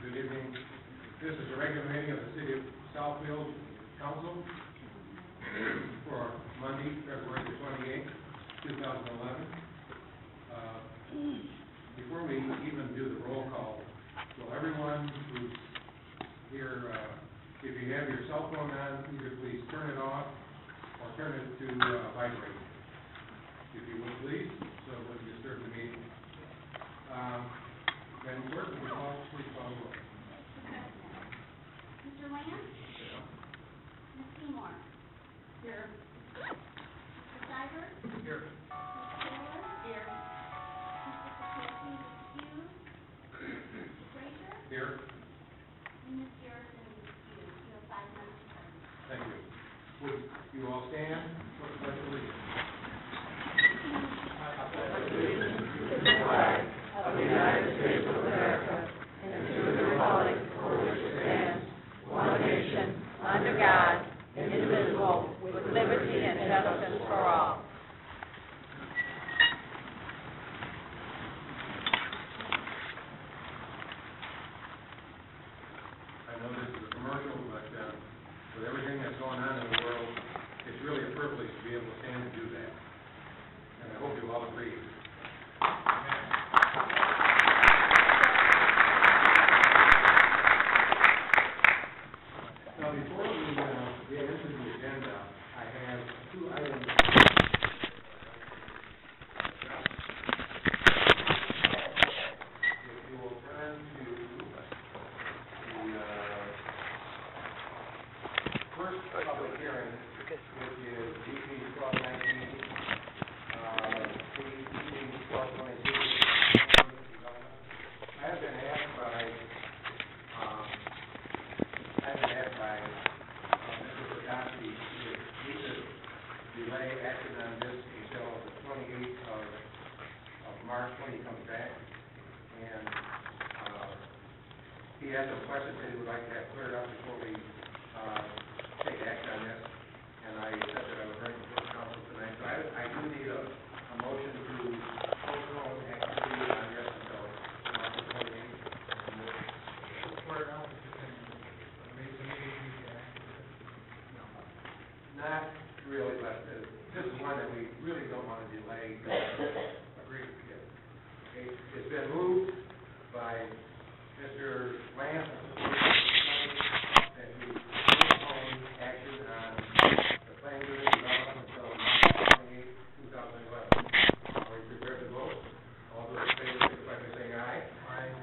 Good evening. This is a regular meeting of the City of Southfield Council for Monday, February the 28th, 2011. Before we even do the roll call, will everyone who's here, if you have your cell phone on, either please turn it off or turn it to vibrate, if you would please, so it wouldn't disturb the meeting. Madam Clerk, will you please call the roll? Mr. Lamb? Yeah. Ms. Seymour? Here. Mr. Ciber? Here. Ms. Taylor? Here. Mr. Kowalski is excused. Mr. Frazier? Here. And Ms. Garrison is excused. You have 5 minutes to serve. Thank you. Would you all stand for the pledge of allegiance? The flag of the United States of America and to the republic for which it stands, one nation, under God, indivisible, with liberty and justice for all. I know this is a commercial, but with everything that's going on in the world, it's really a privilege to be able to stand and do that. And I hope you all agree. Now, before we get into the agenda, I have 2 items. If you will turn to the first public hearing, which is DP 1219, DP 1222. I have been asked by Mr. Bogowski if we could delay action on this until the 28th of March when he comes back. And he has some questions that he would like to have cleared up before we take action on this. And I said that I would bring it to the council tonight. So I do need a motion to postpone activity on this until March 28th. Not really, but this is one that we really don't want to delay. Agreed. Yeah. Okay. It's been moved by Mr. Lamb that we postpone action on the plan unit development until March 28, 2011. Are we prepared to vote? All those in favor, signify by saying aye. Aye.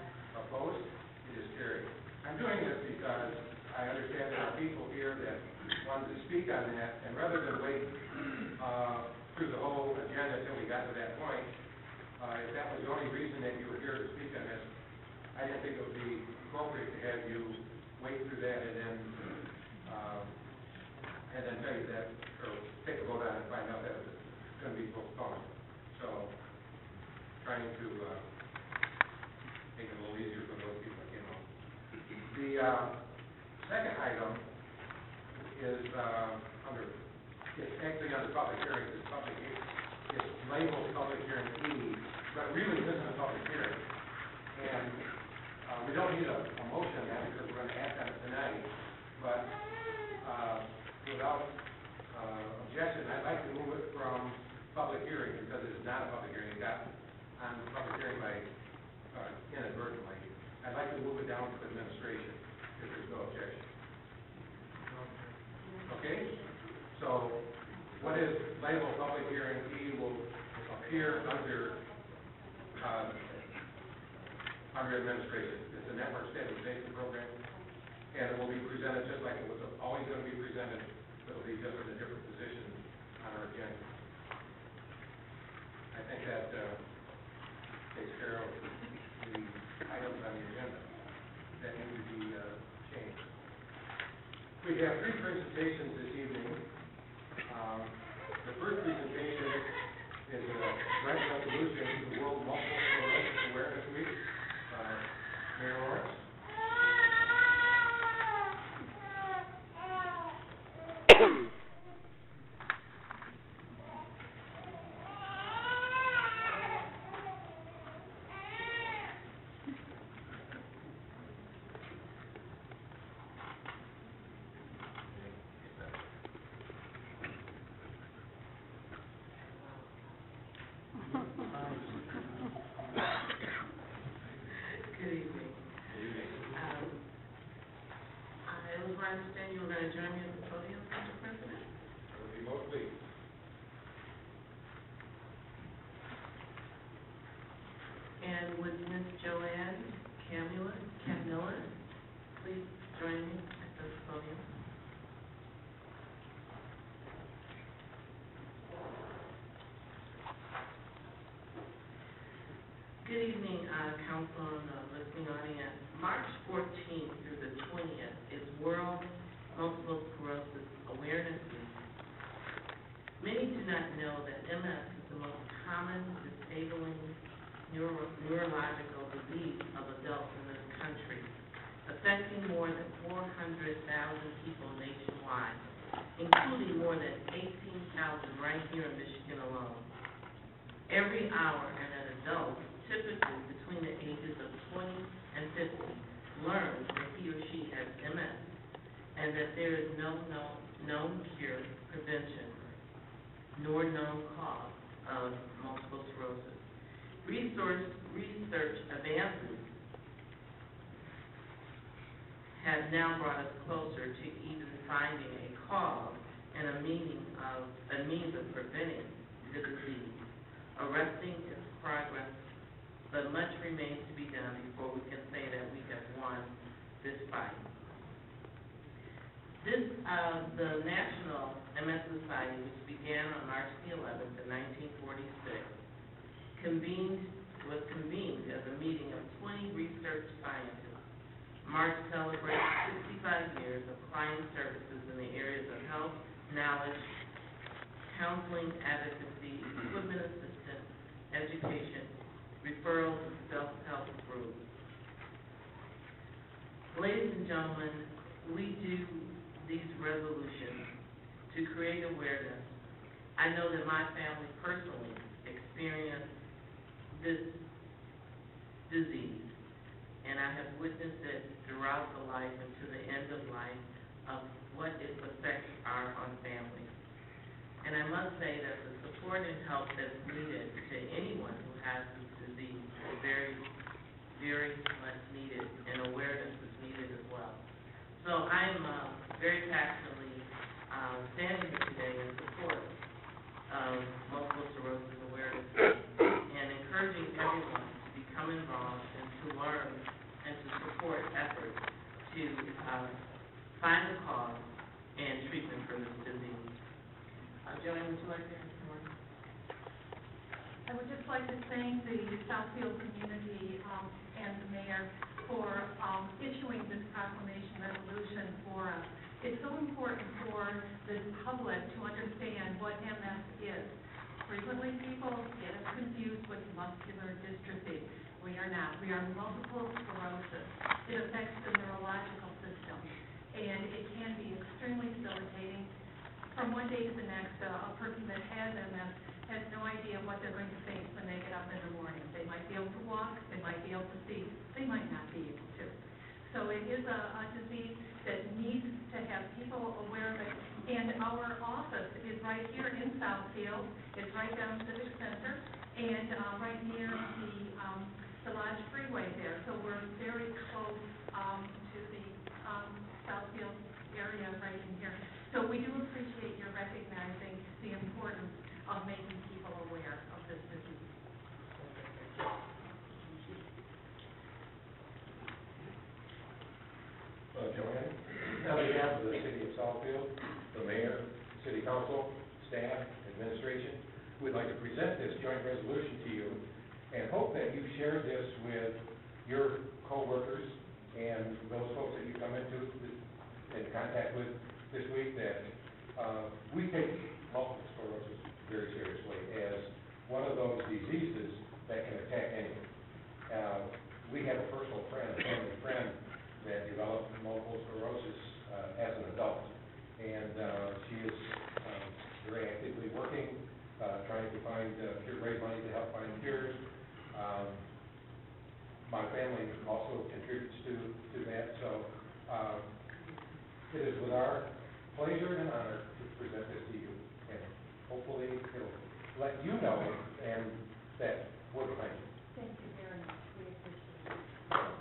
Opposed? It is carried. I'm doing this because I understand there are people here that wanted to speak on that, and rather than wait through the whole agenda until we got to that point, if that was the only reason that you were here to speak on this, I didn't think it would be appropriate to have you wait through that and then tell you that, or take a vote on it and find out that it's going to be postponed. So, trying to make it a little easier for those people that came home. The second item is it's actually under public hearings. It's labeled public hearing E, but it really isn't a public hearing. And we don't need a motion on that because we're going to act on it tonight. But without objection, I'd like to move it from public hearing because it is not a public hearing. It got on public hearing by inadvertently. I'd like to move it down to administration if there's no objection. Okay? So what is labeled public hearing E will appear under administration. It's a network stabilization program, and it will be presented just second was always going to be presented. It'll be just in a different position on our agenda. I think that takes care of the items on the agenda that need to be changed. We have 3 presentations this evening. The first presentation is a draft resolution to the World Multiple Sclerosis Awareness Week. Mayor Lawrence. Good evening. It was my understanding you were going to join me at the podium, Mr. President? I would be most pleased. And would Ms. Joanne Camilla please join me at the podium? Good evening, Council and listening audience. March 14th through the 20th is World Multiple Sclerosis Awareness Week. Many do not know that MS is the most common disabling neurological disease of adults in this country, affecting more than 400,000 people nationwide, including more than 18,000 right here in Michigan alone. Every hour, an adult, typically between the ages of 20 and 50, learns that he or she has MS and that there is no known cure, prevention, nor known cause of multiple sclerosis. Research advances have now brought us closer to even finding a cause and a means of preventing the disease, arresting its progress, but much remains to be done before we can say that we have won this fight. The National MS Society, which began on March the 11th in 1946, was convened as a meeting of 20 research scientists. March celebrates 65 years of client services in the areas of health, knowledge, counseling, advocacy, equipment assistance, education, referrals, and self-help groups. Ladies and gentlemen, we do these resolutions to create awareness. I know that my family personally experienced this disease, and I have witnessed it throughout the life and to the end of life of what its effects are on families. And I must say that the support and help that's needed to anyone who has this disease is very, very much needed, and awareness is needed as well. So I'm very passionately standing here today in support of multiple sclerosis awareness and encouraging everyone to become involved and to learn and to support efforts to find the cause and treatment for this disease. Joanne, would you like to answer more? I would just like to thank the Southfield community and the mayor for issuing this proclamation resolution for us. It's so important for the public to understand what MS is. Frequently people get us confused with muscular dystrophy. We are not. We are multiple sclerosis. It affects the neurological system, and it can be extremely debilitating. From one day to the next, a person that has MS has no idea what they're going to face when they get up in the morning. They might be able to walk, they might be able to see, they might not be able to. So it is a disease that needs to have people aware of it. And our office is right here in Southfield. It's right down Civic Center and right near the Lodge Freeway there. So we're very close to the Southfield area right in here. So we do appreciate your recognizing the importance of making people aware of this disease. Joanne? On behalf of the city of Southfield, the mayor, city council, staff, administration, we'd like to present this joint resolution to you and hope that you share this with your co-workers and those folks that you come into in contact with this week, that we take multiple sclerosis very seriously as one of those diseases that can attack anyone. We have a personal friend, a family friend, that developed multiple sclerosis as an adult, and she is very actively working, trying to raise money to help find cures. My family also contributes to that, so it is with our pleasure and honor to present this to you, and hopefully it'll let you know and that we're behind you. Thank you very much. We appreciate it.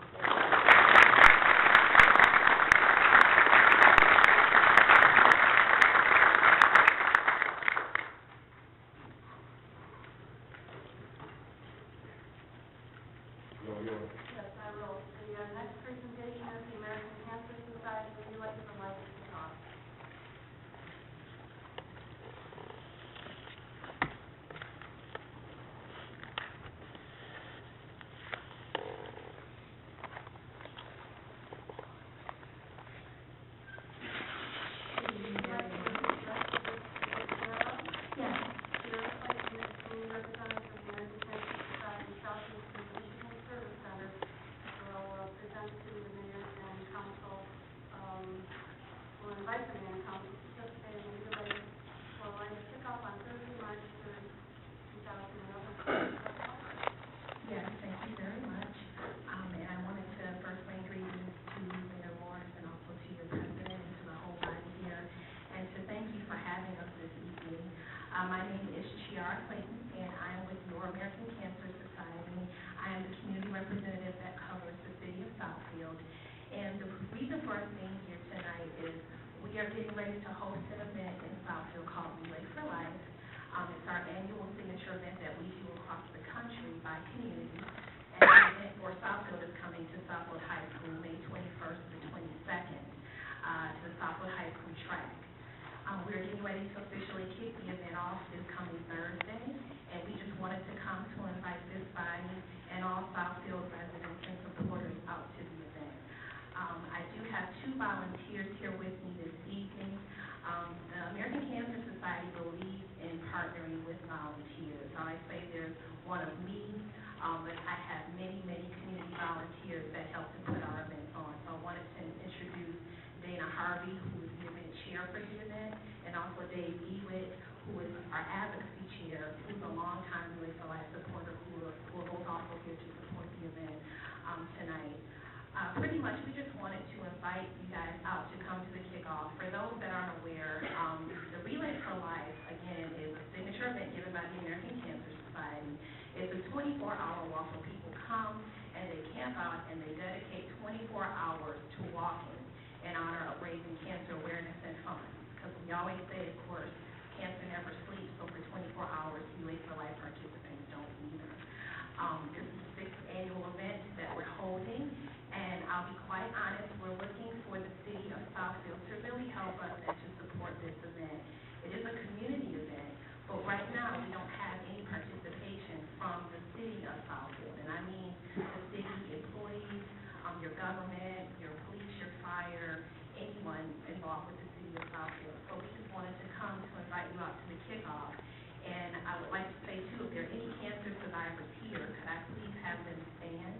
Yes, I will. The next presentation is the American Cancer Society Relay for Life kickoff. Invite the mayor and council to participate in the relay for life kickoff on Thursday, March 3rd, 2011. Yes, thank you very much. And I wanted to first bring greetings to Mayor Morris and also to your president and to the whole body here, and to thank you for having us this evening. My name is Chiara Clayton, and I am with your American Cancer Society. I am the community representative that covers the city of Southfield. And the reason for us being here tonight is we are getting ready to host an event in Southfield called Relay for Life. It's our annual signature event that we do across the country by community. And the event for Southfield is coming to Southfield High School May 21st to 22nd to the Southfield High School track. We're getting ready to officially kick the event off this coming Thursday, and we just wanted to come to invite this body and all Southfield residents and supporters out to the event. I do have two volunteers here with me this evening. The American Cancer Society believes in partnering with volunteers. So I say there's one of me, but I have many, many community volunteers that help to put our events on. So I wanted to introduce Dana Harvey, who is the event chair for the event, and also Dave Ewitt, who is our advocacy chair, who's a longtime Relay for Life supporter who is also here to support the event tonight. Pretty much, we just wanted to invite you guys out to come to the kickoff. For those that aren't aware, the Relay for Life, again, is a signature event given by the American Cancer Society. It's a 24-hour walk where people come and they camp out and they dedicate 24 hours to walking in honor of raising cancer awareness and funds. Because we always say, of course, cancer never sleeps, so for 24 hours, Relay for Life participants don't either. This is the 6th annual event that we're holding. And I'll be quite honest, we're looking for the city of Southfield to really help us and to support this event. It is a community event, but right now we don't have any participation from the city of Southfield. And I mean the city employees, your government, your police, your fire, anyone involved with the city of Southfield. So we just wanted to come to invite you out to the kickoff. And I would like to say, too, if there are any cancer survivors here, could I please have them stand?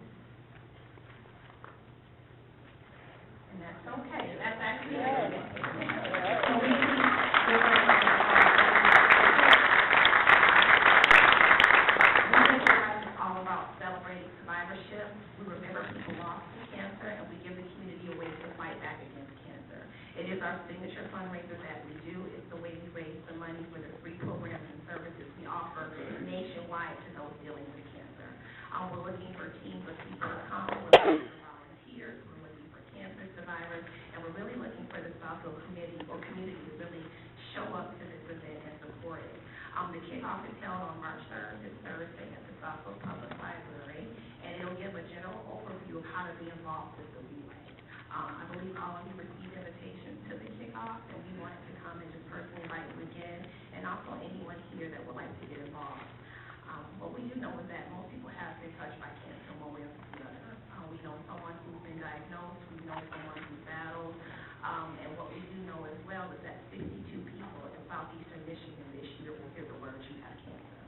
And that's okay. That's actually good. It's all about celebrating survivorship. We remember people lost to cancer, and we give the community a way to fight back against cancer. It is our signature fundraiser that we do. It's the way we raise the money for the free programs and services we offer nationwide to those dealing with cancer. We're looking for teams of people to come. We're looking for volunteers. We're looking for cancer survivors, and we're really looking for the Southfield community to really show up to this event and support it. The kickoff is held on March 3rd, this Thursday, at the Southfield Public Library, and it'll give a general overview of how to be involved with the relay. I believe all of you received invitations and just personally invite you again, and also anyone here that would like to get involved. What we do know is that most people have been touched by cancer one way or the other. We know someone who's been diagnosed, we know someone who's battled, and what we do know as well is that 62 people in southeastern Michigan this year will hear the words "you have cancer."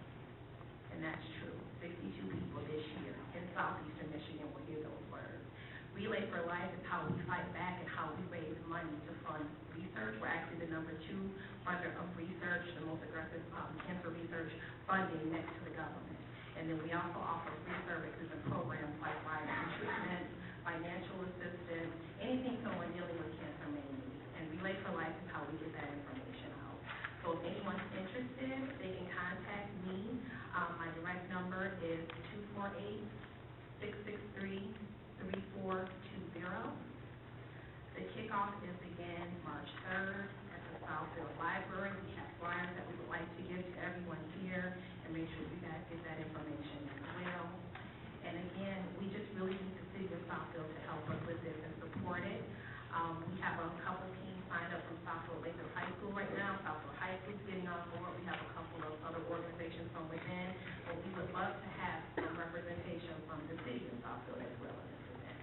And that's true. 62 people this year in southeastern Michigan will hear those words. Relay for Life is how we fight back and how we raise money to fund research. We're actually the #2 funder of research, the most aggressive cancer research funding next to the government. And then we also offer free services and programs like riding treatment, financial assistance, anything someone dealing with cancer may need. And Relay for Life is how we get that information out. So if anyone's interested, they can contact me. My direct number is 248-663-3420. The kickoff is again March 3rd at the Southfield Library. We have flyers that we would like to give to everyone here, and make sure you guys get that information as well. And again, we just really need the city of Southfield to help us with this and support it. We have a couple teams signed up from Southfield High School right now. Southfield High School's getting on board. We have a couple of other organizations from within, but we would love to have some representation from the city of Southfield as well in this event.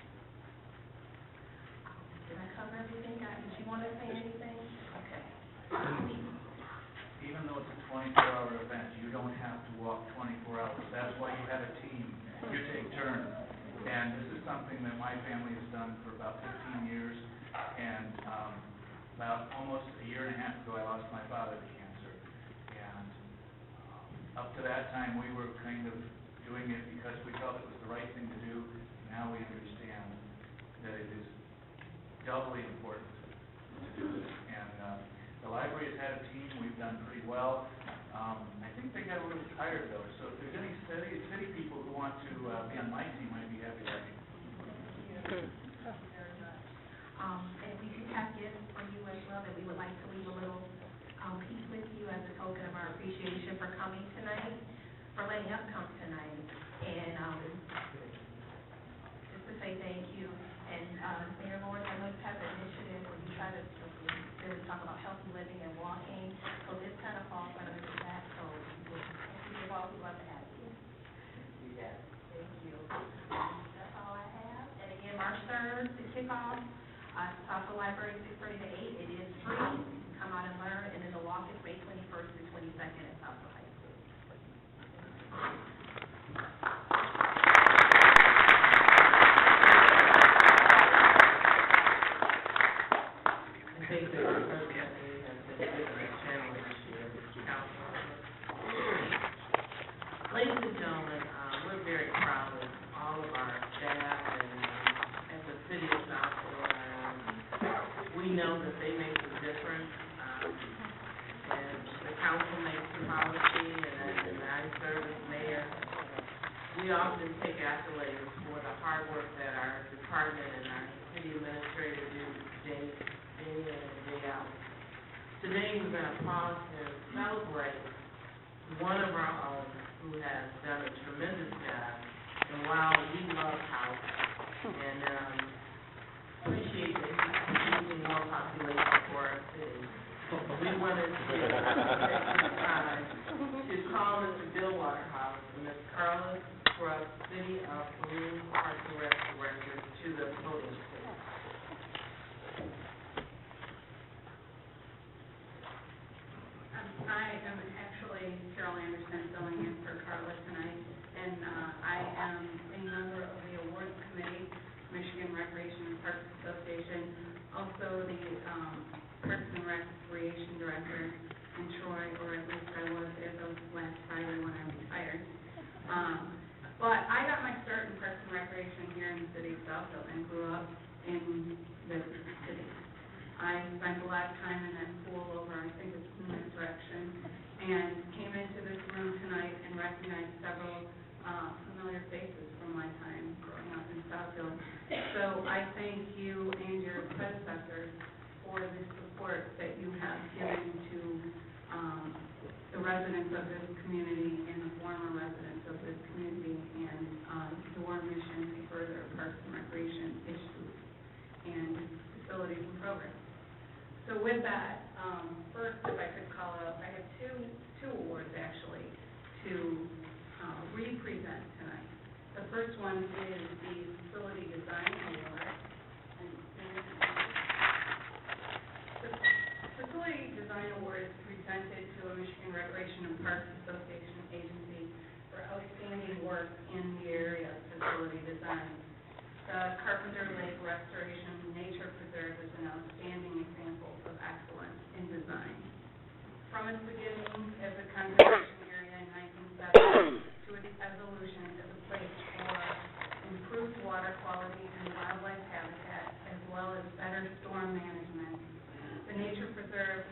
Did I cover everything, guys? Did you want to say anything? Okay. Even though it's a 24-hour event, you don't have to walk 24 hours. That's why you have a team. You take turns. And this is something that my family has done for about 15 years. And about almost a year and a half ago, I lost my father to cancer. And up to that time, we were kind of doing it because we felt it was the right thing to do. Now we understand that it is doubly important to do this. And the library has had a team. We've done pretty well. I think they got a little tired, though. So if there's any city people who want to be on my team, I'd be happy to have you. Thank you very much. And we do have gifts for you as well that we would like to leave a little piece with you as a token of our appreciation for coming tonight, for letting us come tonight. And just to say thank you. And Mayor Lawrence, I know you have an initiative where you try to really talk about healthy living and walking. So this kind of falls under that. So we'd all love to have you. Yes, thank you. That's all I have. And again, March 3rd, the kickoff, Southfield Library, 6:30 to 8. It is free. Come out and learn. And then the walk is May 21st to 22nd at Southfield High School. I think that the person has been given a challenge here, Council. Ladies and gentlemen, we're very proud of all of our staff and the city of Southfield. We know that they make a difference, and the council makes the policy, and I serve as mayor. We often take accolades for the hard work that our department and our city administrator do day in and day out. Today we're going to pause and celebrate one of our own who has done a tremendous job. And while we love house and appreciate that he's producing more population for our city, we wanted to take this time to call Mr. Bill Waterhouse and Ms. Carla Scruggs, City of Peru Parks and Rec Director, to the podium. I am actually Carol Anderson filling in for Carla tonight, and I am a member of the awards committee, Michigan Recreation and Parks Association, also the Parks and Recreation Director in Troy, or at least I was as of last Friday when I retired. But I got my start in Parks and Recreation here in the city of Southfield and grew up in the city. I spent a lot of time in that pool over, I think it's Newman Direction, and came into this room tonight and recognized several familiar faces from my time growing up in Southfield. So I thank you and your predecessors for the support that you have given to the residents of this community and the former residents of this community, and your mission to further parks and recreation issues and facilities and programs. So with that, first, if I could call out, I have two awards actually to re-present tonight. The first one is the Facility Design Award. The Facility Design Award is presented to a Michigan Recreation and Parks Association agency for outstanding work in the area of facility design. The Carpenter Lake Restoration Nature Preserve is an outstanding example of excellence in design. From its beginning as a conservation area in 1970 to its evolution as a place for improved water quality and wildlife habitat, as well as better storm management, the Nature Preserve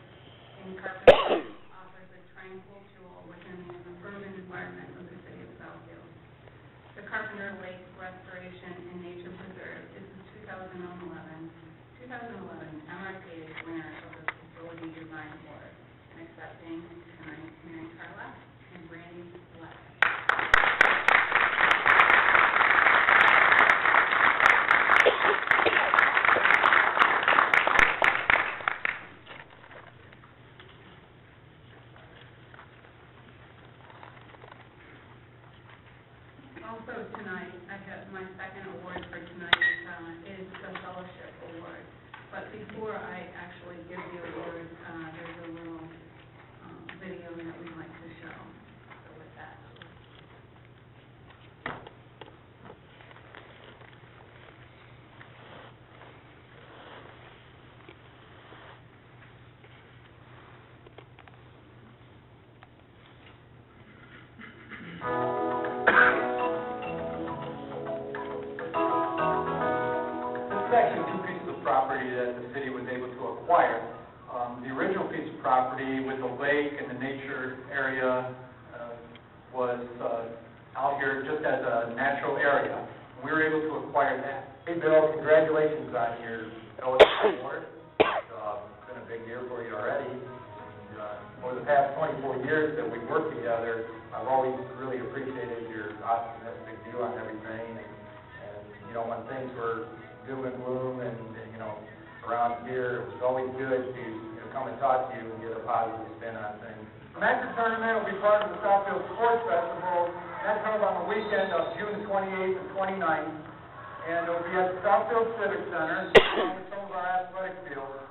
in Carpenter Lake offers a tranquil jewel within the urban environment of the city of Southfield. The Carpenter Lake Restoration and Nature Preserve is the 2011 MRCA winner of the Facility Design Award. And accepting tonight, Mary Carla and Brandy Black. Also tonight, I have my second award for tonight is the Fellowship Award. But before I actually give the award, there's a little video that we'd like to show. So with that. Actually two pieces of property that the city was able to acquire. The original piece of property with the lake and the nature area was out here just as a natural area. We were able to acquire that. Hey Bill, congratulations on your fellowship award. It's been a big year for you already. Over the past 24 years that we've worked together, I've always really appreciated your optimistic view on everything. And you know, when things were doom and gloom and around here, it was always good to come and talk to you and get a positive spin on things. The Master Tournament will be part of the Southfield Sports Festival. That's held on the weekend of June 28th and 29th. And it will be at the Southfield Civic Center, along with some of our athletic fields.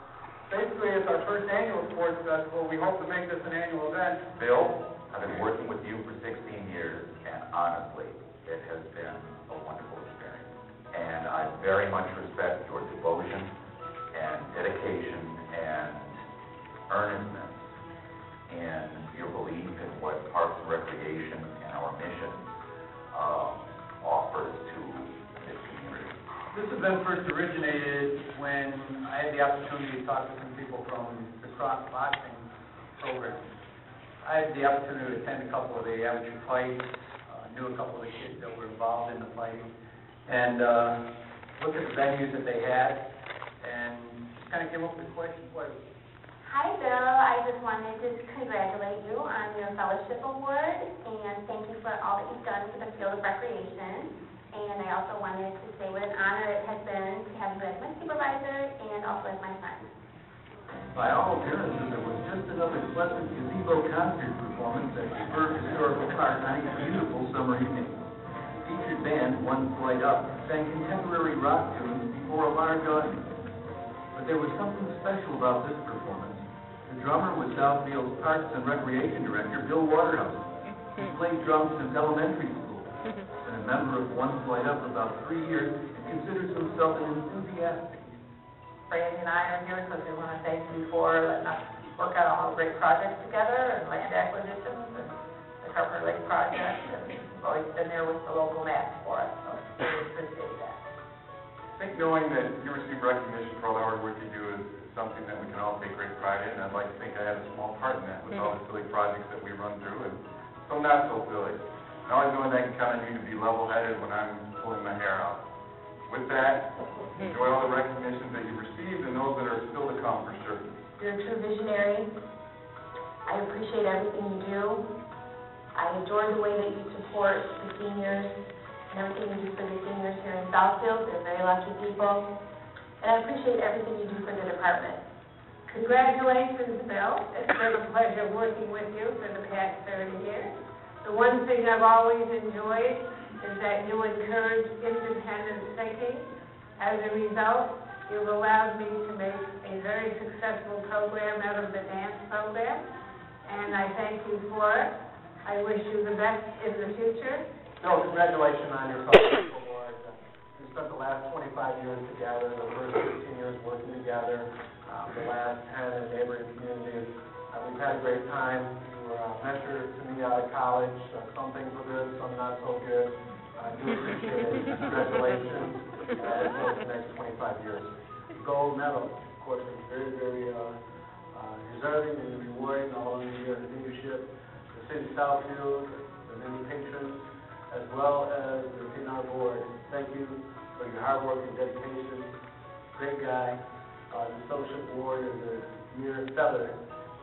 Basically, it's our first annual sports festival. We hope to make this an annual event. Bill, I've been working with you for 16 years, and honestly, it has been a wonderful experience. And I very much respect your devotion and dedication and earnestness in your belief in what Parks and Recreation and our mission offers to this community. This event first originated when I had the opportunity to talk to some people from the cross boxing program. I had the opportunity to attend a couple of the amateur fights, knew a couple of the kids that were involved in the fighting, and looked at the venues that they had, and just kind of came up with the question, Hi, Bill. I just wanted to congratulate you on your fellowship award, and thank you for all that you've done for the field of recreation. And I also wanted to say what an honor it has been to have you as my supervisor and also as my friend. By all appearances, it was just another pleasant gazebo concert performance at Ciber Historical Park on a beautiful summer evening. The featured band, One Flight Up, sang contemporary rock tunes before a large audience. But there was something special about this performance. The drummer was Southfield's Parks and Recreation Director, Bill Waterhouse. He played drums since elementary school. Been a member of One Flight Up about 3 years and considers himself an enthusiastic. Brandy and I are here because we want to thank you for letting us work on all the great projects together and land acquisitions and the Carpenter Lake project. And you've always been there with the local match for us, so we really appreciate that. I think knowing that you receive recognition for all the hard work you do is something that we can all take great pride in. I'd like to think I had a small part in that with all the silly projects that we run through, and some not so silly. And always knowing that I can count on you to be level-headed when I'm pulling my hair out. With that, enjoy all the recognitions that you've received and those that are still to come for sure. You're a true visionary. I appreciate everything you do. I enjoy the way that you support the seniors and everything you do for the seniors here in Southfield. They're very lucky people. And I appreciate everything you do for the department. Congratulations, Bill. It's been a pleasure working with you for the past 30 years. The one thing I've always enjoyed is that you encourage independent thinking. As a result, you've allowed me to make a very successful program out of the dance program, and I thank you for it. I wish you the best in the future. Bill, congratulations on your Southfield Award. We spent the last 25 years together, the first 15 years working together, the last 10 in neighboring communities. We've had a great time. You were a mentor to me out of college. Some things were good, some not so good. I do appreciate it. Congratulations. Look forward to the next 25 years. The gold medal, of course, is very, very deserving and rewarding all of your leadership. The city of Southfield, the many patrons, as well as the PNR board. Thank you for your hard work and dedication. Great guy. The social board is a mere feather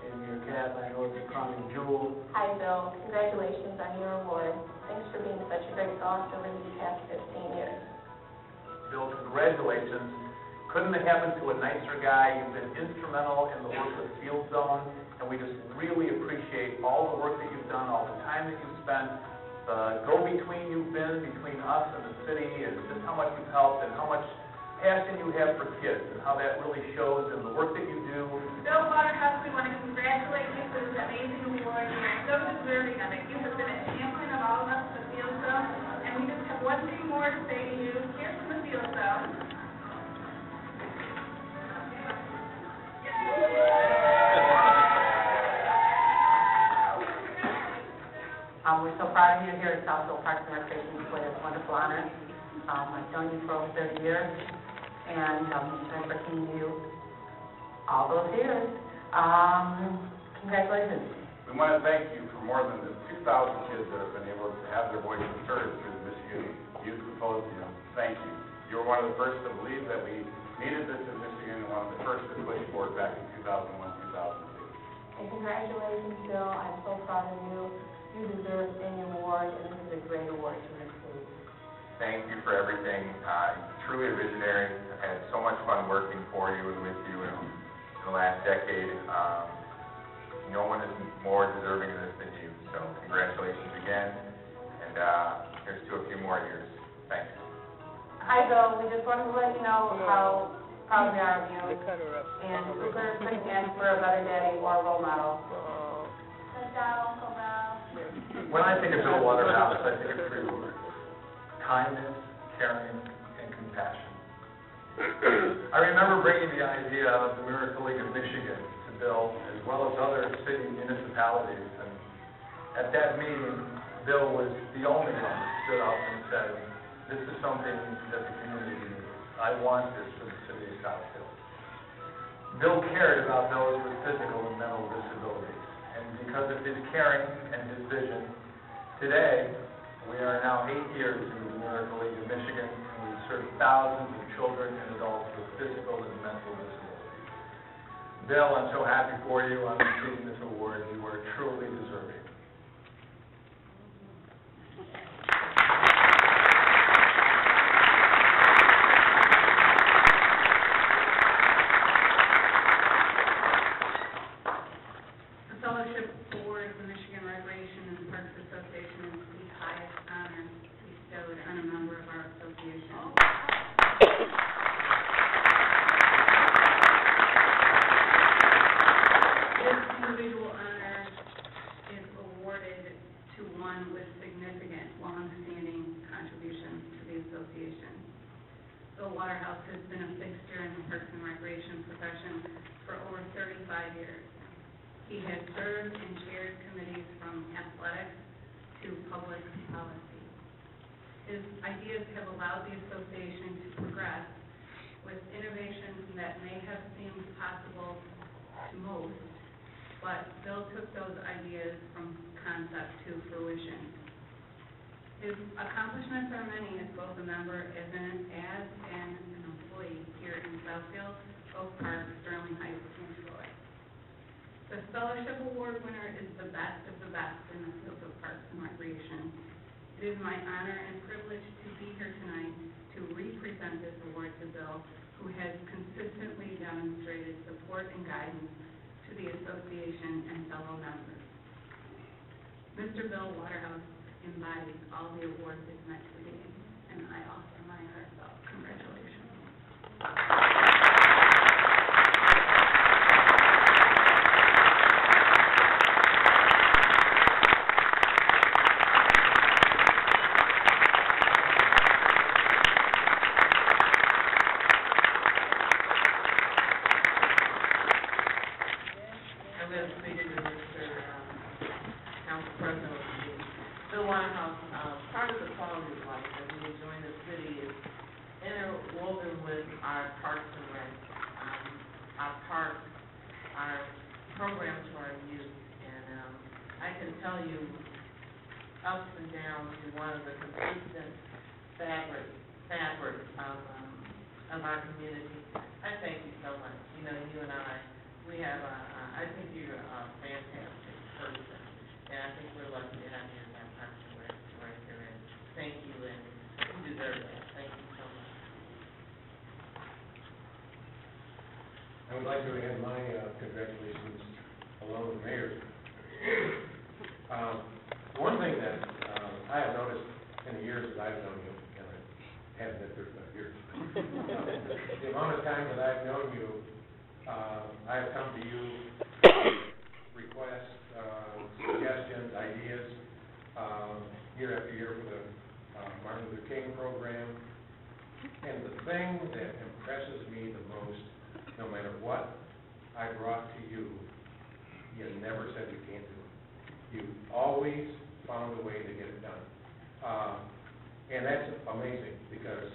in your cap. I know it's a crowning jewel. Hi, Bill. Congratulations on your award. Thanks for being such a great boss over these past 15 years. Bill, congratulations. Couldn't have happened to a nicer guy. You've been instrumental in the work with Field Zone, and we just really appreciate all the work that you've done, all the time that you've spent, the go-between you've been between us and the city, and just how much you've helped and how much passion you have for kids, and how that really shows in the work that you do. Bill Waterhouse, we want to congratulate you for this amazing award. You're so deserving of it. You have been a champion of all of us in the Field Zone, and we just have one thing more to say to you. Here's from the Field Zone. We're so proud of you here at Southfield Parks and Recreation for this wonderful honor. I've known you for over 30 years, and I've working with you all those years. Congratulations. We want to thank you for more than the 2,000 kids that have been able to have their voices heard through the Michigan Youth Symposium. Thank you. You were one of the first to believe that we needed this in Michigan, and one of the first to push for it back in 2001, 2002. And congratulations, Bill. I'm so proud of you. You deserve any award, and this is a great award to receive. Thank you for everything. Truly a visionary. I've had so much fun working for you and with you in the last decade. No one is more deserving of this than you. So congratulations again. And here's to a few more years. Thanks. Hi, Bill. We just wanted to let you know how proud we are of you. And we're couldn't ask for a better daddy or a role model. Good job, Uncle Bill. When I think of Bill Waterhouse, I think of three words: kindness, caring, and compassion. I remember bringing the idea of the Miracle League of Michigan to Bill, as well as other city municipalities. And at that meeting, Bill was the only one who stood up and said, "This is something that the community needs. I want this for the city of Southfield." Bill cared about those with physical and mental disabilities. And because of his caring and his vision, today we are now 8 years into the Miracle League of Michigan, and we serve thousands of children and adults with physical and mental disabilities. Bill, I'm so happy for you on receiving this award. You are truly deserving. Fellowship Award of the Michigan Recreation and Parks Association is the highest honor bestowed on a member of our association. This individual honor is awarded to one with significant, long-standing contributions to the association. Bill Waterhouse has been a fixture in the Parks and Recreation profession for over 35 years. He has served and chaired committees from athletics to public policy. His ideas have allowed the association to progress with innovations that may have seemed possible to most, but Bill took those ideas from concept to fruition. His accomplishments are many as both a member as an employee here in Southfield, Oak Park, Sterling Heights, and Troy. The Fellowship Award winner is the best of the best in the field of parks and recreation. It is my honor and privilege to be here tonight to represent this award to Bill, who has consistently demonstrated support support and guidance to the association and fellow members. Mr. Bill Waterhouse embodies all the awards it's meant to be, and I offer my heartfelt congratulations. I'm going to speak to Mr. Council President Bill Waterhouse. Part of the quality of life that we enjoy in the city is interwoven with our parks and rec, our parks, our programs for our youth. And I can tell you, ups and downs, you're one of the consistent fabric of our community. I thank you so much. You know, you and we have I think you're a fantastic person, and I think we're lucky to have you in that Parks and Rec director, and thank you, and you deserve that. Thank you so much. I would like to add my congratulations along with the mayor. One thing that I have noticed in the years that I've known you, and it hasn't been 35 years, the amount of time that I've known you, I have come to you, requests, suggestions, ideas, year after year for the Martin Luther King program. And the thing that impresses me the most, no matter what I brought to you, you never said you can't do it. You always found a way to get it done. And that's amazing because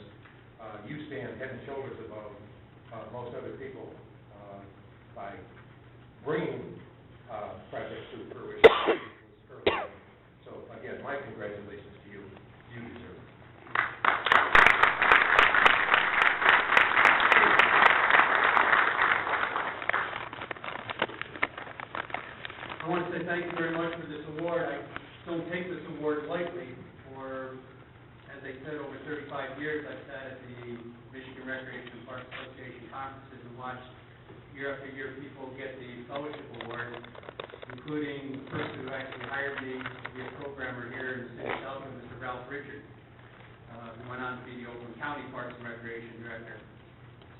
you stand head and shoulders above most other people by bringing projects to fruition. So again, my congratulations to you. You deserve it. I want to say thank you very much for this award. I don't take this award lightly. For, as they said, over 35 years, I've sat at the Michigan Recreation and Parks Association conferences and watched year after year people get the fellowship award, including the person who actually hired me to be a programmer here in the city of Southfield, Mr. Ralph Richard, who went on to be the Oakland County Parks and Recreation Director.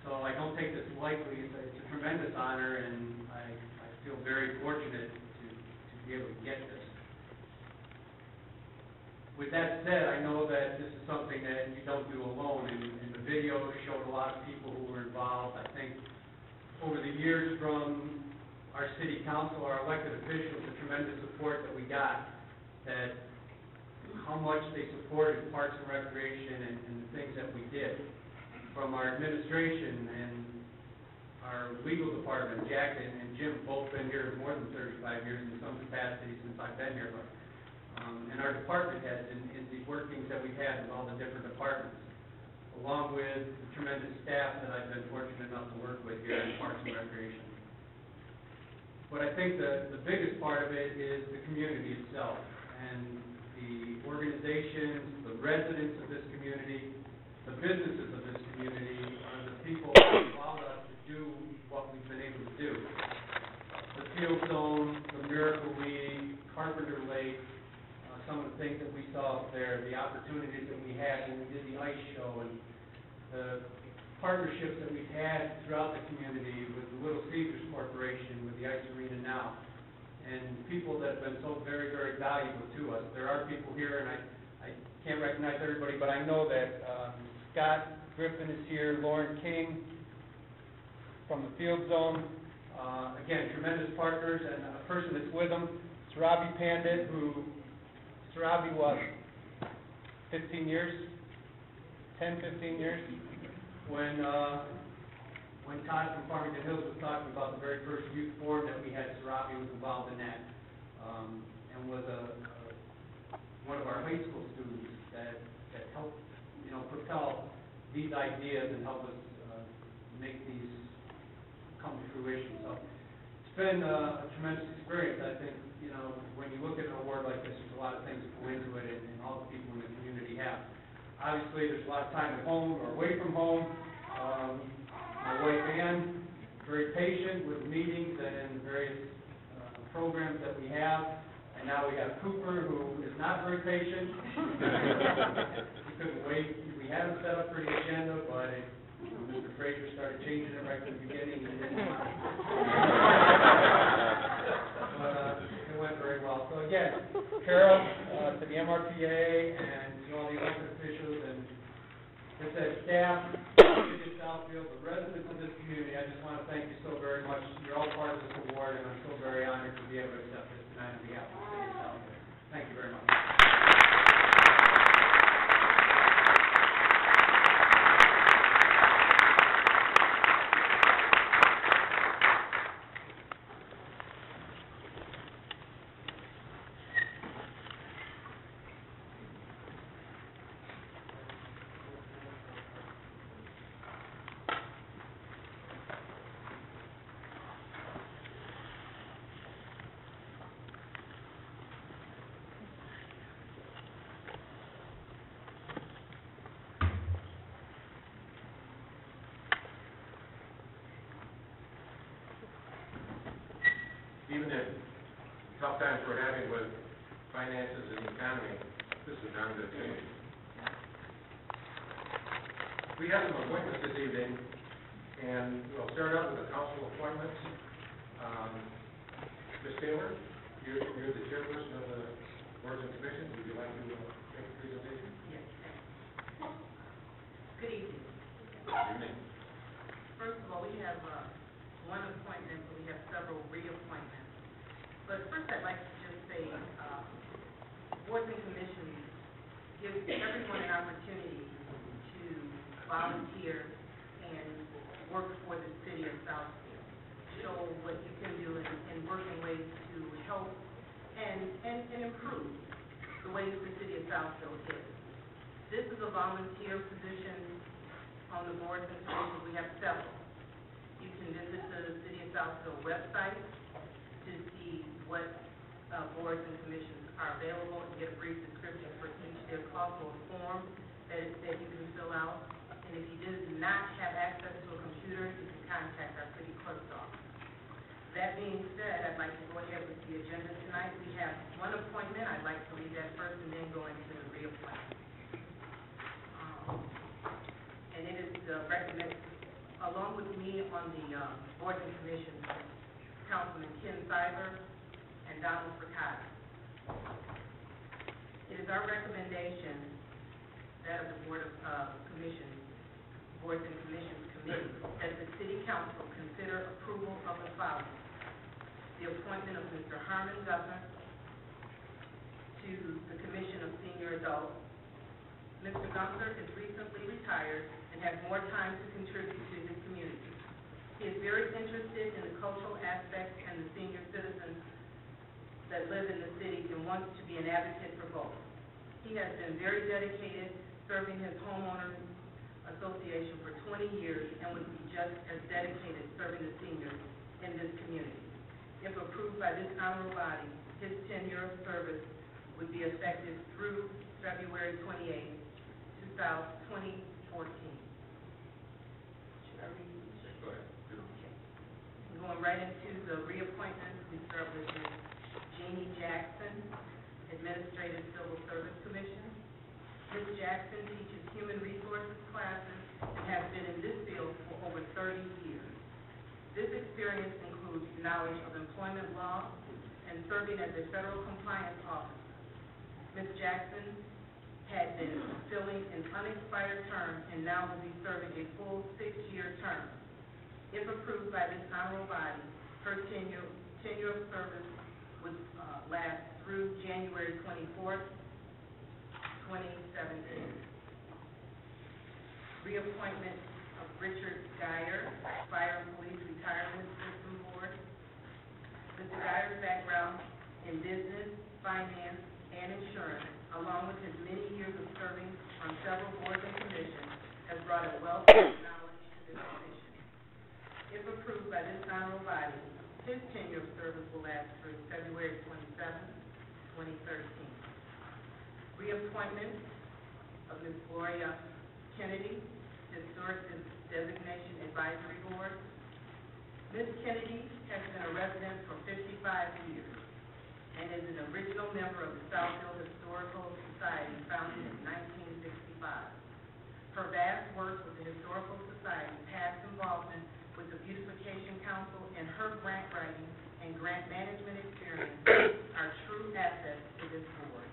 So I don't take this lightly. It's a tremendous honor, and I feel very fortunate to be able to get this. With that said, I know that this is something that you don't do alone, and the video showed a lot of people who were involved. I think over the years from our city council, our elected officials, the tremendous support that we got, that how much they supported Parks and Recreation and the things that we did. From our administration and our legal department, Jack and Jim, both been here more than 35 years in some capacity since I've been here, but and our department heads and the workings that we've had with all the different departments, along with the tremendous staff that I've been fortunate enough to work with here in Parks and Recreation. But I think the biggest part of it is the community itself, and the organizations, the residents of this community, the businesses of this community are the people that allowed us to do what we've been able to do. The Field Zone, the Miracle League, Carpenter Lake, some of the things that we saw up there, the opportunities that we had when we did the ice show, and the partnerships that we've had throughout the community with the Little Caesars Corporation, with the ice arena now, and people that have been so very, very valuable to us. There are people here, and I can't recognize everybody, but I know that Scott Griffin is here, Lauren King from the Field Zone. Again, tremendous partners, and a person that's with them, Sarabi Pandit, who Sarabi was 15 years, 10, 15 years, when Todd from Farmington Hills was talking about the very first youth forum that we had. Sarabi was involved in that, and was one of our high school students that helped, propel these ideas and help us make these come to fruition. So it's been a tremendous experience. I think, when you look at an award like this, there's a lot of things that go into it, and all the people in the community have. Obviously, there's a lot of time at home or away from home. My wife Ann very patient with meetings and various programs that we have. And now we have Cooper, who is not very patient. He couldn't wait. We had him set up for the agenda, but Mr. Frazier started changing it right from the beginning. He didn't want it. But it went very well. So again, Carol, to the MRTA and to all the elected officials and to the staff, the city of Southfield, the residents of this community, I just want to thank you so very much. You're all part of this award, and I'm so very honored to be able to accept this tonight on behalf of the city of Southfield. Thank you very much. Even in tough times we're having with finances and the economy, this is a darn good thing. We have some appointments this evening, and we'll start out with the council appointments. Ms. Taylor, you're the chairperson of the boards and commissions. Would you like to make a presentation? Yes. Good evening. Good evening. First of all, we have one appointment, but we have several reappointments. But first, I'd like to just say, boards and commissions give everyone an opportunity to volunteer and work for the city of Southfield. Show what you can do and work in ways to help and improve the ways the city of Southfield is. This is a volunteer position on the boards and commissions. We have several. You can visit the City of Southfield website to see what boards and commissions are available and get a brief description for each. There's also a form that you can fill out. And if you do not have access to a computer, you can contact our city clerk's office. That being said, I'd like to go ahead with the agenda tonight. We have one appointment. I'd like to read that first and then go into the reappointment. And it is recommended, along with me on the boards and commissions, Councilman Ken Ciber and Donald Fricati. It is our recommendation that of the boards and commissions committee, that the city council consider approval of the following: the appointment of Mr. Herman Guthner to the Commission of Senior Adults. Mr. Gunther is recently retired and has more time to contribute to his community. He is very interested in the cultural aspects and the senior citizens that live in the city and wants to be an advocate for both. He has been very dedicated, serving his homeowners association for 20 years and would be just as dedicated serving the seniors in this community. If approved by this honorable body, his tenure of service would be effective through February 28, 2014. Should I read? Go ahead. Okay. Going right into the reappointments, we start with Ms. Jeannie Jackson, Administrative Civil Service Commission. Ms. Jackson teaches human resources classes and has been in this field for over 30 years. This experience includes knowledge of employment law and serving as a federal compliance officer. Ms. Jackson had been filling an unexpired term and now will be serving a full 6-year term. If approved by this honorable body, her tenure of service would last through January 24th, 2017. Reappointment of Richard Geyer, Fire and Police Retirement System Board. Mr. Geyer's background in business, finance, and insurance, along with his many years of serving on several boards and commissions, has brought a wealth of knowledge to this commission. If approved by this honorable body, his tenure of service will last through February 27, 2013. Reappointment of Ms. Gloria Kennedy, Historic Designation Advisory Board. Ms. Kennedy has been a resident for 55 years and is an original member of the Southfield Historical Society founded in 1965. Her vast work with the Historical Society, past involvement with the Beautification Council, and her grant writing and grant management experience are true assets to this board.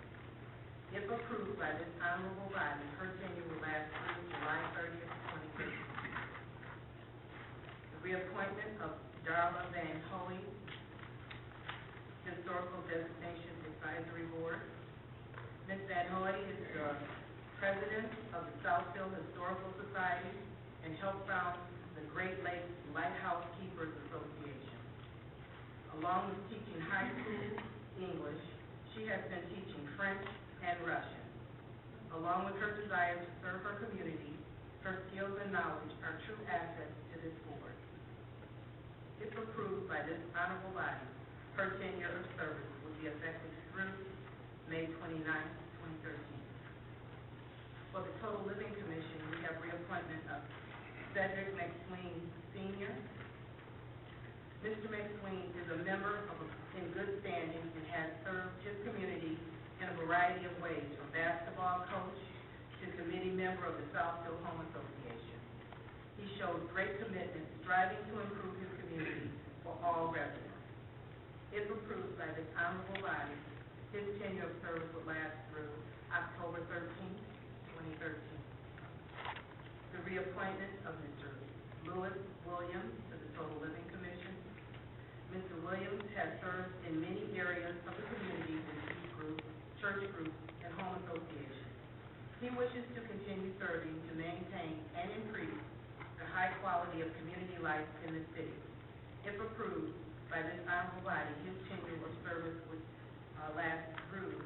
If approved by this honorable body, her tenure will last through July 30th, 2015. The reappointment of Darla Van Hoey, Historical Designation Advisory Board. Ms. Van Hoey is the president of the Southfield Historical Society and helped found the Great Lakes Lighthouse Keepers Association. Along with teaching high school English, she has been teaching French and Russian. Along with her desire to serve her community, her skills and knowledge are true assets to this board. If approved by this honorable body, her tenure of service will be effective through May 29, 2013. For the Total Living Commission, we have reappointment of Cedric McSween Sr. Mr. McSween is a member in good standing and has served his community in a variety of ways, from basketball coach to committee member of the Southfield Home Association. He showed great commitment, striving to improve his community for all residents. If approved by this honorable body, his tenure of service will last through October 13th, 2013. The reappointment of Mr. Lewis Williams to the Total Living Commission. Mr. Williams has served in many areas of the community in youth groups, church groups, and home associations. He wishes to continue serving to maintain and increase the high quality of community life in the city. If approved by this honorable body, his tenure of service would last through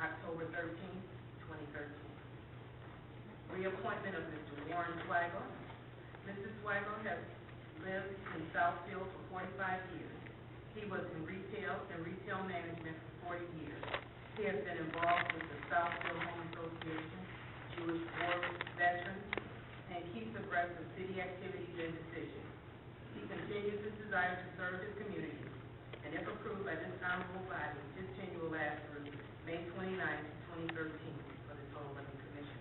October 13th, 2013. Reappointment of Mr. Warren Swagel. Mr. Swagel has lived in Southfield for 45 years. He was in retail and retail management for 40 years. He has been involved with the Southfield Home Association, Jewish Board Veterans, and keeps abreast of city activities and decisions. He continues his desire to serve his community, and if approved by this honorable body, his tenure will last through May 29, 2013 for the Total Living Commission.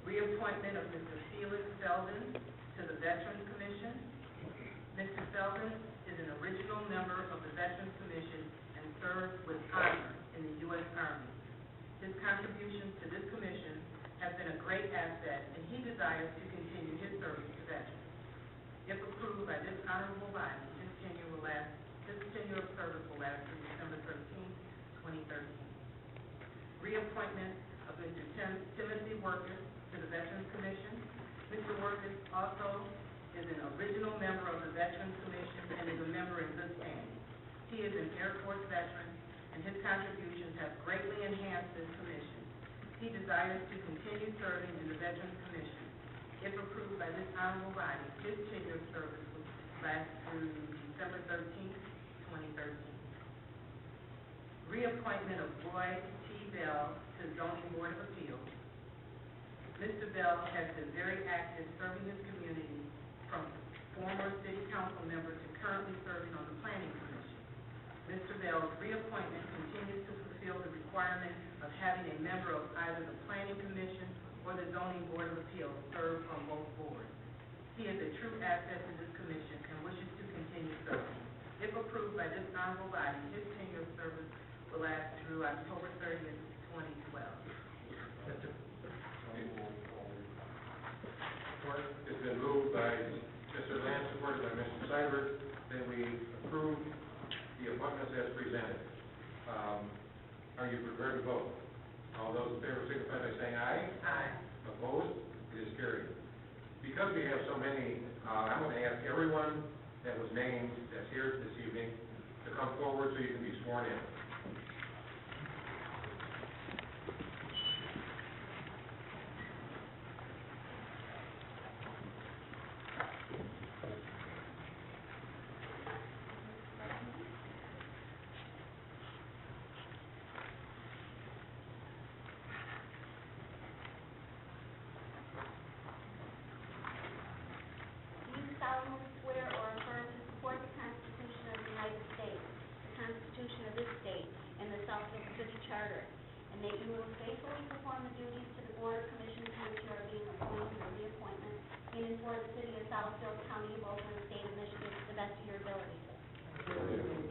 Reappointment of Mr. Felix Selden to the Veterans Commission. Mr. Selden is an original member of the Veterans Commission and served with honor in the U.S. Army. His contributions to this commission have been a great asset, and he desires to continue his service to veterans. If approved by this honorable body, his tenure of service will last through December 13th, 2013. Reappointment of Mr. Timothy Workers to the Veterans Commission. Mr. Workers also is an original member of the Veterans Commission and is a member in good standing. He is an Air Force veteran, and his contributions have greatly enhanced this commission. He desires to continue serving in the Veterans Commission. If approved by this honorable body, his tenure of service will last through December 13th, 2013. Reappointment of Roy T. Bell to Zoning Board of Appeals. Mr. Bell has been very active serving his community, from former city council member to currently serving on the Planning Commission. Mr. Bell's reappointment continues to fulfill the requirement of having a member of either the Planning Commission or the Zoning Board of Appeals serve on both boards. He is a true asset to this commission and wishes to continue serving. If approved by this honorable body, his tenure of service will last through October 30th, 2012. It's been moved by Mr. Lance, supported by Mr. Ciber, that we approve the appointments as presented. Are you prepared to vote? All those in favor signify by saying aye. Aye. Opposed? It is carried. Because we have so many, I'm going to ask everyone that was named that's here this evening to come forward so you can be sworn in. Do you solemnly swear Charter, and that you will faithfully perform the duties to the Board of Commissioners to which you are being appointed or reappointment in and for the city of Southfield, County of Oakland, State of Michigan, to the best of your ability. Congratulations.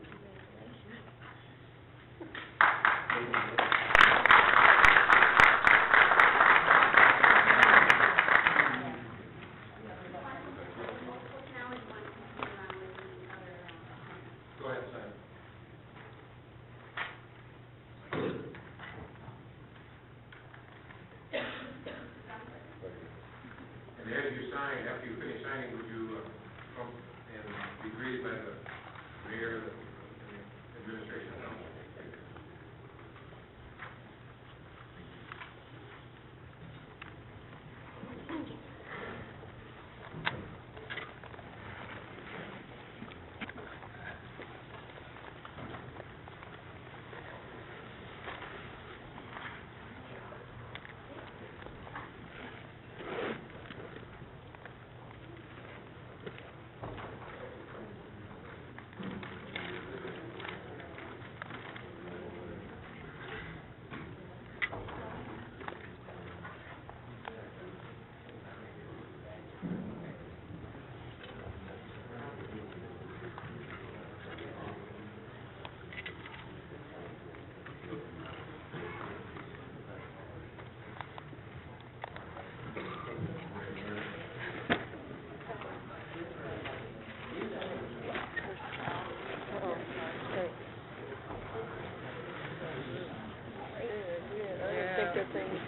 Go ahead, Simon. And as you sign, after you finish signing, would you come and be greeted by the mayor and the administration council?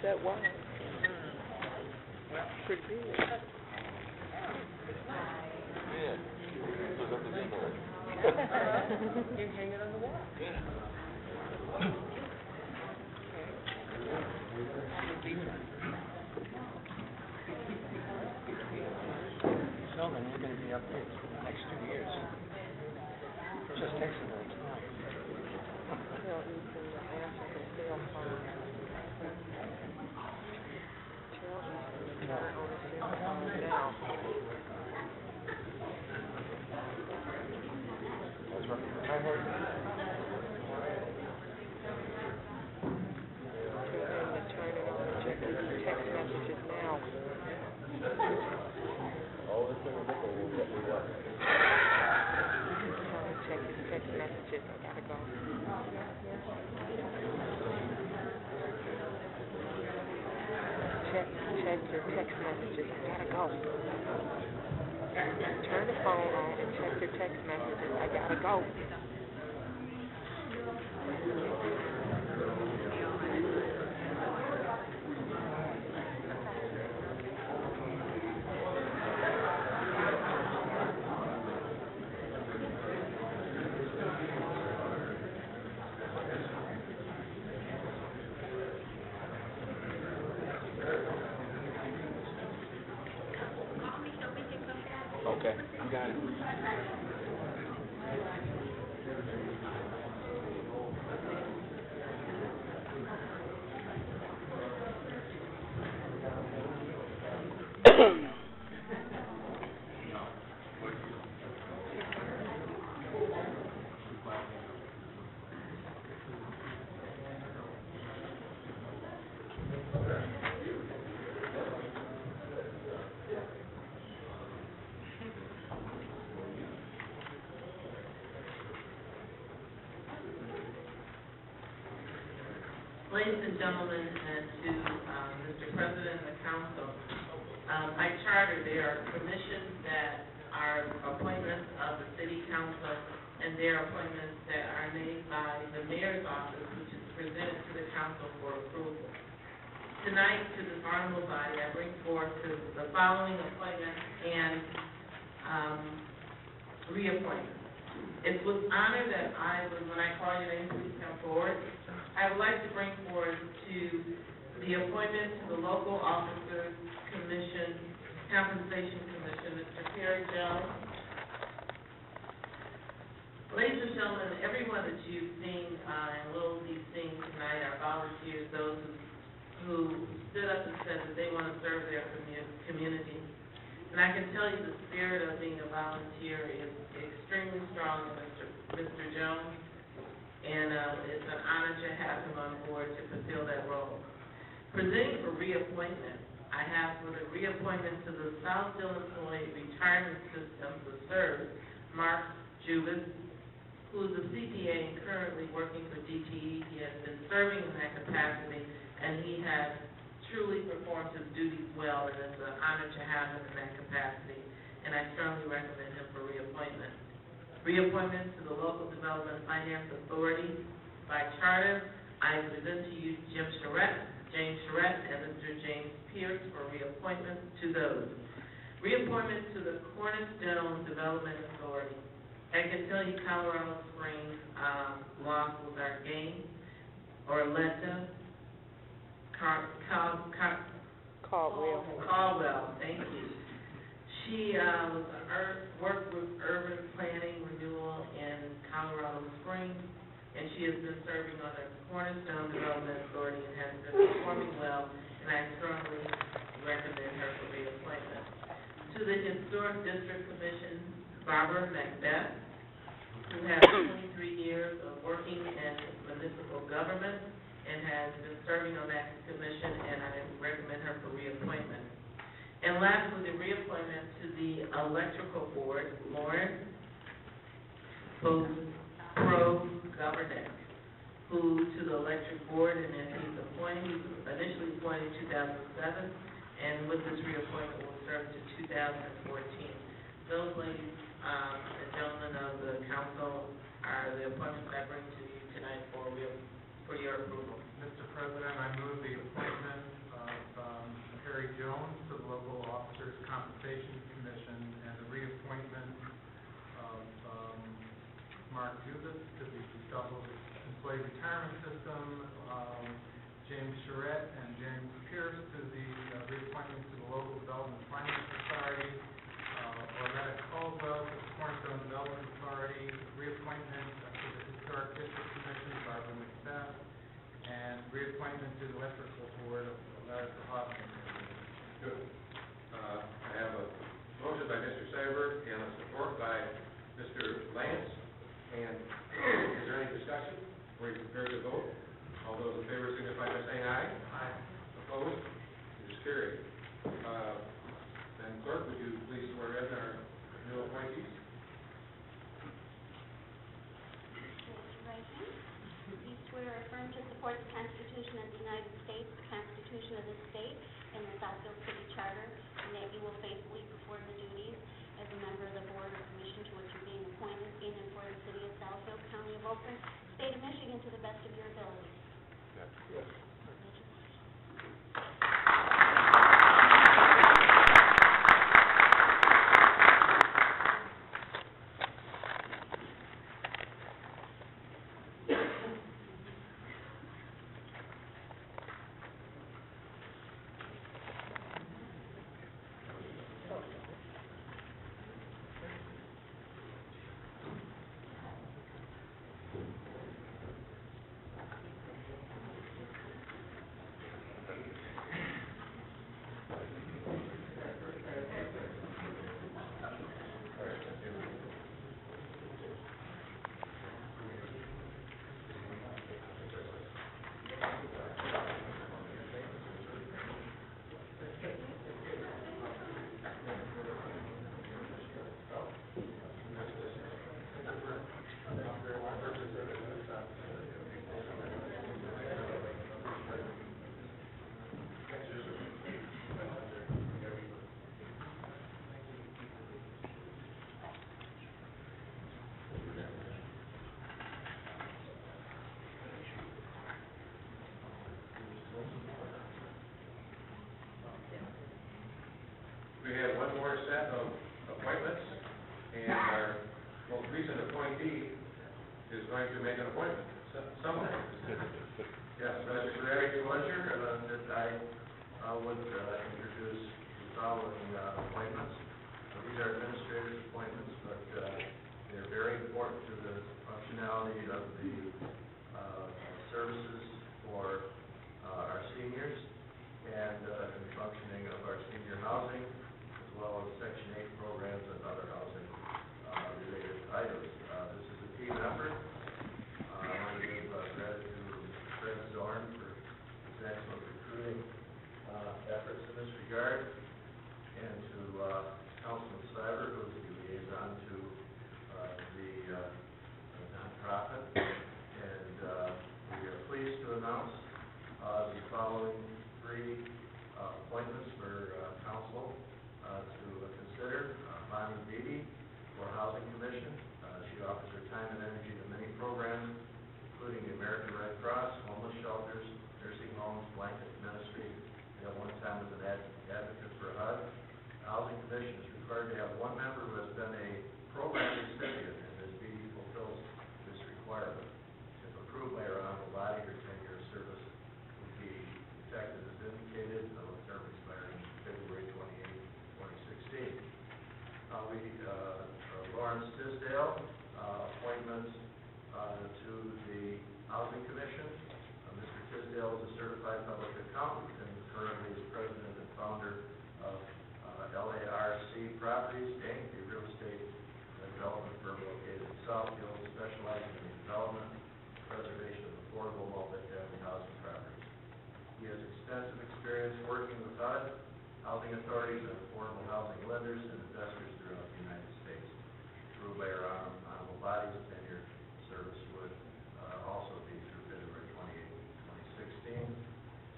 That wide. Pretty good. Yeah. Goes up the demo. You can hang it on the wall. Yeah. Sheldon, you're going to be up there for the next 2 years. Just texting her tonight. Check your text messages. I gotta go. Turn the phone on and check your text messages. I gotta go. Okay, you got it. Ladies and gentlemen, and to Mr. President and the Council, by charter, there are commissions that are appointments of the City Council, and there are appointments that are made by the Mayor's Office, which is presented to the Council for approval. Tonight, to this honorable body, I bring forth the following appointments and reappointments. It's with honor that when I call your name, please come forward. I would like to bring forward to the appointment to the Local Officers Commission, Compensation Commission, Mr. Perry Jones. Ladies and gentlemen, everyone that you've seen and will be seeing tonight are volunteers, those who stood up and said that they want to serve their community. And I can tell you the spirit of being a volunteer is extremely strong in Mr. Jones. and it's an honor to have him on board to fulfill that role. Presenting for reappointment, I have for the reappointment to the Southfield Employee Retirement System to serve Mark Jubis, who is a CPA and currently working for DTE. He has been serving in that capacity, and he has truly performed his duties well, and it's an honor to have him in that capacity, and I strongly recommend him for reappointment. Reappointment to the Local Development Finance Authority. By charter, I present to you James Charette, and Mr. James Pierce for reappointment to those. Reappointment to the Cornerstone Development Authority. I can tell you Colorado Springs lost was our game. Orletta Caldwell, thank you. She worked with urban planning renewal in Colorado Springs, and she has been serving on the Cornerstone Development Authority and has been performing well, and I strongly recommend her for reappointment. To the Historic District Commission, Barbara Macbeth, who has 23 years of working in municipal government and has been serving on that commission, and I recommend her for reappointment. And lastly, the reappointment to the Electrical Board, Lauren Pro-Governance, who to the Electric Board, and then he was initially appointed in 2007, and with this reappointment will serve to 2014. Those ladies and gentlemen of the council are the appointments I bring to you tonight for your approval. Mr. President, I move the appointment of Harry Jones to the Local Officers Compensation Commission and the reappointment of Mark Jubis to the Southfield Employee Retirement System, James Charette and James Pierce to the reappointment to the Local Development Finance Authority, Orletta Caldwell to the Cornerstone Development Authority, reappointment to the Historic District Commission, Barbara Macbeth, and reappointment to the Electrical Board of Larry Hoffman. Good. I have a motion by Mr. Ciber and a support by Mr. Lance. And is there any discussion? Are you prepared to vote? All those in favor signify by saying aye. Aye. Opposed? It is carried. Then clerk, would you please swear in our new appointees? You swear or affirm to support the Constitution of the United States, the Constitution of this state, and the Southfield City Charter, and that you will faithfully perform the duties as a member of the Board or Commission to which you're being appointed in and for the City of Southfield, County of Oakland, State of Michigan, to the best of your ability. Yes. We have one more set of appointments, and our most recent appointee is going to make an appointment. Someone. Yes, Mr. Ray Fletcher, that I would introduce the following appointments. These are administrative appointments, but they're very important to the functionality of the services for our seniors and the functioning of our senior housing, as well as Section 8 programs and other housing related items. This is a team effort. I want to Tisdale, appointments to the Housing Commission. Mr. Tisdale is a certified public accountant and currently is president and founder of LARC Properties, Inc., a real estate development firm located in Southfield, specializing in the development and preservation of affordable multifamily housing properties. He has extensive experience working with HUD, housing authorities, and affordable housing lenders and investors throughout the United States. Through Mayor Honorable Body's tenure, service would also be through February 28, 2016.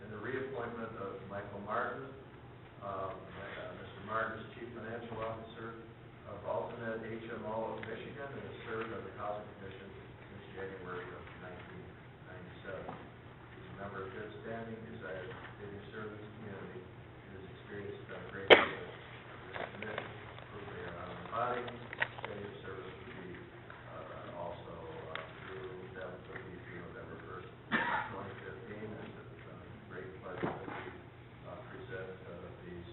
And the reappointment of Michael Martin. Mr. Martin is Chief Financial Officer of Alternate HMO of Michigan and has served on the Housing Commission since January of 1997. He's a member of good standing, desires to continue serving his community, and his experience has been great for this commission. Approved by your honorable body, tenure of service would be also through November 1st, 2015. It's a great pleasure that we present these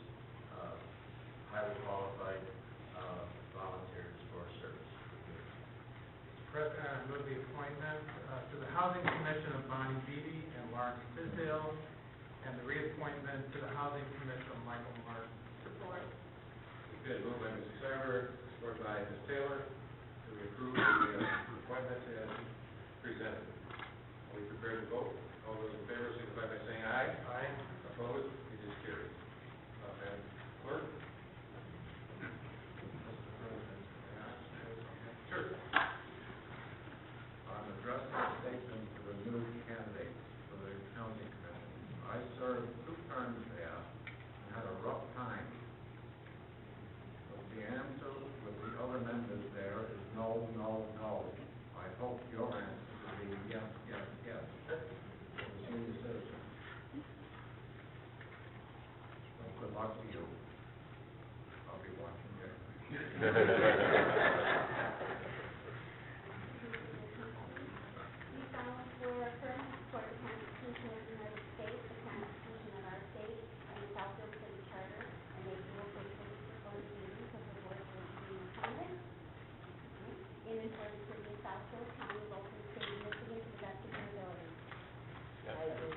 highly qualified volunteers for service. President, I move the appointment to the Housing Commission of Bonnie Beatty and Lawrence Tisdale, and the reappointment to the Housing Commission of Michael Martin. Support. It's been moved by Mr. Ciber, supported by Ms. Taylor, to approve the appointments as presented. Are we prepared to vote? All those in favor signify by saying aye. Aye. Opposed? It is carried. Madam Clerk? Sure. I'm addressing a statement to the new candidates for the county commission. I served 2 terms there and had a rough time. But the answer with the other members there is no, no, no. I hope your answer will be yes, yes, yes. Senior citizen. So good luck to you. I'll be watching you. We solemnly swear affirm to support the Constitution of the United States, the Constitution of our state, and the Southfield City Charter, and that you will faithfully perform the duties of the board to which you are appointed in and for the city of Southfield, County of Oakland, State of Michigan, to the best of your ability. I do.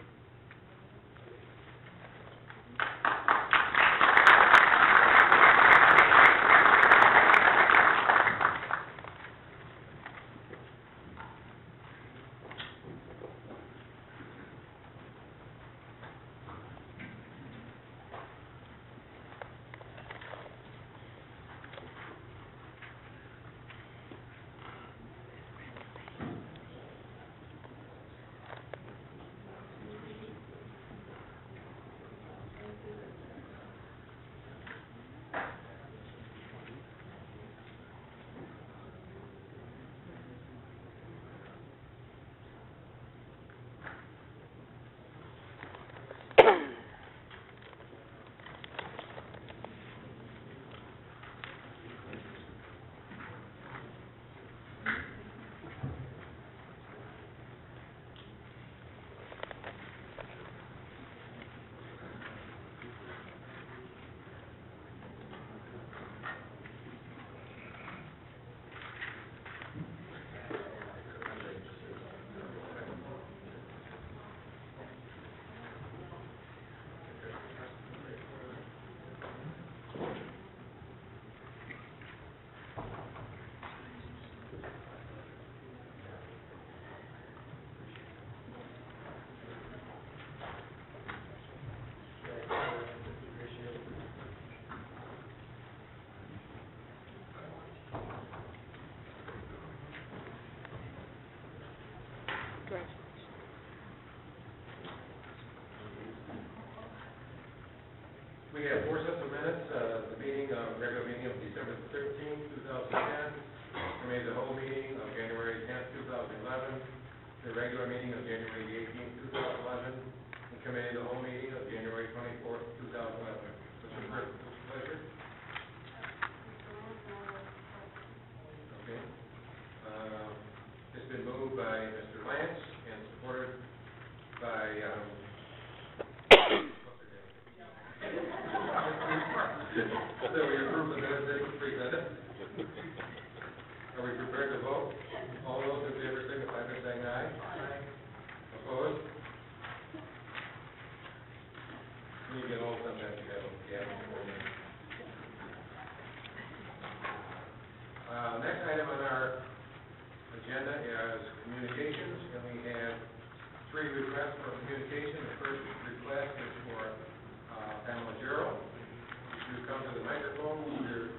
We have 4 sets of minutes, the regular meeting of December 13, 2010, committee of the whole meeting of January 10, 2011, the regular meeting of January 18, 2011, and committee of the whole meeting of January 24, 2011. Mr. Clerk, pleasure. Okay. It's been moved by Mr. Lance and supported by, so we approve the minutes that he presented. Are we prepared to vote? All those in favor signify by saying aye. Aye. Opposed? Can you get all of them back together? Yeah. Next item on our agenda is communications, and we have 3 requests for communication. The first request is for Pamela Gerald. If you come to the microphone, your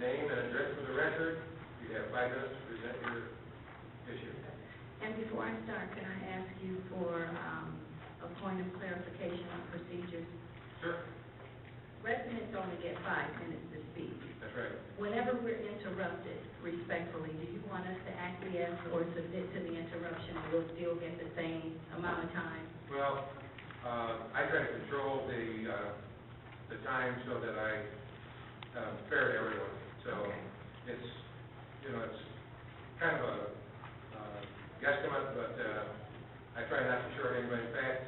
name and address for the record. You have 5 minutes to present your issue. And before I start, can I ask you for a point of clarification on procedures? Sure. Residents only get 5 minutes to speak. That's right. Whenever we're interrupted, respectfully, do you want us to acquiesce or submit to the interruption, and we'll still get the same amount of time? Well, I try to control the time so that I fair to everyone. So it's, you know, it's kind of a guesstimate, but I try not to short anybody. In fact,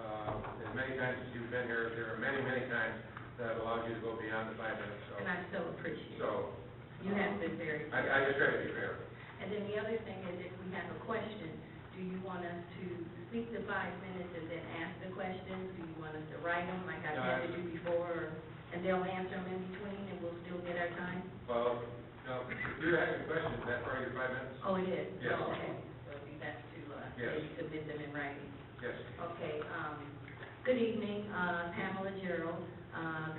as many times as you've been here, there are many, many times that I've allowed you to go beyond the 5 minutes. So, And I so appreciate it. So You have been very fair. I just try to be fair. And then the other thing is, if we have a question, do you want us to speak the 5 minutes and then ask the questions? Do you want us to write them like I've had to do before? And they'll answer them in between and we'll still get our time? Well, no, if you're asking questions, is that part of your 5 minutes? Oh, it is? Yes. Oh, okay. So it'd be best to Yes. maybe submit them in writing. Yes. Okay, good evening, Pamela Gerald,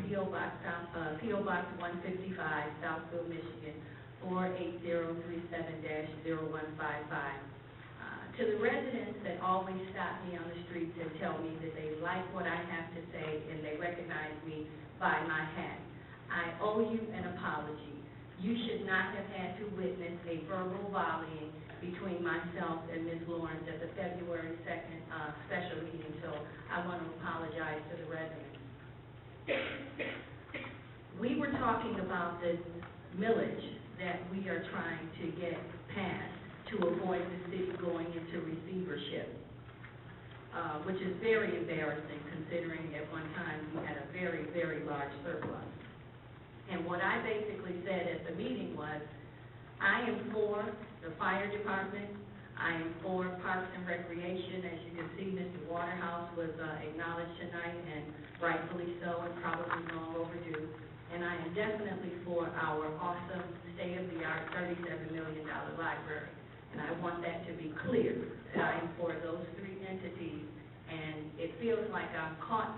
P.O. Box 155, Southfield, Michigan, 48037-0155. To the residents that always stop me on the streets and tell me that they like what I have to say and they recognize me by my hat, I owe you an apology. You should not have had to witness a verbal volleying between myself and Ms. Lawrence at the February 2nd special meeting, so I want to apologize to the residents. We were talking about the millage that we are trying to get passed to avoid the city going into receivership, which is very embarrassing considering at one time we had a very, very large surplus. And what I basically said at the meeting was, I am for the fire department, I am for Parks and Recreation. As you can see, Mr. Waterhouse was acknowledged tonight, and rightfully so, and probably long overdue. And I am definitely for our awesome, state-of-the-art, $37 million library. And I want that to be clear, that I am for those 3 entities, and it feels like I'm caught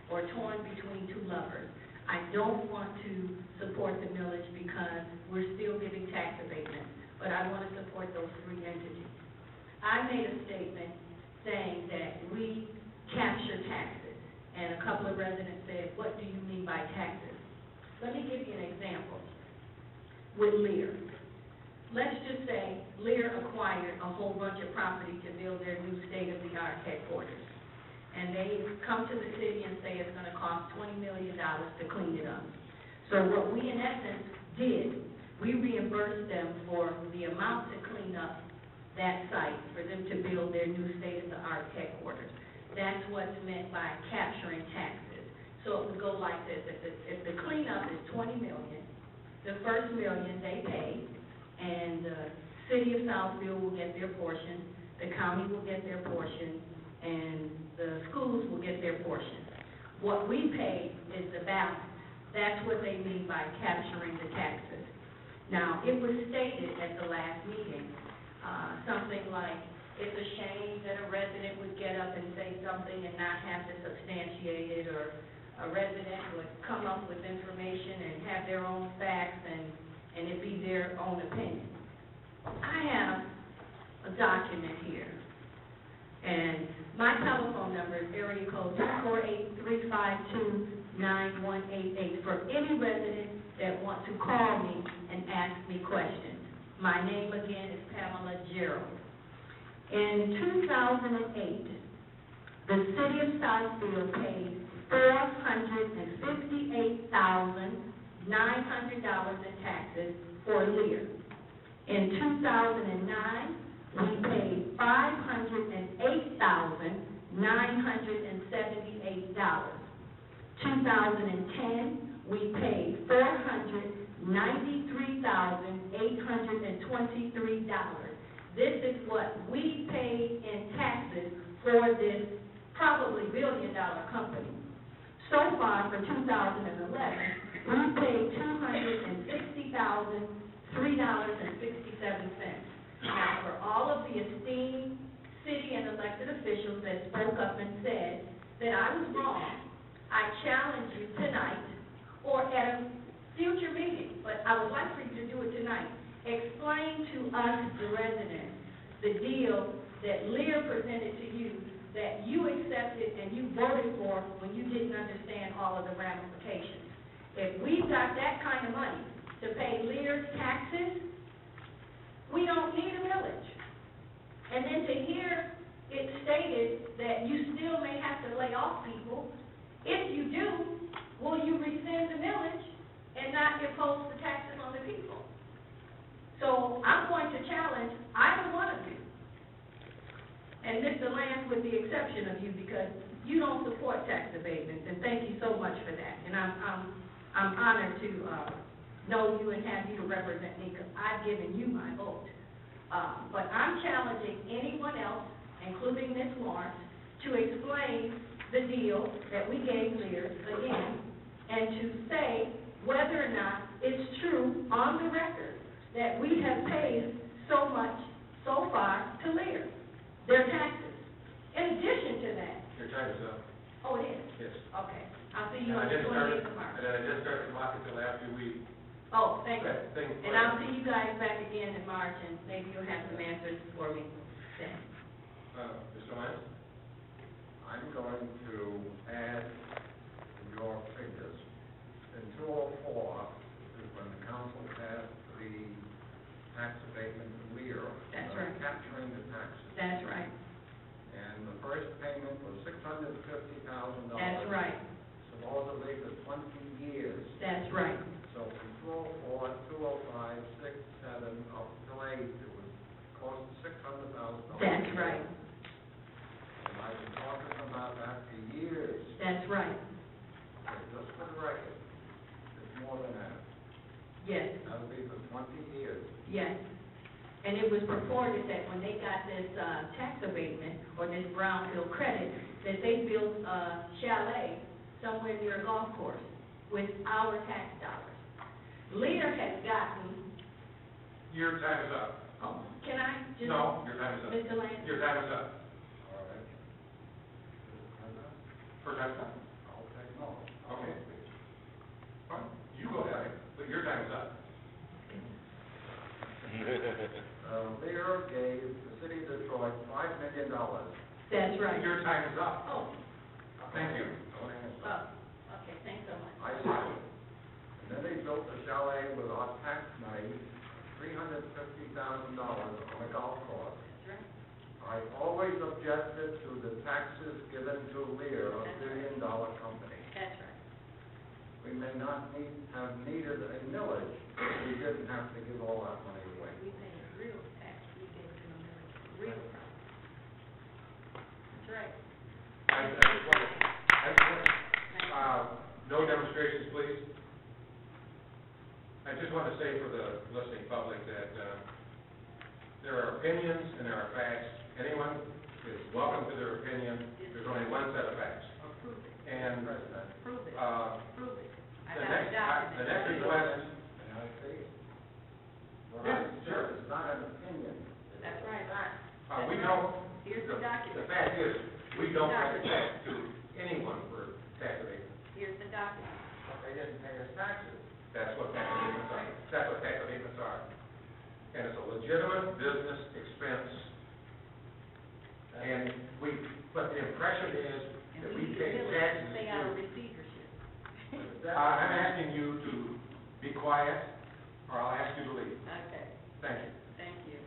or torn between 2 lovers. I don't want to support the millage because we're still giving tax abatement, but I want to support those 3 entities. I made a statement saying that we capture taxes, and a couple of residents said, what do you mean by taxes? Let me give you an example with Lear. Let's just say Lear acquired a whole bunch of property to build their new state-of-the-art headquarters. And they come to the city and say it's going to cost $20 million to clean it up. So what we in essence did, we reimbursed them for the amount to clean up that site for them to build their new state-of-the-art headquarters. That's what's meant by capturing taxes. So it would go like this. If the cleanup is $20 million, the first $1 million they pay, and the city of Southfield will get their portion, the county will get their portion, and the schools will get their portion. What we pay is the balance. That's what they mean by capturing the taxes. Now, it was stated at the last meeting, something like, it's a shame that a resident would get up and say something and not have to substantiate it, or a resident would come up with information and have their own facts and it be their own opinion. I have a document here, and my telephone number is area code 248-352-9188 for any resident that wants to call me and ask me questions. My name again is Pamela Gerald. In 2008, the city of Southfield paid $458,900 in taxes for Lear. In 2009, we paid $508,978. 2010, we paid $493,800. This is what we pay in taxes for this probably billion-dollar company. So far, for 2011, we paid $260,003.67. Now, for all of the esteemed city and elected officials that spoke up and said that I was wrong, I challenge you tonight or at a future meeting, but I would like for you to do it tonight. Explain to us, the residents, the deal that Lear presented to you, that you accepted and you voted for when you didn't understand all of the ramifications. If we've got that kind of money to pay Lear's taxes, we don't need a millage. And then to hear it stated that you still may have to lay off people, if you do, will you rescind the millage and not impose the taxes on the people? So I'm going to challenge either one of you. And Mr. Lance, with the exception of you, because you don't support tax abatements, and thank you so much for that. And I'm honored to know you and have you to represent me, because I've given you my vote. But I'm challenging anyone else, including Ms. Lawrence, to explain the deal that we gave Lear again, and to say whether or not it's true on the record that we have paid so much so far to Lear, their taxes. In addition to that. Your time is up. Oh, it is? Yes. Okay. I'll see you And on the 28th of March. And then I didn't start the clock until after we. Oh, thank you. Thank you. And I'll see you guys back again in March, and maybe you'll have some answers for me then. Mr. Lyons? I'm going to add to your figures. In 2004 is when the council passed the tax abatement to Lear. That's right. Capturing the taxes. That's right. And the first payment was $650,000. That's right. Supposedly for 20 years. That's right. So from 2004, 2005, 6, 7, up to 8, it was close to $600,000. That's right. And I've been talking about that for years. That's right. So just for the record, it's more than that. Yes. That'll be for 20 years. Yes. And it was reported that when they got this tax abatement, or this brownfield credit, that they built a chalet somewhere near a golf course with our tax dollars. Lear has gotten... Your time is up. Oh, can I just... No, your time is up. Mr. Lance? Your time is up. All right. For that time. I'll take no. Okay. Fine. You go ahead, but your time is up. Lear gave the city of Detroit $5 million. That's right. Your time is up. Oh, Thank you. okay, thanks so much. I said it. And then they built the chalet with our tax money, $350,000 on a golf course. That's right. I always objected to the taxes given to Lear, a billion-dollar company. That's right. We may not have needed a millage, but we didn't have to give all that money away. We paid real tax, we gave them a real profit. That's right. No demonstrations, please. I just want to say for the listening public that there are opinions and there are facts. Anyone is welcome to their opinion. There's only one set of facts. Prove it. And Prove it. Prove it. the next request. May I say it? What Yeah, I sure. said is not an opinion. That's right. We don't. Here's the document. The fact is, we don't write a check to anyone for tax abatement. Here's the document. They didn't pay us taxes. That's what tax abatements are. That's what tax abatements are. And it's a legitimate business expense. And but the impression is that we pay taxes Stay out of to. receivership. I'm asking you to be quiet, or I'll ask you to leave. Okay, Thank you. thank you.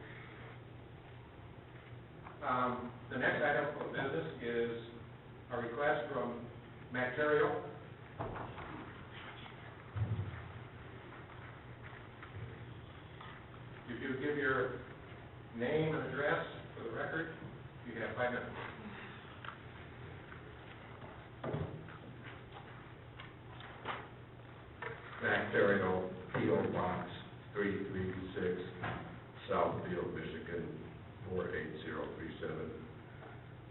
The next item of business is a request from Matt Terrio. If you give your name and address for the record, you have 5 minutes. Matt Terrio, P.O. Box 336, Southfield, Michigan, 48037.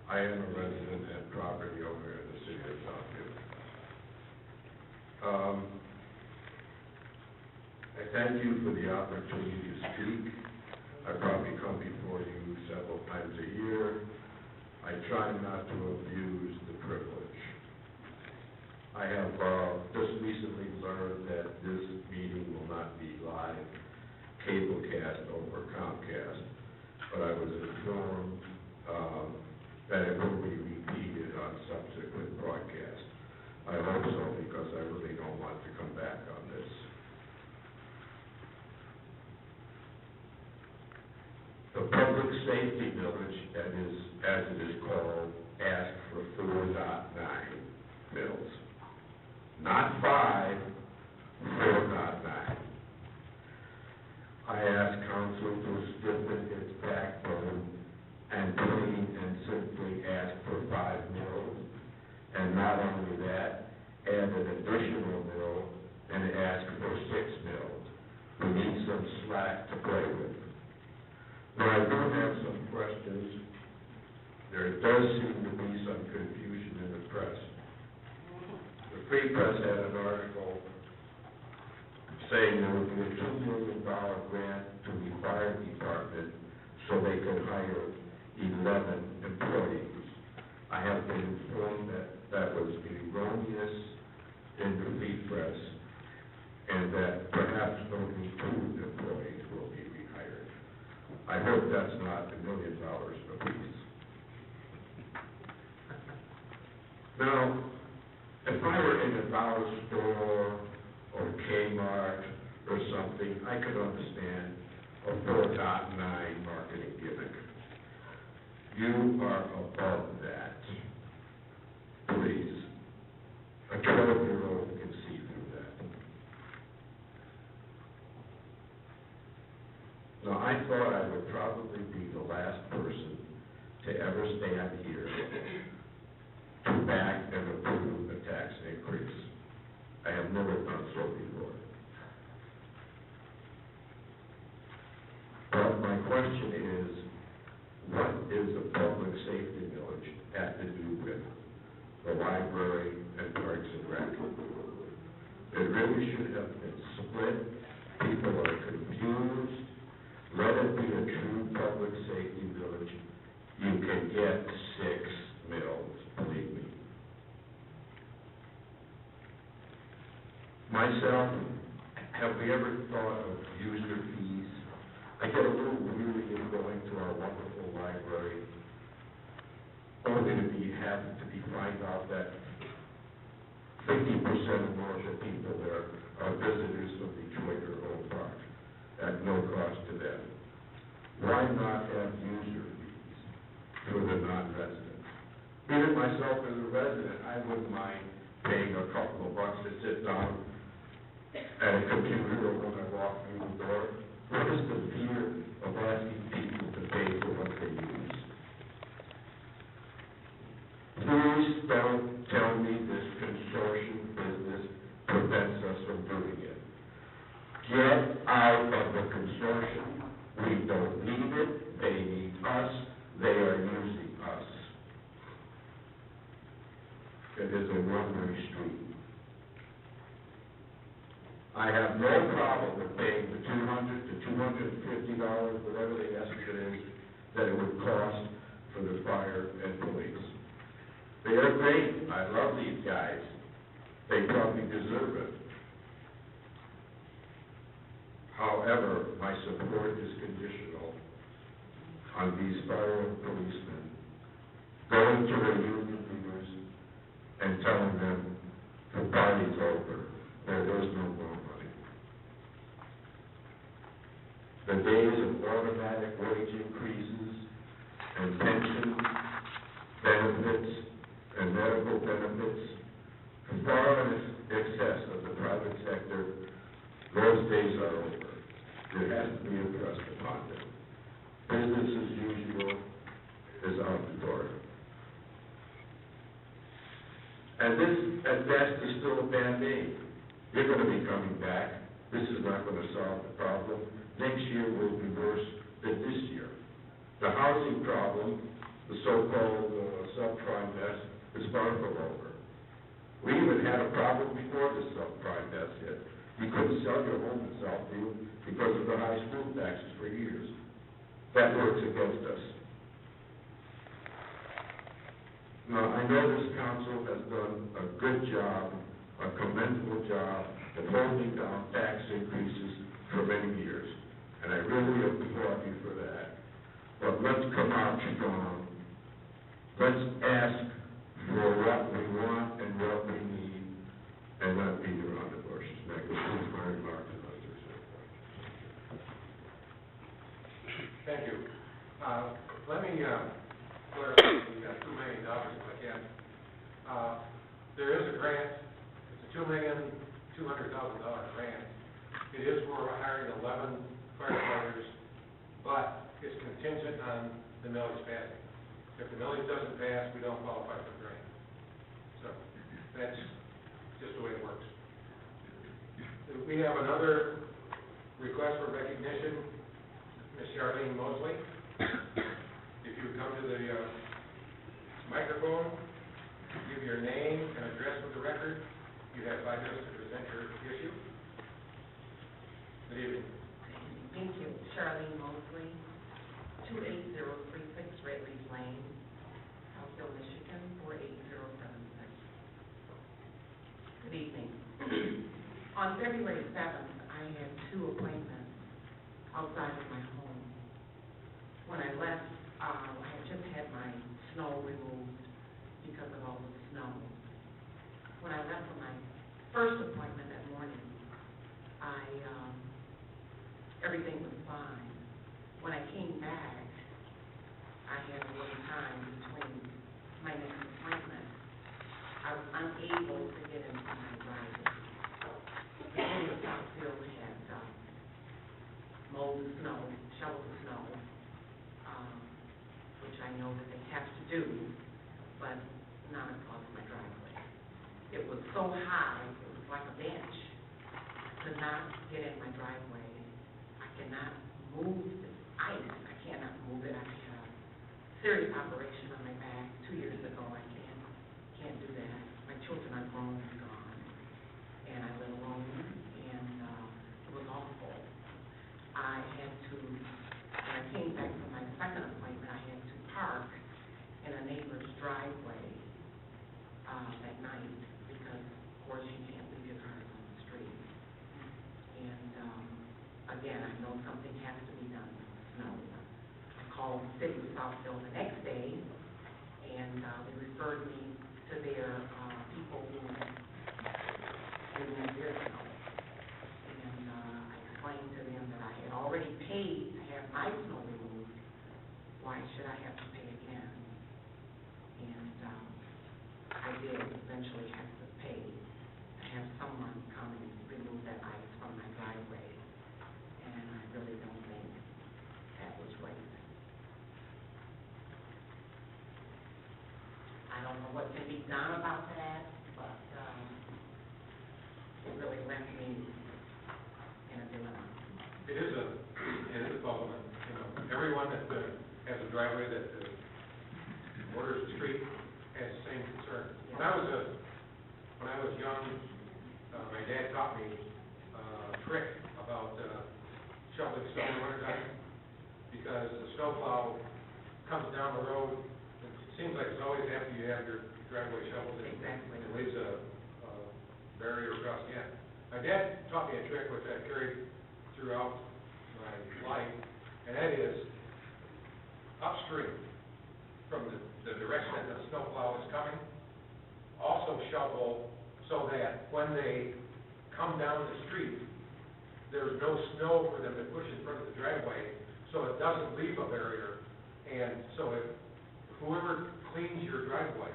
I am a resident and property owner in the city of Southfield. I thank you for the opportunity to speak. I probably come before you several times a year. I try not to abuse the privilege. I have just recently learned that this meeting will not be live cablecast over Comcast, but I was informed that it will be repeated on subsequent broadcasts. I hope so, because I really don't want to come back on this. The public safety village, that is, as it is called, asked for 4.9 mills. Not 5, 4.9. I asked council to stiffen its backbone and plain and simply ask for 5 mills, and not only that, add an additional mill and ask for 6 mills. We need some slack to play with. Now, I do have some questions. There does seem to be some confusion in the press. The Free Press had an article saying there would be a $2 million grant to the fire department so they could hire 11 employees. I have been informed that that was erroneous in the Free Press, and that perhaps only 2 employees will be rehired. I hope that's not $1 million apiece. Now, if I were in a dollar store or Kmart or something, I could understand a 4.9 marketing gimmick. You are above that. Please. A 12-year-old can see through that. Now, I thought I would probably be the last person to ever stand here to back and approve a tax increase. I have never done so before. But my question is, what is a public safety village have to do with the library and Parks and Rec? It really should have been split. People are confused. Let it be a true public safety village. You can get 6 mills, believe me. Myself, have we ever thought of user fees? I get a little weary of going to our wonderful library, only to find out that 50% or more of the people there are visitors from Detroit or Oak Park at no cost to them. Why not have user fees for the non-residents? Even myself as a resident, I wouldn't mind paying a couple of bucks to sit down at a computer or when I walk through the door. What is the fear of asking people to pay for what they use? Please don't tell me this consortium business prevents us from doing it. Get out of the consortium. We don't need it. They need us. They are using us. It is a one-way street. I have no problem with paying the $200 to $250, whatever the estimate is, that it would cost for the fire and police. They are great. I love these guys. They probably deserve it. However, my support is conditional on these fire and policemen going to their union leaders and telling them the party's over. There is no more money. The days of automatic wage increases and pension benefits and medical benefits far in excess of the private sector, those days are over. There has to be a thrust upon them. Business as usual is out the door. And this, at best, is still a band-aid. You're going to be coming back. This is not going to solve the problem. Next year will be worse than this housing problem, the so-called subprime mess, is far from over. We even had a problem before the subprime mess hit. You couldn't sell your home in Southfield because of the high school taxes for years. That works against us. Now, I know this council has done a good job, a commendable job, in holding down tax increases for many years, and I really applaud you for that. But let's come out strong. Let's ask for what we want and what we need, and not beat around the bushes. And that concludes my remarks on this. Thank you. Let me clarify the $2 million if I can. There is a grant, it's a $2,200,000 grant. It is for hiring 11 firefighters, but it's contingent on the millage passing. If the millage doesn't pass, we don't qualify for the grant. So that's just the way it works. We have another request for recognition, Ms. Charlene Mosley. If you would come to the microphone, give your name and address for the record. You have 5 minutes to present your issue. Good evening. Thank you. Charlene Mosley, 28036 Red Leaf Lane, Southfield, Michigan, 48076. Good evening. On February 7th, I had 2 appointments outside of my home. When I left, I had just had my snow removed because of all the snow. When I left for my first appointment that morning, everything was fine. When I came back, I had a little time between my next appointment. I was unable to get into my driveway. The city of Southfield had mowed the snow, shoveled the snow, which I know that they have to do, but not across my driveway. It was so high, it was like a bench. I could not get in my driveway. I cannot move the ice. I cannot move it. I had a serious operation on my back 2 years ago. I can't do that. My children are grown and gone, and I live alone, and it was awful. I had to, when I came back from my second appointment, I had to park in a neighbor's driveway that night because, of course, you can't leave your cars on the street. And again, I know something has to be done with snow. I called the city of Southfield the next day, and they referred me to their people who remove their snow. And I explained to them that I had already paid to have my snow removed. Why should I have to pay again? And I did eventually have to pay to have someone come and remove that ice from my driveway. And I really don't think that was right. I don't know what can be done about that, but it really left me in a dilemma. It is a problem. You know, everyone that has a driveway that borders the street has the same concern. When I was young, my dad taught me a trick about shoveling snow in the wintertime, because the snowplow comes down the road. It seems like it's always after you have your driveway shoveled in. Exactly. And it leaves a barrier across the end. My dad taught me a trick which I carried throughout my life, and that is upstream from the direction that the snowplow is coming, also shovel so that when they come down the street, there's no snow for them to push in front of the driveway, so it doesn't leave a barrier. And so if whoever cleans your driveway,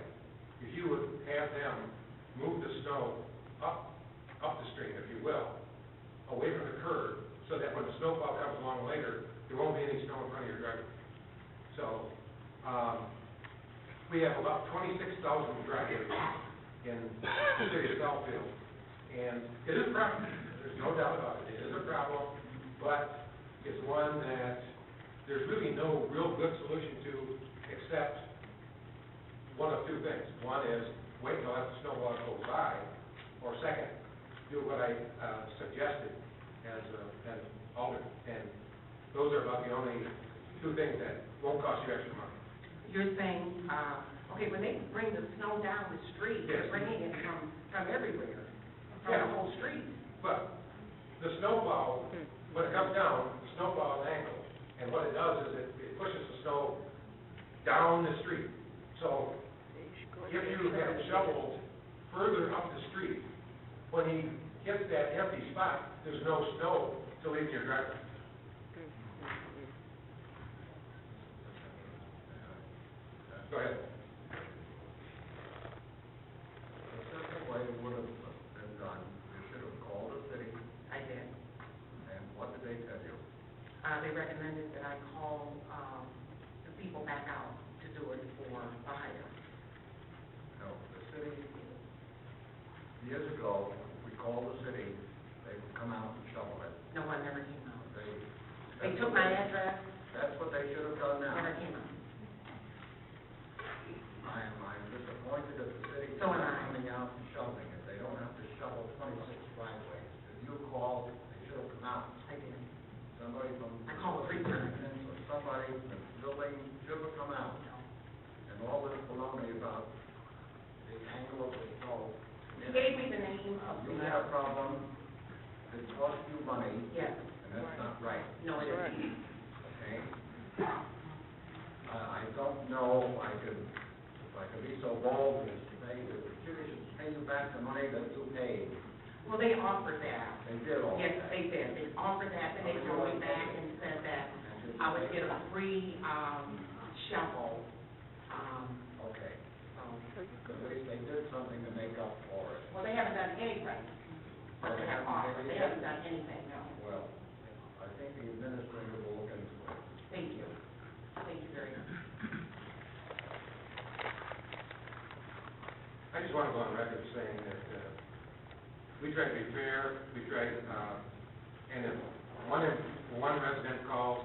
if you would have them move the snow up the stream, if you will, away from the curb, so that when the snowplow comes along later, there won't be any snow in front of your driveway. So, we have about 26,000 driveways in the city of Southfield, and it is a problem. There's no doubt about it. It is a problem, but it's one that there's really no real good good solution to accept one of two things. One is wait until after the snow blower goes by, or second, do what I suggested as an alternate. And those are about the only two things that won't cost you extra money. You're saying, okay, when they bring the snow down the street, Yes. they're bringing it from everywhere, from Yeah. the whole street. But the snowplow, when it comes down, the snowplow is angled, and what it does is it pushes the snow down the street. So if you have shoveled further up the street, when he gets that empty spot, there's no snow to leave in your driveway. Go ahead. The simple way would have been done, you should have called the city, I did. and what did they tell you? They recommended that I call, the people back out to do it for the hire. No, the city, years ago, we called the city, they would come out and shovel it. No one never came out. They That's took what my they- address, That's what they should have done now. never came out. I'm disappointed at the city So am not I. coming out and shoveling it. They don't have to shovel 26 driveways. If you called, they should have come out. I did. Somebody from. I called 3 times. Or somebody from the building should have come out. And all this baloney about the angle of the snow. You gave me the name of You the, had a problem, it cost you money, yes, and that's not right, no, it isn't. okay? I don't know if I could be so bold as to say that the city should pay you back the money that you paid. Well, they offered that. They did all Yes, that. they did. They offered that, then they called me back and said that I would get a free, shovel, Okay, so. at least they did something to make up for it. Well, they haven't done anything, but they have offered, they haven't done anything, no. Well, I think the administrator will look into it. Thank you. Thank you very much. I just want to go on record saying that we try to be fair, we try, and if one resident calls,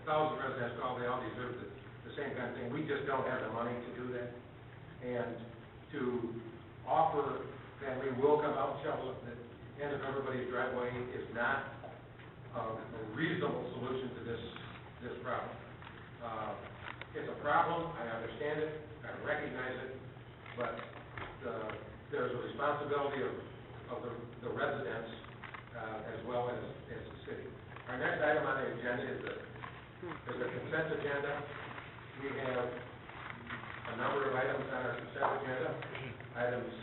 1,000 residents call, they all deserve the same kind of thing. We just don't have the money to do that. And to offer that we will come out and shovel at the end of everybody's driveway is not a reasonable solution to this problem. It's a problem, I understand it, I recognize it, but there's a responsibility of the residents as well as the city. Our next item on the agenda is the consent agenda. We have a number of items on our consent agenda, items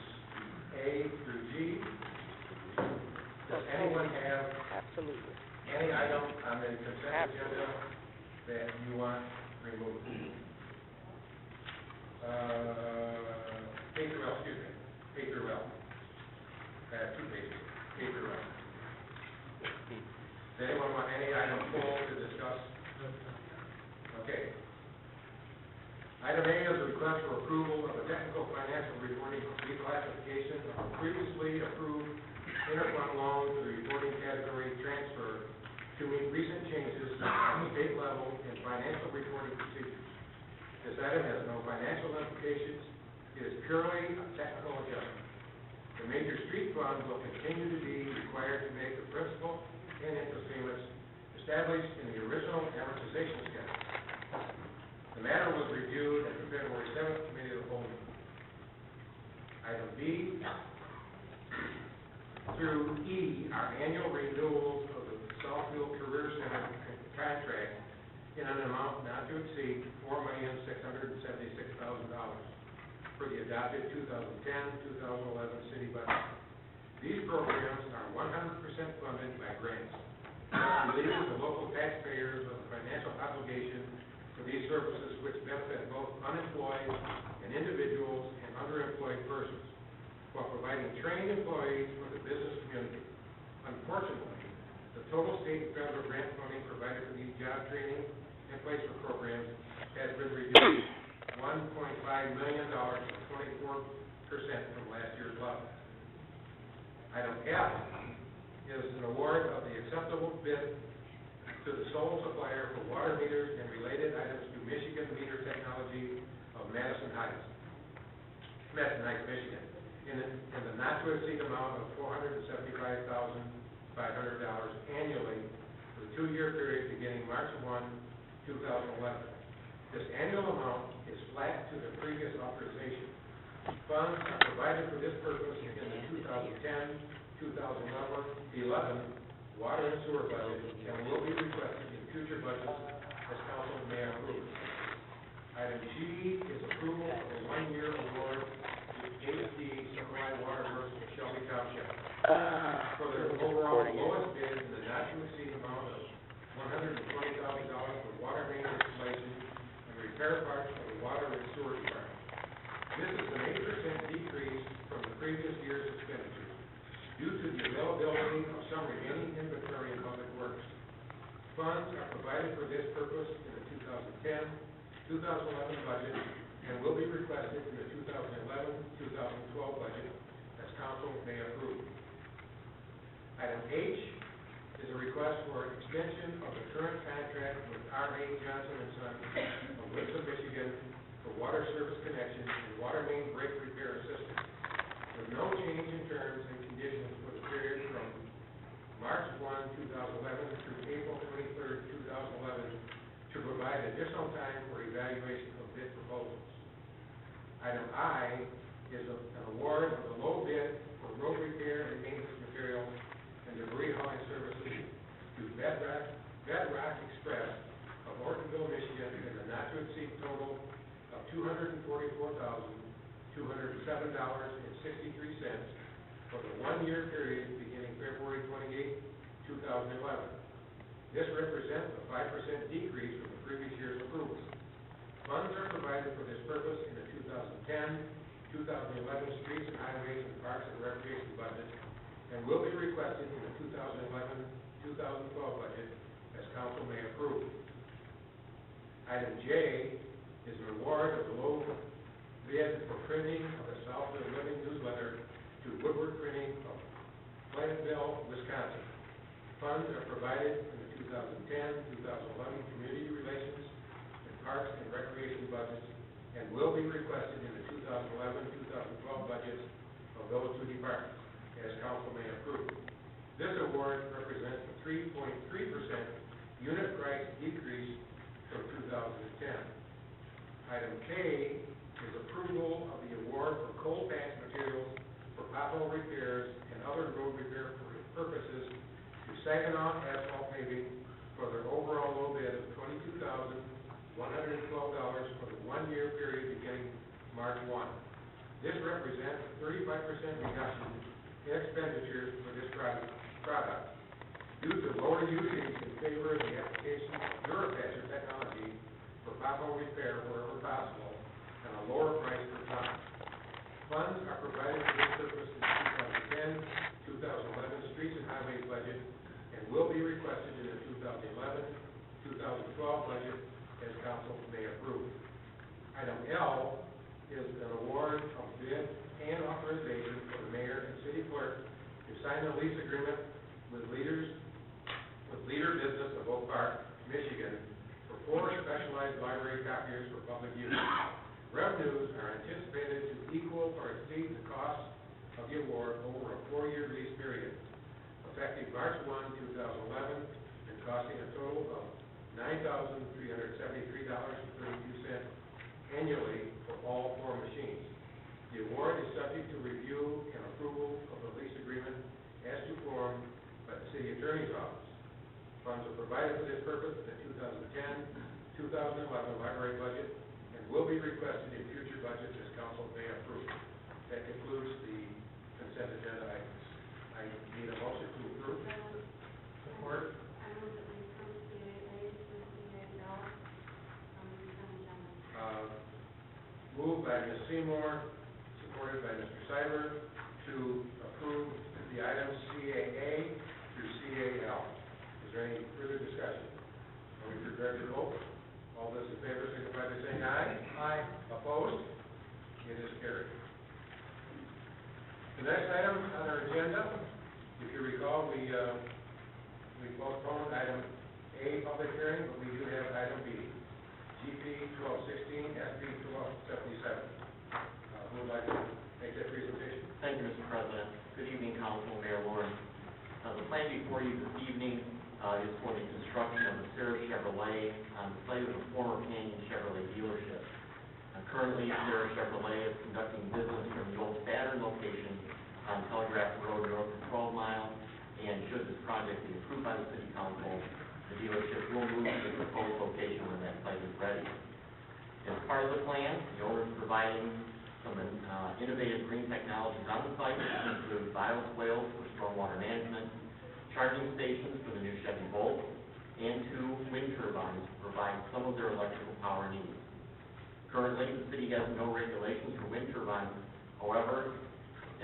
A through G. Does anyone have any item on the consent agenda that you want removed? A through L, excuse me, A through L. I have 2 pages, A through L. Does anyone want any item full to discuss? Okay. Item A is a request for approval of a technical financial reporting reclassification of a previously approved interfund loan to the reporting category transfer to meet recent changes at the state level in financial reporting procedures. This item has no financial implications. It is purely a technical adjustment. The major street fund will continue to be required to make the principal and interest payments established in the original amortization schedule. The matter was reviewed at the February 7th Committee of the Whole meeting. Item B through E are annual renewals of the Southfield Career Center contract in an amount not to exceed $4,676,000 for the adopted 2010-2011 city budget. These programs are 100% funded by grants, relieving the local taxpayers of the financial obligation for these services which benefit both unemployed and individuals and underemployed persons, while providing trained employees for the business community. Unfortunately, the total state and federal grant funding provided for these job training and placement programs has been reduced $1.5 million, or 24% from last year's level. Item F is an award of the acceptable bid to the sole supplier for water meters and related items to Michigan Meter Technology of Madison Heights, Michigan, in the not to exceed amount of $475,500 annually for the 2-year period beginning March 1, 2011. This annual amount is flat to the previous authorization. Funds are provided for this purpose in the 2010-2011 water and sewer budget and will be requested in future budgets as council may approve. Item G is approval of a 1-year award to HD Supply Water Works of Shelby Township for their overall lowest bid in the not to exceed amount of $120,000 for water main installation and repair parts of the water and sewer department. This is an 8% decrease from the previous year's expenditure due to the availability of some remaining inventory in public works. Funds are provided for this purpose in the 2010-2011 budget and will be requested in the 2011-2012 budget as council may approve. Item H is a request for an extension of the current contract with R.A. Johnson & Son of Wixom, Michigan for water service connection and water main break repair assistance, with no change in terms and conditions for the period from March 1, 2011 through April 23, 2011 to provide additional time for evaluation of bid proposals. Item I is an award of the low bid for road repair and maintenance materials and debris hauling services to Bedrock Express of Ortonville, Michigan in the not to exceed total of $244,207.63 for the 1-year period beginning February 28, 2011. This represents a 5% decrease from the previous year's approvals. Funds are provided for this purpose in the 2010-2011 Streets and Highways and Parks and Recreation budget and will be requested in the 2011-2012 budget as council may approve. Item J is an award of the low bid for printing of the Southfield Living newsletter to Woodward Printing of Plainville, Wisconsin. Funds are provided in the 2010-2011 Community Relations and Parks and Recreation budgets and will be requested in the 2011-2012 budgets of those two departments, as council may approve. This award represents a 3.3% unit price decrease from 2010. Item K is approval of the award for coal patch materials for pothole repairs and other road repair purposes to Saginaw Asphalt Paving for their overall low bid of $22,112 for the 1-year period beginning March 1. This represents a 35% reduction in expenditures for this product due to lower usage in favor of the application of Durapatcher technology for pothole repair wherever possible and a lower price per ton. Funds are provided for this purpose in the 2010-2011 Streets and Highways budget and will be requested in the 2011-2012 budget as council may approve. Item L is an award of bid and authorization for the mayor and city clerk to sign a lease agreement with Leader Business of Oak Park, Michigan for 4 specialized library copiers for public use. Revenues are anticipated to equal or exceed the cost of the award over a 4-year lease period, effective March 1, 2011, and costing a total of $9,373.32 annually for all 4 machines. The award is subject to review and approval of the lease agreement as to form by the city attorney's office. Funds are provided for this purpose in the 2010-2011 library budget and will be requested in future budgets as council may approve. That concludes the consent agenda items. I need a motion to approve. Support. I move that we approve CAA through CAL from the consent agenda. Moved by Ms. Seymour, supported by Mr. Ciber, to approve the items CAA through CAL. Is there any further discussion? Are we prepared to vote? All those in favor signify by saying aye. Aye. Opposed? It is carried. The next item on our agenda, if you recall, we postponed item A, public hearing, but we do have item B, GP 1216, SP 1277. Who would like to make that presentation? Thank you, Mr. President. Good evening, Council, Mayor Lawrence. The plan before you this evening is for the construction of the Ciber Chevrolet on the site of the former Canyon Chevrolet dealership. Currently, Ciber Chevrolet is conducting business from the old Saturn location on Telegraph Road north of 12 Mile, and should this project be approved by the City Council, the dealership will move to the proposed location when that site is ready. As part of the plan, the owner is providing some innovative green technologies on the site, which include bioswales for stormwater management, charging stations for the new Chevy Volt, and 2 wind turbines to provide some of their electrical power needs. Currently, the city has no regulations for wind turbines. However,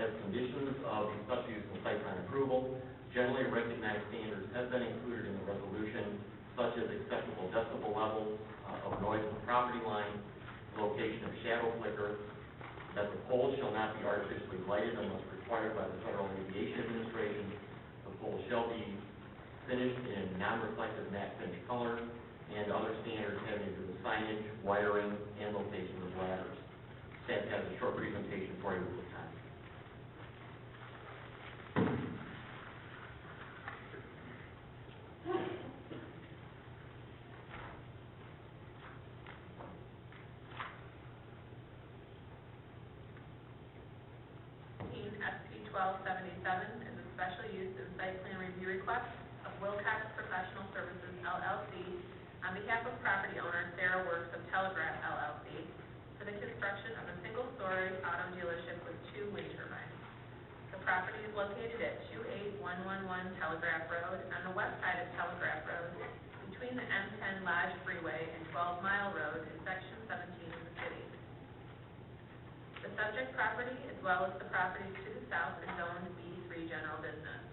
as conditions of the special use and site plan approval, generally recognized standards have been included in the resolution, such as acceptable decibel levels of noise from property line, location of shadow flicker, that the poles shall not be artificially lighted unless required by the Federal Aviation Administration. The poles shall be finished in non-reflective matte finish color, and other standards having to do with signage, wiring, and location of ladders. Staff has a short presentation for you at this time. SP 1277 is a special use and site plan review request of Wilcox Professional Services LLC on behalf of property owner Sarah Works of Telegraph LLC for the construction of a single-story auto dealership with 2 wind turbines. The property is located at 28111 Telegraph Road on the west side of Telegraph Road between the M10 Lodge Freeway and 12 Mile Road in Section 17 of the city. The subject property, as well as the properties to the south, are zoned B3 General Business.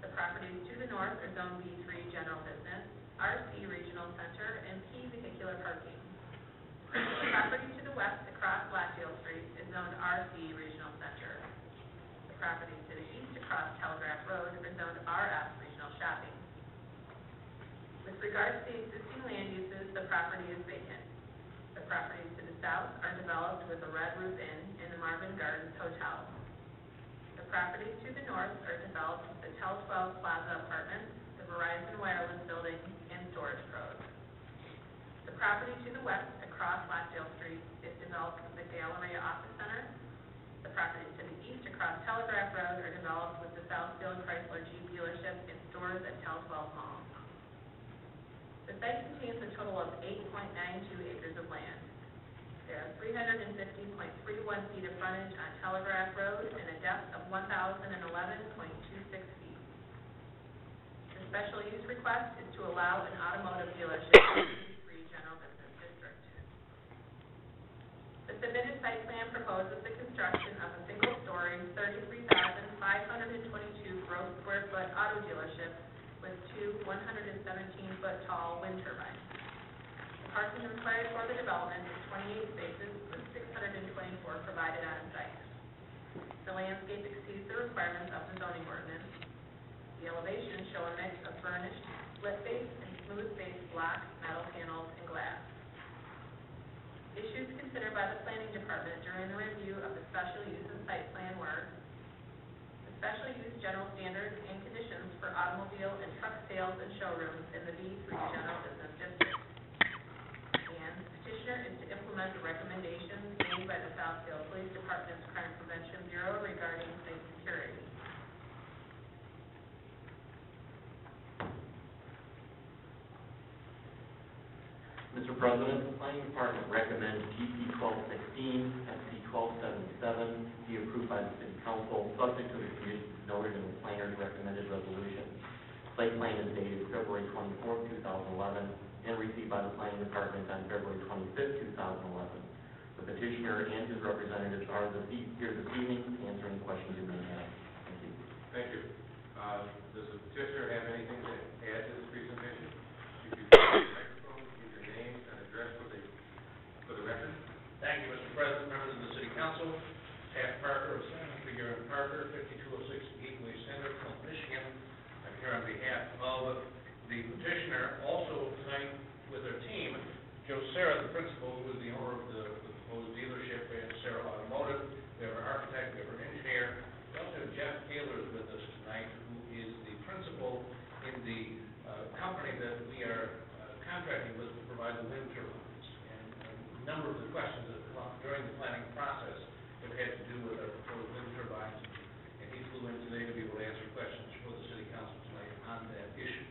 The properties to the north are zoned B3 General Business, RC Regional Center, and P Vehicular Parking. The property to the west across Blackdale Street is zoned RC Regional Center. The property to the east across Telegraph Road are zoned RF Regional Shopping. With regards to the existing land uses, the property is vacant. The properties to the south are developed with the Red Roof Inn and the Marvin Gardens Hotel. The properties to the north are developed with the Tel 12 Plaza Apartments, the Verizon Wireless Building, and Storage Road. The property to the west across Blackdale Street is developed with the Galleria Office Center. The properties to the east across Telegraph Road are developed with the Southfield Chrysler Jeep dealership and stores at Tel 12 Mall. The site contains a total of 8.92 acres of land. There are 350.31 feet of frontage on Telegraph Road and a depth of 1,011.26 feet. The special use request is to allow an automotive dealership in the B3 General Business District. The submitted site plan proposes the construction of a single-story, 33,522 gross square foot auto dealership with 2 117-foot tall wind turbines. The parking required for the development is 28 spaces with 624 provided on site. The landscape exceeds the requirements of the zoning ordinance. The elevations show a mix of furnished, split-face, and smooth-face block, metal panels, and glass. Issues considered by the Planning Department during the review of the special use and site plan were the special use general standards and conditions for automobile and truck sales and showrooms in the B3 General Business District. And the petitioner is to implement the recommendations made by the Southfield Police Department's Crime Prevention Bureau regarding site security. Mr. President, the Planning Department recommends GP 1216, SP 1277 be approved by the City Council, subject to the conditions noted in the planner's recommended resolution. Site plan is dated February 24, 2011, and received by the Planning Department on February 25, 2011. The petitioner and his representatives are here this evening to answer any questions you may have. Thank you. Thank you. Does the petitioner have anything to add to this presentation? If you give your name and address for the record. Thank you, Mr. President, members of the City Council. Pat Parker of San Figueroa Parker, 5206 Gateway Center, Flint, Michigan. I'm here on behalf of the petitioner Joe Serra, the principal, who is the owner of the proposed dealership, and Serra Automotive. We have our architect, we have our engineer. We also have Jeff Taylor with us tonight, who is the principal in the company that we are contracting with to provide the wind turbines. And a number of the questions that come up during the planning process have had to do with our proposed wind turbines. And he flew in today to be able to answer questions for the city council tonight on that issue.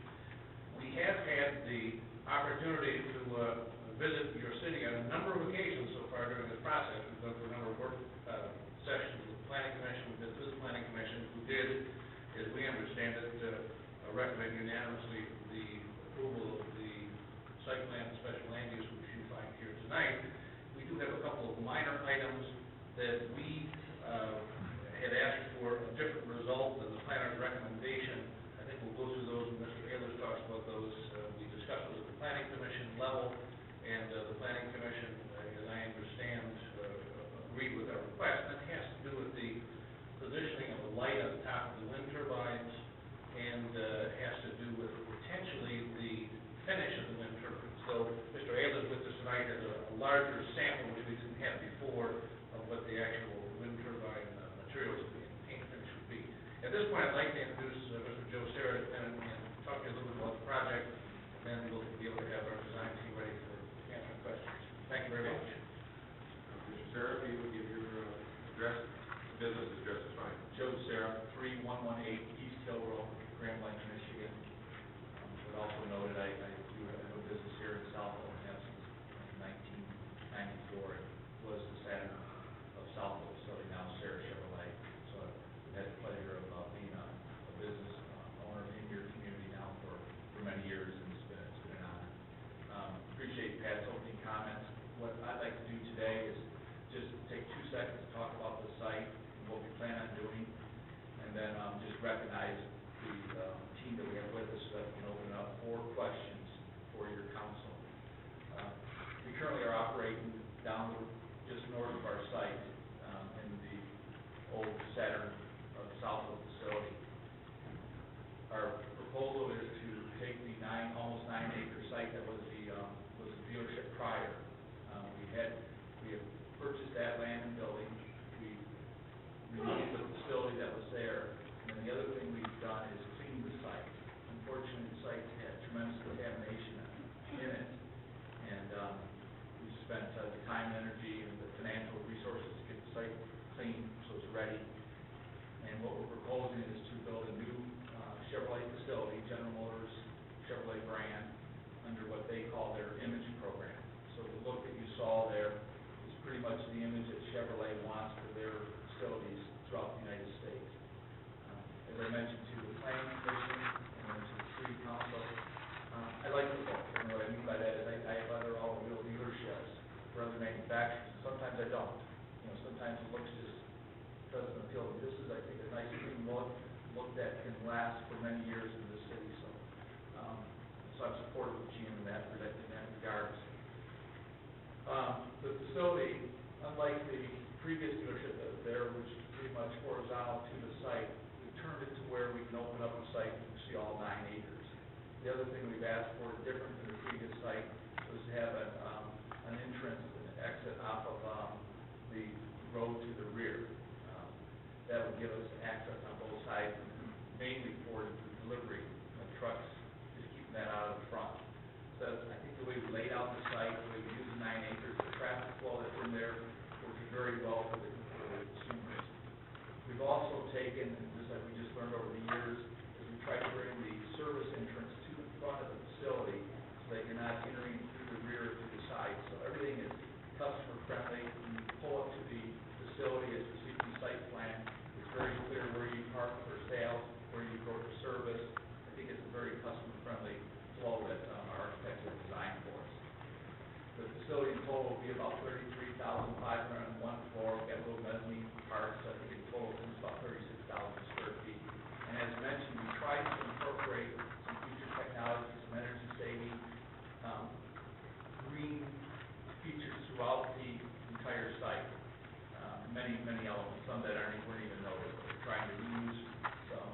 We have had the opportunity to visit your city on a number of occasions so far during this process. We've done a number of work sessions with the planning commission. We've been through the planning commission, who did, as we understand it, recommend unanimously the approval of the site plan and special land use, which you find here tonight. We do have a couple of minor items that we had asked for a different result than the planner's recommendation. I think we'll go through those when Mr. Ayler talks about those. We discussed those at the planning commission level, and the planning commission, as I understand, agreed with our request. That has to do with the positioning of the light on the top of the wind turbines, and has to do with potentially the finish of the wind turbines. So Mr. Ayler with us tonight has a larger sample, which we didn't have before, of what the actual wind turbine materials and paint finish would be. At this point, I'd like to introduce Mr. Joe Serra and talk to you a little bit about the project, and then we'll be able to have our design team ready for answering questions. Thank you very much. Mr. Serra, if you would give your address, business address is fine. Joe Serra, 3118 East Hill Road, Grand Blanc, Michigan. But also noted, I do have a business here in Southfield, and have since 1994. It was the Saturn of Southfield facility, now Serra Chevrolet. So I've had the pleasure of being a business owner in your community now for many years, and it's been an honor. Appreciate Pat's opening comments. What I'd like to do today is just take 2 seconds to talk about the site and what we plan on doing, and then just recognize the team that we have with us so that we can open up for questions for your council. We currently are operating down just north of our site in the old Saturn of Southfield facility. Our proposal is to take the almost 9-acre site that was the dealership prior. We have purchased that land and building. We removed the facility that was there, and then the other thing we've done is clean the site. Unfortunately, the site had tremendous contamination in it, and we spent the time, energy, and the financial resources to get the site clean so it's ready. And what we're proposing is to build a new Chevrolet facility, General Motors Chevrolet brand, under what they call their image program. So the look that you saw there is pretty much the image that Chevrolet wants for their facilities throughout the United States. As I mentioned to the planning commission and then to the city council, I like the look, and what I mean by that is I have other automobile dealerships for other manufacturers. Sometimes I don't. Sometimes it looks just doesn't appeal. This is, I think, a nice clean look that can last for many years in the city. So I'm supportive of GM in that regard. The facility, unlike the previous dealership that was there, which is pretty much horizontal to the site, we turned it to where we can open up the site and see all 9 acres. The other thing we've asked for, different than the previous site, was to have an entrance and an exit off of the road to the rear. That would give us access on both sides, mainly for the delivery of trucks, just keeping that out of the front. So I think the way we laid out the site, the way we use the 9 acres, the traffic flow that's in there works very well for the consumers. We've also taken, just like we just learned over the years, is we tried to bring the service entrance to the front of the facility so that you're not entering through the rear to the side. So everything is customer friendly. When you pull up to the facility, as you see from the site plan, it's very clear where you park for sales, where you go for service. I think it's a very customer friendly flow that our architects have designed for us. The facility in total will be about 33,500 on one floor. We've got little mezzanine parts. I think in total it's about 36,000 square feet. And as mentioned, we tried to incorporate some future technologies, some energy saving, green features throughout the entire site. Many elements, some that weren't even noticed. We're trying to reuse some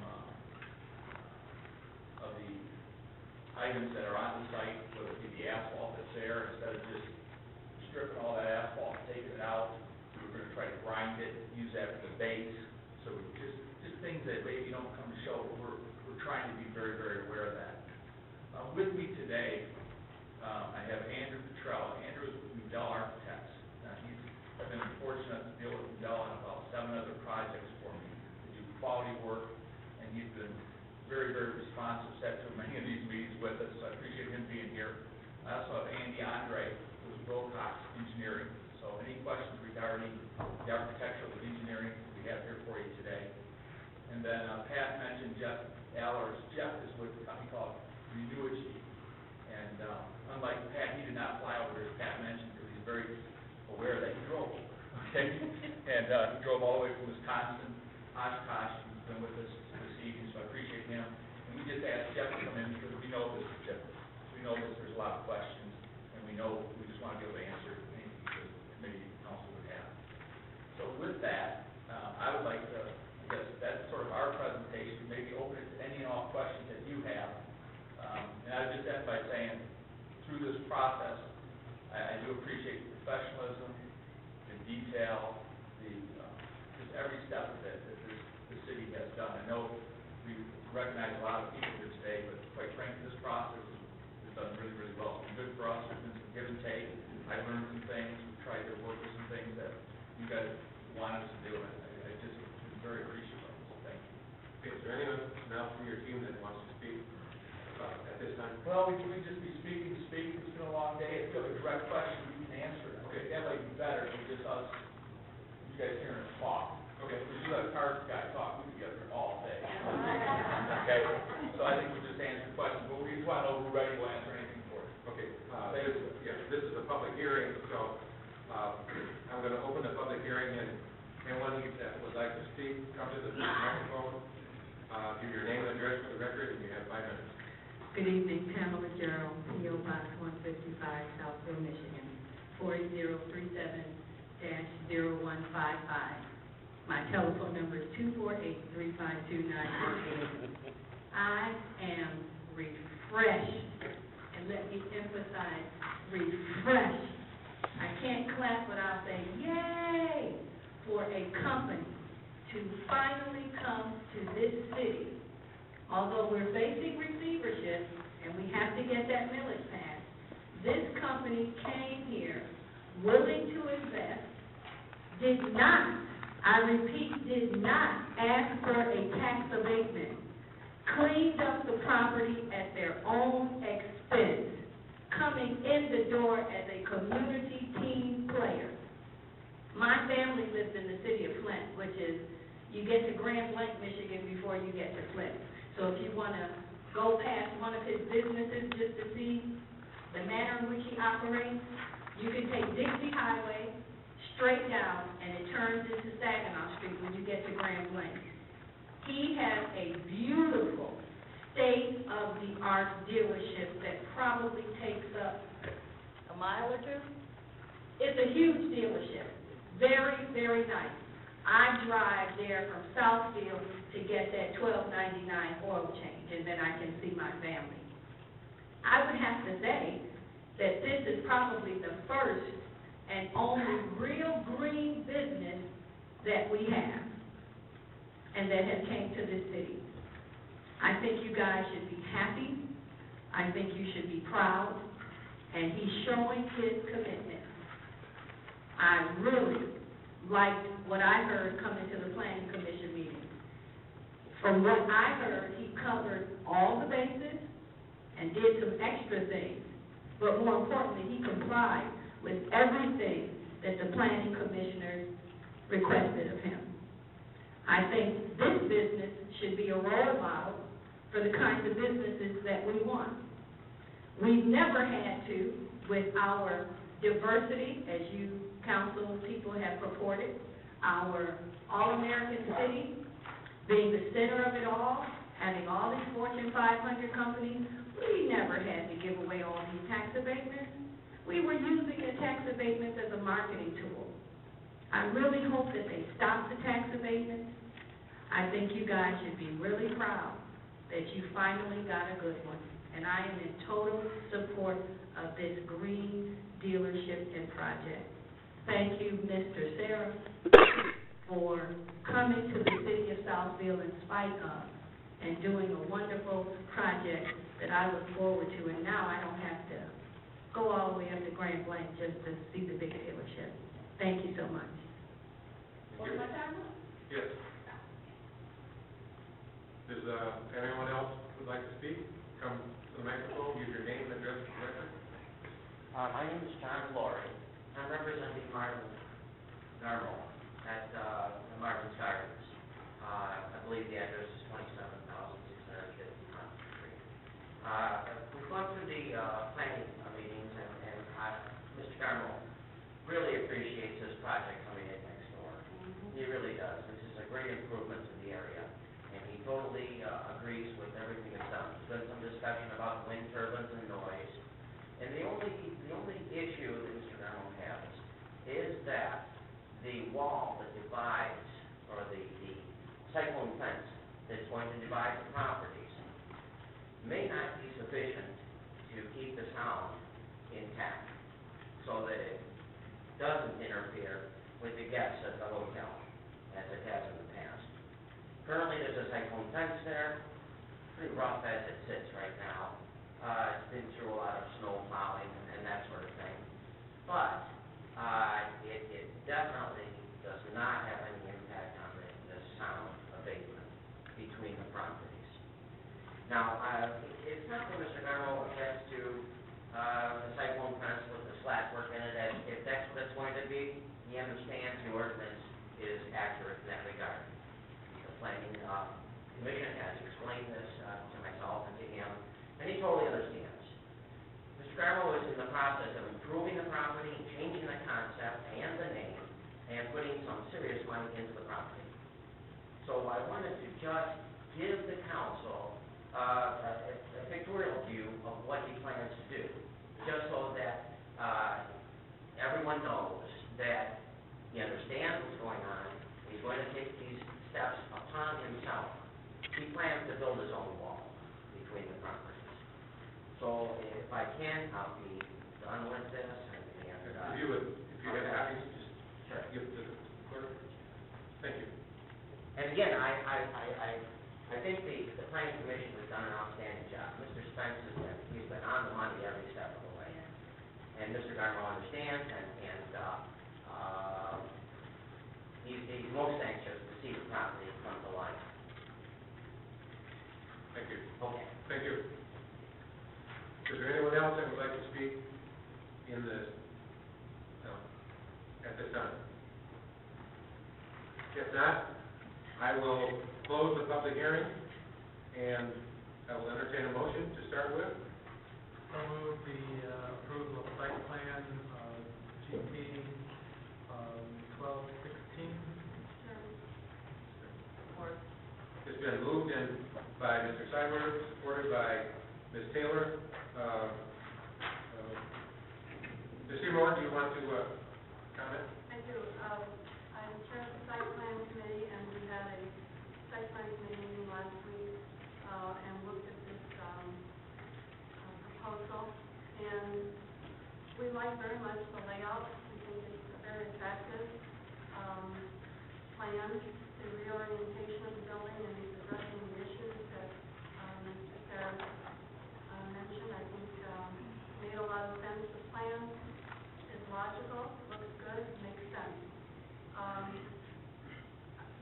of the items that are on the site, whether it be the asphalt that's there, instead of just things that maybe don't come to show, but we're trying to be very, very aware of that. With me today, I have Andrew Petrella. Andrew is with Udell Architects. I've been fortunate to deal with Udell on about 7 other projects for me. They do quality work, and he's been very, very responsive, sat through many of these meetings with us, so I appreciate him being here. I also have Andy Andre, who's Wilcox Engineering. So any questions regarding the architectural and engineering we have here for you today. And then Pat mentioned Jeff Allers. Jeff is with a company called Renewigy. And unlike Pat, he did not fly over here, as Pat mentioned, because he's very aware that he drove. Okay? And he drove all the way from Wisconsin, Oshkosh. He's been with us this evening, so I appreciate him. And we just asked Jeff to come in because we know this is different. We know that there's a lot of questions, and we just want to be able to answer anything the committee and council would have. So with that, I would like to, I guess that's sort of our presentation, maybe open it to any and all questions that you have. And I would just end by saying, through this process, I do appreciate the professionalism, the detail, just every step of it that the city has done. I know we recognize a lot of people here today, but quite frankly, this process has done really, really well. It's been good for us. There's been some give and take. I've learned some things. We've tried to work with some things that you guys wanted us to do. And I just been very appreciative of it. So thank you. Okay, is there anyone now from your team that wants to speak at this time? Well, we can just be speaking. It's been a long day. If you have a direct question, you can answer it. Okay, that might be better than just us, you guys hearing us talk. Okay, if you let a car guy talk, we could get there all day. Okay, so I think we just answer questions, but we just want to know who's ready to answer anything for you. Okay, this is a public hearing, so I'm going to open the public hearing, and anyone that would like to speak, come to the microphone, give your name and address for the record, and you have 5 minutes. Good evening, Pamela Gerald, P.O. Box 155, Southfield, Michigan, 48037-0155. My telephone number is 248-352-948. I am refreshed, and let me emphasize, refreshed. I can't clap, but I'll say, yay, for a company to finally come to this city. Although we're facing receivership, and we have to get that millage passed, this company came here willing to invest, did not, I repeat, did not ask for a tax abatement, cleaned up the property at their own expense, coming in the door as a community team player. My family lives in the city of Flint, which is, you get to Grand Blanc, Michigan before you get to Flint. So if you want to go past one of his businesses just to see the manner in which he operates, you can take Dixie Highway straight down, and it turns into Saginaw Street when you get to Grand Blanc. He has a beautiful state-of-the-art dealership that probably takes up a mile or two. It's a huge dealership. Very, very nice. I drive there from Southfield to get that $12.99 oil change, and then I can see my family. I would have to say that this is probably the first and only real green business that we have, and that has came to this city. I think you guys should be happy. I think you should be proud, and he's showing his commitment. I really liked what I heard coming to the Planning Commission meeting. From what I heard, he covered all the bases and did some extra things. But more importantly, he complied with everything that the Planning Commissioners requested of him. I think this business should be a role model for the kinds of businesses that we want. We've never had to, with our diversity, as you council people have purported, our all-American city, being the center of it all, having all these Fortune 500 companies, we never had to give away all these tax abatements. We were using the tax abatements as a marketing tool. I really hope that they stop the tax abatements. I think you guys should be really proud that you finally got a good one. And I am in total support of this green dealership and project. Thank you, Mr. Sarah, for coming to the city of Southfield in spite of, and doing a wonderful project that I look forward to. And now I don't have to go all the way up to Grand Blanc just to see the big dealership. Thank you so much. Thank you. Yes. Does, anyone else would like to speak? Come to the microphone, use your name and address for the record. My name is John Laurie. I'm representing Martin Garmo at the Martin's Gardens. I believe the address is 27,650 Martin Street. We've gone through the planning meetings, and Mr. Garmo really appreciates this project coming in next door. He really does. This is a great improvement to the area, and he totally agrees with everything that's done. There's been some discussion about wind turbines and noise, and the only issue that Mr. Garmo has is that the wall that divides, or the cyclone fence that's going to divide the properties may not be sufficient to keep the sound intact, so that it doesn't interfere with the guests at the hotel, as it has in the past. Currently, there's a cyclone fence there, pretty rough as it sits right now. It's been through a lot of snow plowing and that sort of thing. But it definitely does not have any impact on the sound abatement between the properties. Now, it's not that Mr. Garmo objects to the cyclone fence with the slat work in it, as if that's what it's going to be. He understands the ordinance is accurate in that regard. The planning commission has explained this to myself and to him, and he totally understands. Mr. Garmo is in the process of improving the property, changing the concept and the name, and putting some serious money into the property. So I wanted to just give the council a pictorial view of what he plans to do, just so that everyone knows that he understands what's going on. He's going to take these steps upon himself. He plans to build his own wall between the properties. So if I can, I'll be done with this, and If you have copies, just sure. give it to the clerk. Thank you. And again, I think the planning commission has done an outstanding job. Mr. Spence he's been on the money every step of the way. And Mr. Garmo understands, and he's most anxious to see the property come to life. Thank you. Okay. Thank you. Is there anyone else that would like to speak in this, at this time? If not, I will close the public hearing, and I will entertain a motion to start with. So move the approval of site plan, GP 1216. It's been moved in by Mr. Ciber, supported by Ms. Taylor. Ms. Seymour, do you want to comment? I do. I'm chair of the site plan committee, and we had a site plan committee meeting last week, and looked at this proposal. And we like very much the layout. We think it's a very attractive plan. The reorientation of the building and addressing the issues that Mr. Sarah mentioned, I think made a lot of sense. The plan is logical, looks good, makes sense.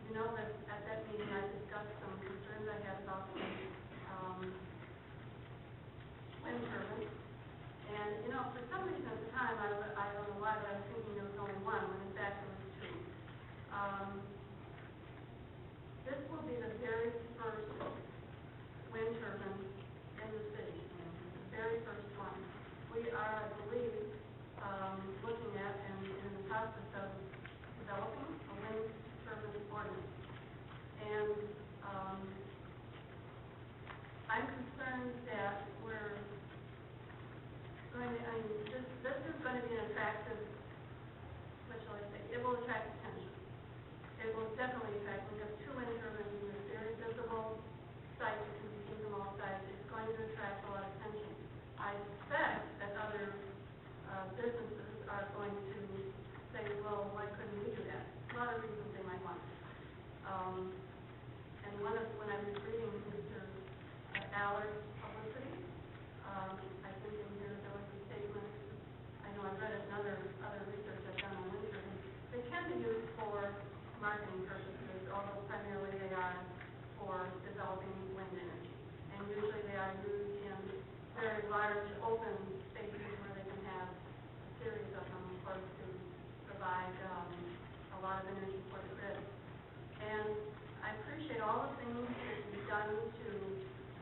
You know that at that meeting I discussed some concerns I had about the wind turbines. And, you know, for some reason at the time, I don't know why, but I was thinking there was only one, when in fact there was two. This will be the very first wind turbine in the city, the very first one. We are, I believe, looking at and in the process of developing a wind turbine ordinance. And I'm concerned that we're going to, this is going to be an attractive, what shall I say, it will attract attention. It will definitely attract, we have two wind turbines in this very visible site that can be seen from all sides. It's going to attract a lot of attention. I suspect that other businesses are going to say, well, why couldn't we do that? lot of reasons they might want it. And when I was reading Mr. Allard's publicity, I think in here there was a statement, I know I've read it in other research I've done on wind turbines, they can be used for marketing purposes, although primarily they are for developing wind energy. And usually they are used in very large open spaces where they can have a series of them, of course, to provide a lot of energy for the grid. And I appreciate all the things that you've done to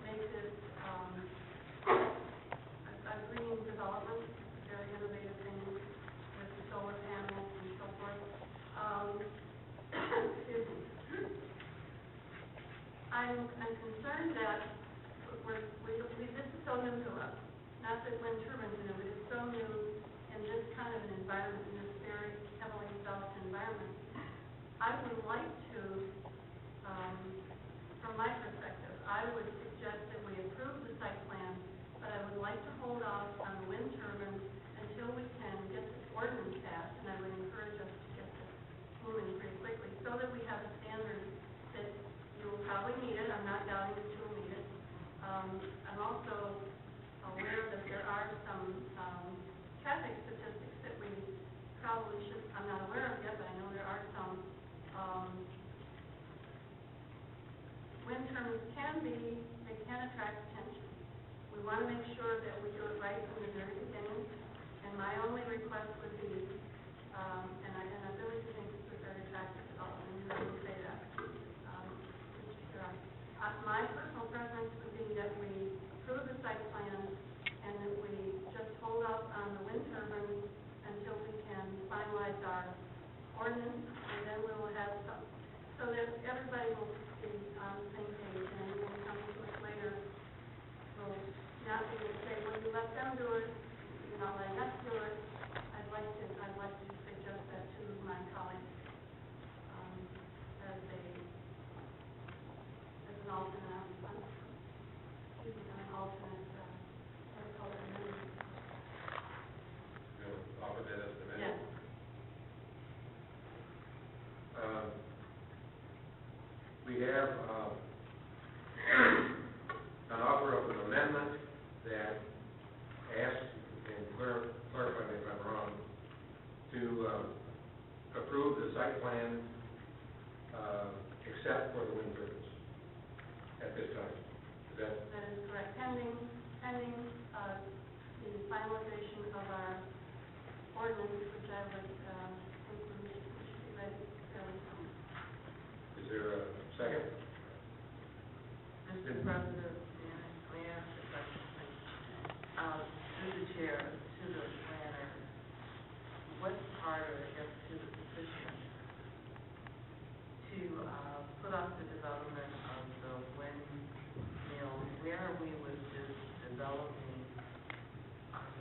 make this a green development, very innovative things with the solar panels and so forth. Excuse me. I'm concerned that this is so new to us. Not that wind turbines are new, but it's so new in this kind of an environment, in this very heavily developed environment. I would like to, from my perspective, I would suggest that we approve the site plan, but I would like to hold off on the wind turbines until we can get this ordinance passed, and I would encourage us to get this moving pretty quickly, so that we have a standard that you will probably need it. I'm not doubting that you will need it. I'm also aware that there are some traffic statistics that we probably should, I'm not aware of yet, but I know there are some. Wind turbines they can attract attention. We want to make sure that we do it right from the very beginning, and my only request would be, and I really think it's a very attractive development, and I would say that. My personal preference would be that we approve the site plan and that we just hold up on the wind turbines until we can finalize our ordinance, and then we will have some, so that everybody will be on the same page, and when we come to it later, we'll not be able to say, well, you let them do it, you're not letting us do it. I'd like to suggest that to my colleagues, as an alternate, Offer that as the Yes. We have an offer of an amendment that asks, and clarify me if I'm wrong, to approve the site plan except for the wind turbines at this time. Is that? That is correct. Pending the finalization of our ordinance, which I would think we should be ready fairly soon. Is there a second? Mr. President, may I ask a question, please? Through the chair, to the planner, what's harder, I guess, to the petitioner to put off the development of the windmill? Where are we with this developing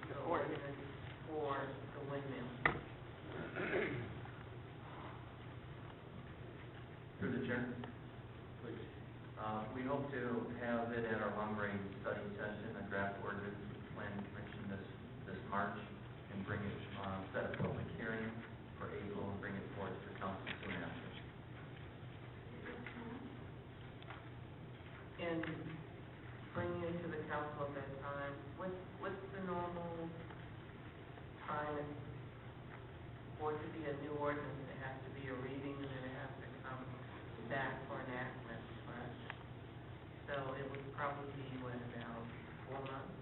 the ordinance for the windmill? Through the chair. Please. We hope to have it at our lumbering study session, a draft ordinance with the planning commission this March, and bring it, set a public hearing for April and bring it forward to the council soon after. And bringing it to the council at that time, what's the normal time for it to be a new ordinance? It has to be a reading, and then it has to come back for enactment, right? So it would probably be, about 4 months?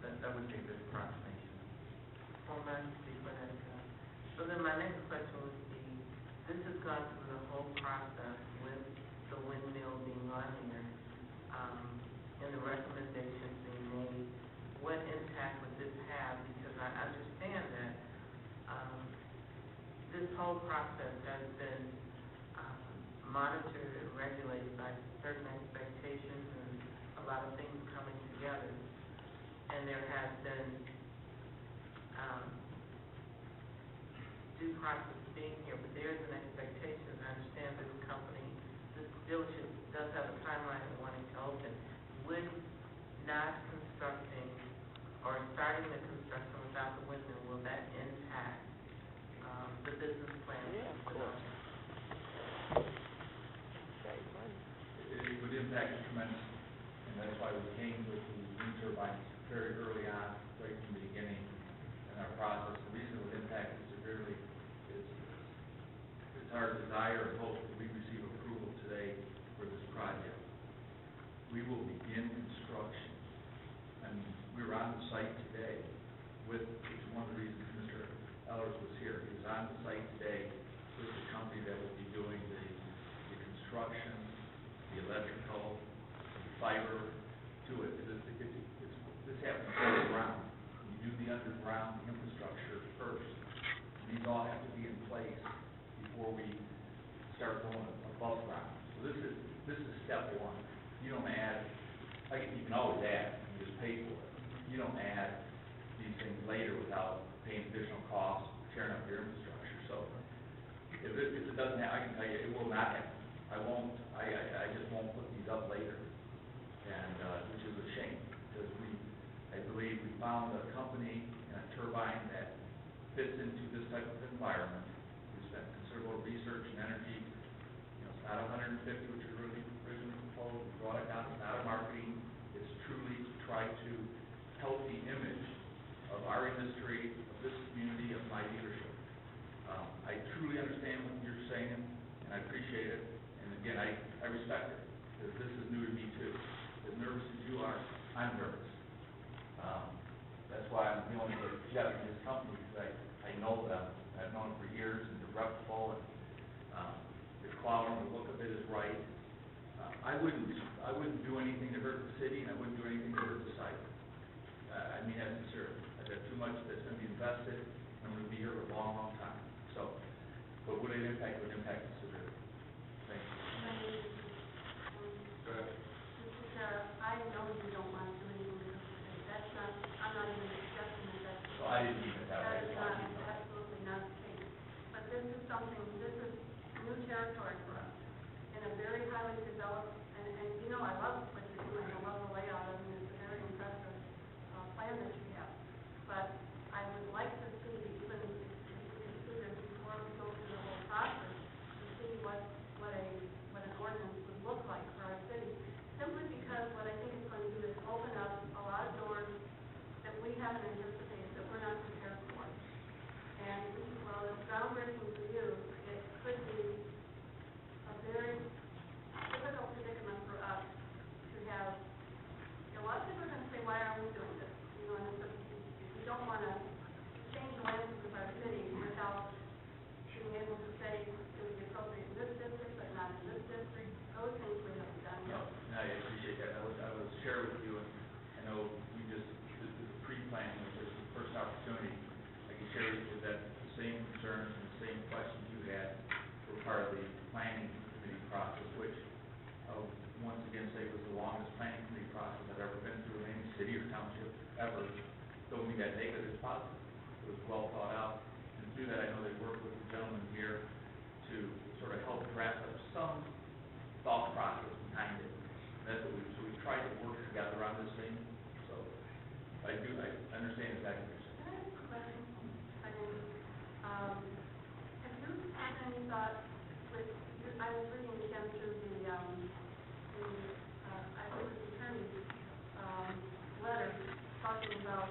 That would be a good approximation. 4 months before that comes. So then my next question would be, this has gone through the whole process with the windmill being on here, and the recommendations being made. What impact would this have? Because I understand that this whole process has been monitored and regulated by certain expectations and a lot of things coming together. And there has been due process being here, but there is an expectation. I understand this company, this dealership does have a timeline of wanting to open. Would not constructing or starting the construction without the windmill, will that impact the business plan? our desire and hope that we receive approval today for this project. We will begin construction. And we were on the site today with, which is one of the reasons Mr. Ellers was here. He was on the site today with the company that will be doing the construction, the electrical, the fiber to it. This happens underground. You do the underground infrastructure first. These all have to be in place before we start going above ground. So this is step one. You don't add, you can always add, you just pay for it. You don't add these things later without paying additional costs, tearing up your infrastructure. So if it doesn't happen, I can tell you, it will not happen. I just won't put these up later, and which is a shame, because I believe we found a company and a turbine that fits into this type of environment. We spent considerable research and energy. It's not 150, which was originally proposed. We brought it down. It's not a marketing. It's truly to try to help the image of our industry, of this community, of my leadership. I truly understand what you're saying, and I appreciate it. And again, I respect it, because this is new to me too. As nervous as you are, I'm nervous. That's why I'm dealing with Jeff and his company, because I know them. I've known them for years, and they're reputable, and the quality and the look of it is right. I wouldn't do anything to hurt the city, and I wouldn't do anything to hurt the site. I mean that sincerely. I've got too much that's going to be invested, and I'm going to be here for a long, long time. So, but would it impact? Would impact the severity. Thank you. Go ahead. Mr. Chair, I know you don't want to do anything with this. That's not, I'm not even suggesting that that's. So I didn't mean it that way. That is not, absolutely not the case. But this is something, this is new territory for us, in a very highly developed, and you know, I love what you're doing, I love the layout, I mean, it's a very impressive plan that you have. But I would like to see, even if we can see this before we go through the whole process, to see what an ordinance would look like for our city. Simply because what I think it's going to do is open up a lot of doors that we haven't anticipated, that we're not prepared for. And while it's groundbreaking for you, it could be a very difficult predicament for us to have, a lot of people are going to say, why aren't we doing this? You know, and we don't want to change the landscape of our city without being able to say it would be appropriate in this district, but not in this district. Those things we haven't done yet. No, I appreciate that. I will share with you, and I know this is pre-planning, which is the first opportunity. I can share with you that the same concerns and the same questions you had were part of the planning committee process, which I'll once again say was the longest planning committee process I've ever been through in any city or township ever. Don't mean that negative, it's positive. It was well thought out. And through that, I know they worked with the gentleman here to sort of help draft up some thought process behind it. That's what so we tried to work together on this thing. So I understand exactly what you're saying. Can I ask a question? Have you had any thought I was reading again through the I think the attorney's letter talking about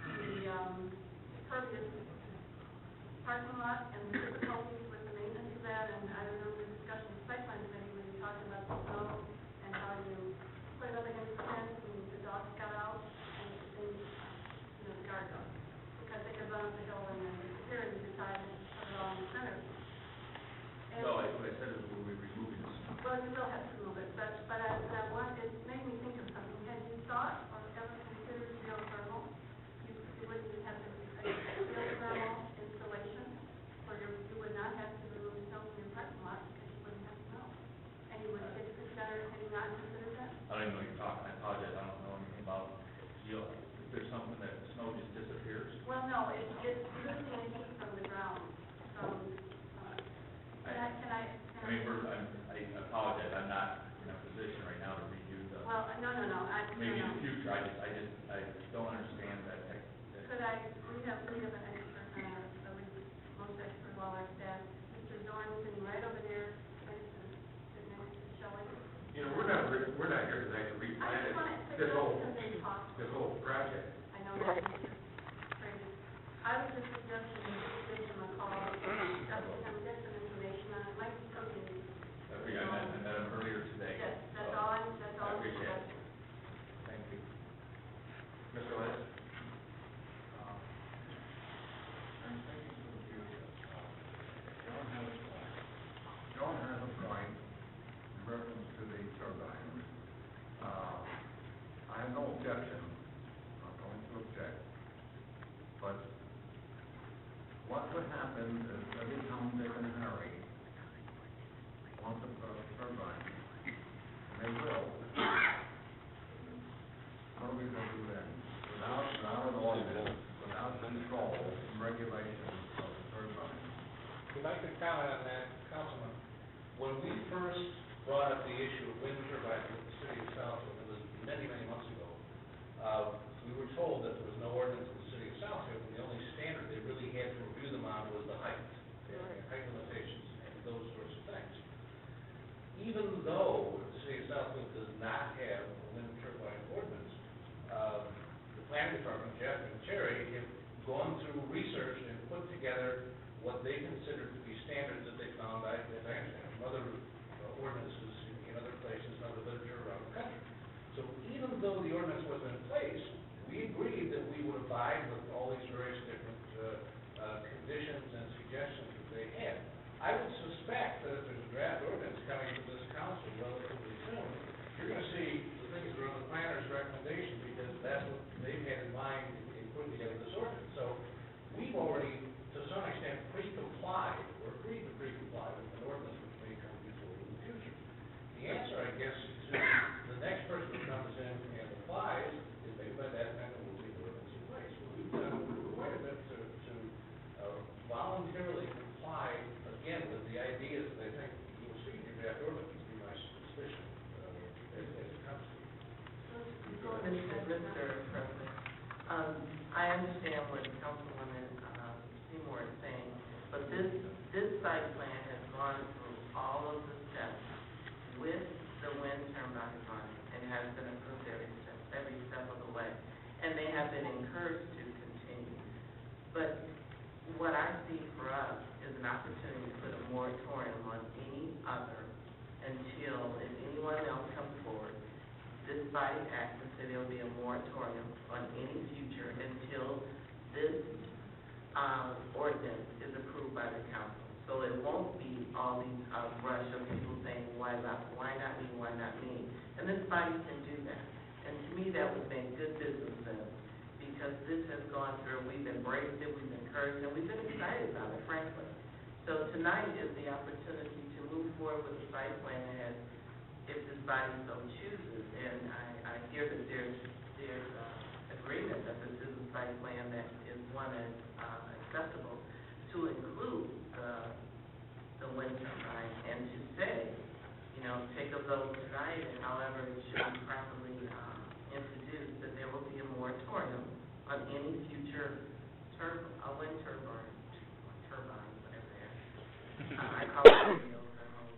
the pervious parking lot and the difficulties with the maintenance of that, and I remember the discussion of site plan committee when you talked about the snow and how you put it up against the fence and the dogs got out and the guard dogs, because they could run up the hill and then disappear, and you decided to put it on the center. No, what I said is we'll be removing this. Well, you still have to move it, but it made me think of something. Had you thought or ever considered geothermal? You wouldn't have to geothermal installation, where you would not have to remove snow from your parking lot because you wouldn't have snow. And you would have you not considered that? I don't even know what you're talking. I apologize. I don't know anything about geo. If there's something that snow just disappears. Well, no, it's lifting the heat from the ground. I apologize. I'm not in a position right now to redo the. Well, no. Maybe in the future. I don't understand that. We have an expert, most expert of all our staff, Mr. Zorn, sitting right over there, next to Shelley. You know, we're not here tonight to replan this whole project. I know that. I was just suggesting that you give them a call, that's what would happen is every Tom, Dick, and Harry wants to put up a turbine, and they will. What are we going to do then? Without an ordinance, without control and regulation of the turbine. If I could comment on that, Councilman, when we first brought up the issue of wind turbines with the city of Southfield, it was many, many months ago, we were told that there was no ordinance in the city of Southfield, and the only standard they really had to review them on was the height, and height limitations, and those sorts of things. Even though the city of Southfield does not have a wind turbine ordinance, the planning department, Jeff and Terry, have gone through research and put together what they consider to be standards that they found, as I understand, from other ordinances in other places, in other literature around the country. So even though the ordinance wasn't in place, we agreed that we would abide with all these various different conditions and suggestions that they had. I would suspect that if there's a draft ordinance coming to this council relatively soon, you're going to see the things that are on the planner's recommendation, because that's what they've had in mind in putting together this ordinance. So we've already, to some extent, pre-complied, or agreed to pre-comply with an ordinance which may come before in the future. The answer, I guess, to the next person who comes in and applies is maybe by that time there will be an ordinance in place. But we've done quite a bit to voluntarily comply, again, with the ideas that I think you will see in your draft ordinance, would be my suspicion, as it comes to you. Mr. President, I understand what Councilwoman Seymour is saying, but this site plan has gone through all of the steps with the wind turbine on it, and has been approved every step of the way, and they have been encouraged to continue. But what I see for us is an opportunity to put a moratorium on any other until, if anyone else comes forward, this body acts and say there will be a moratorium on any future until this ordinance is approved by the council. So it won't be all these rush of people saying, why not me, why not me? And this body can do that. And to me, that would make good business sense, because this has gone through, we've embraced it, we've encouraged it, we've been excited about it, frankly. So tonight is the opportunity to move forward with the site plan as if this body so chooses. And I hear that there's agreement that this is a site plan that is one that's acceptable to include the wind turbine, and to say, take a vote tonight, and however it should be properly introduced, that there will be a moratorium on any future wind turbine, whatever they are. I call it radios, I don't know.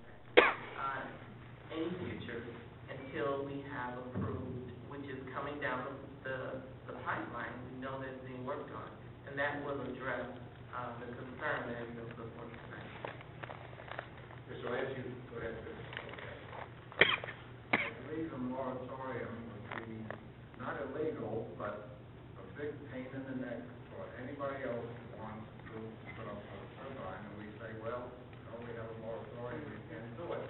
Any future until we have approved, which is coming down the pipeline, we know that's being worked on, and that will address the concern that has been put forth tonight. So as you, go ahead, Chris. I believe a moratorium would be not illegal, but a big pain in the neck for anybody else who wants to put up a turbine, and we say, well, no, we have a moratorium, we can't do it.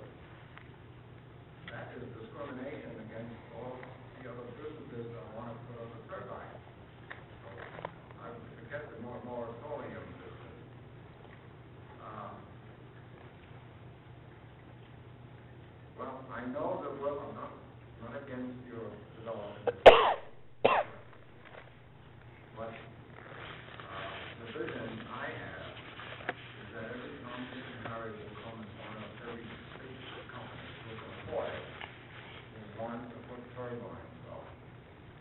That is discrimination against all the other businesses that want to put up a turbine. So I would forget the moratorium business. Well, I know that, well, I'm not against your development. But the vision I have is that every company in Harry will come and one of every big company will employ will want to put turbines up.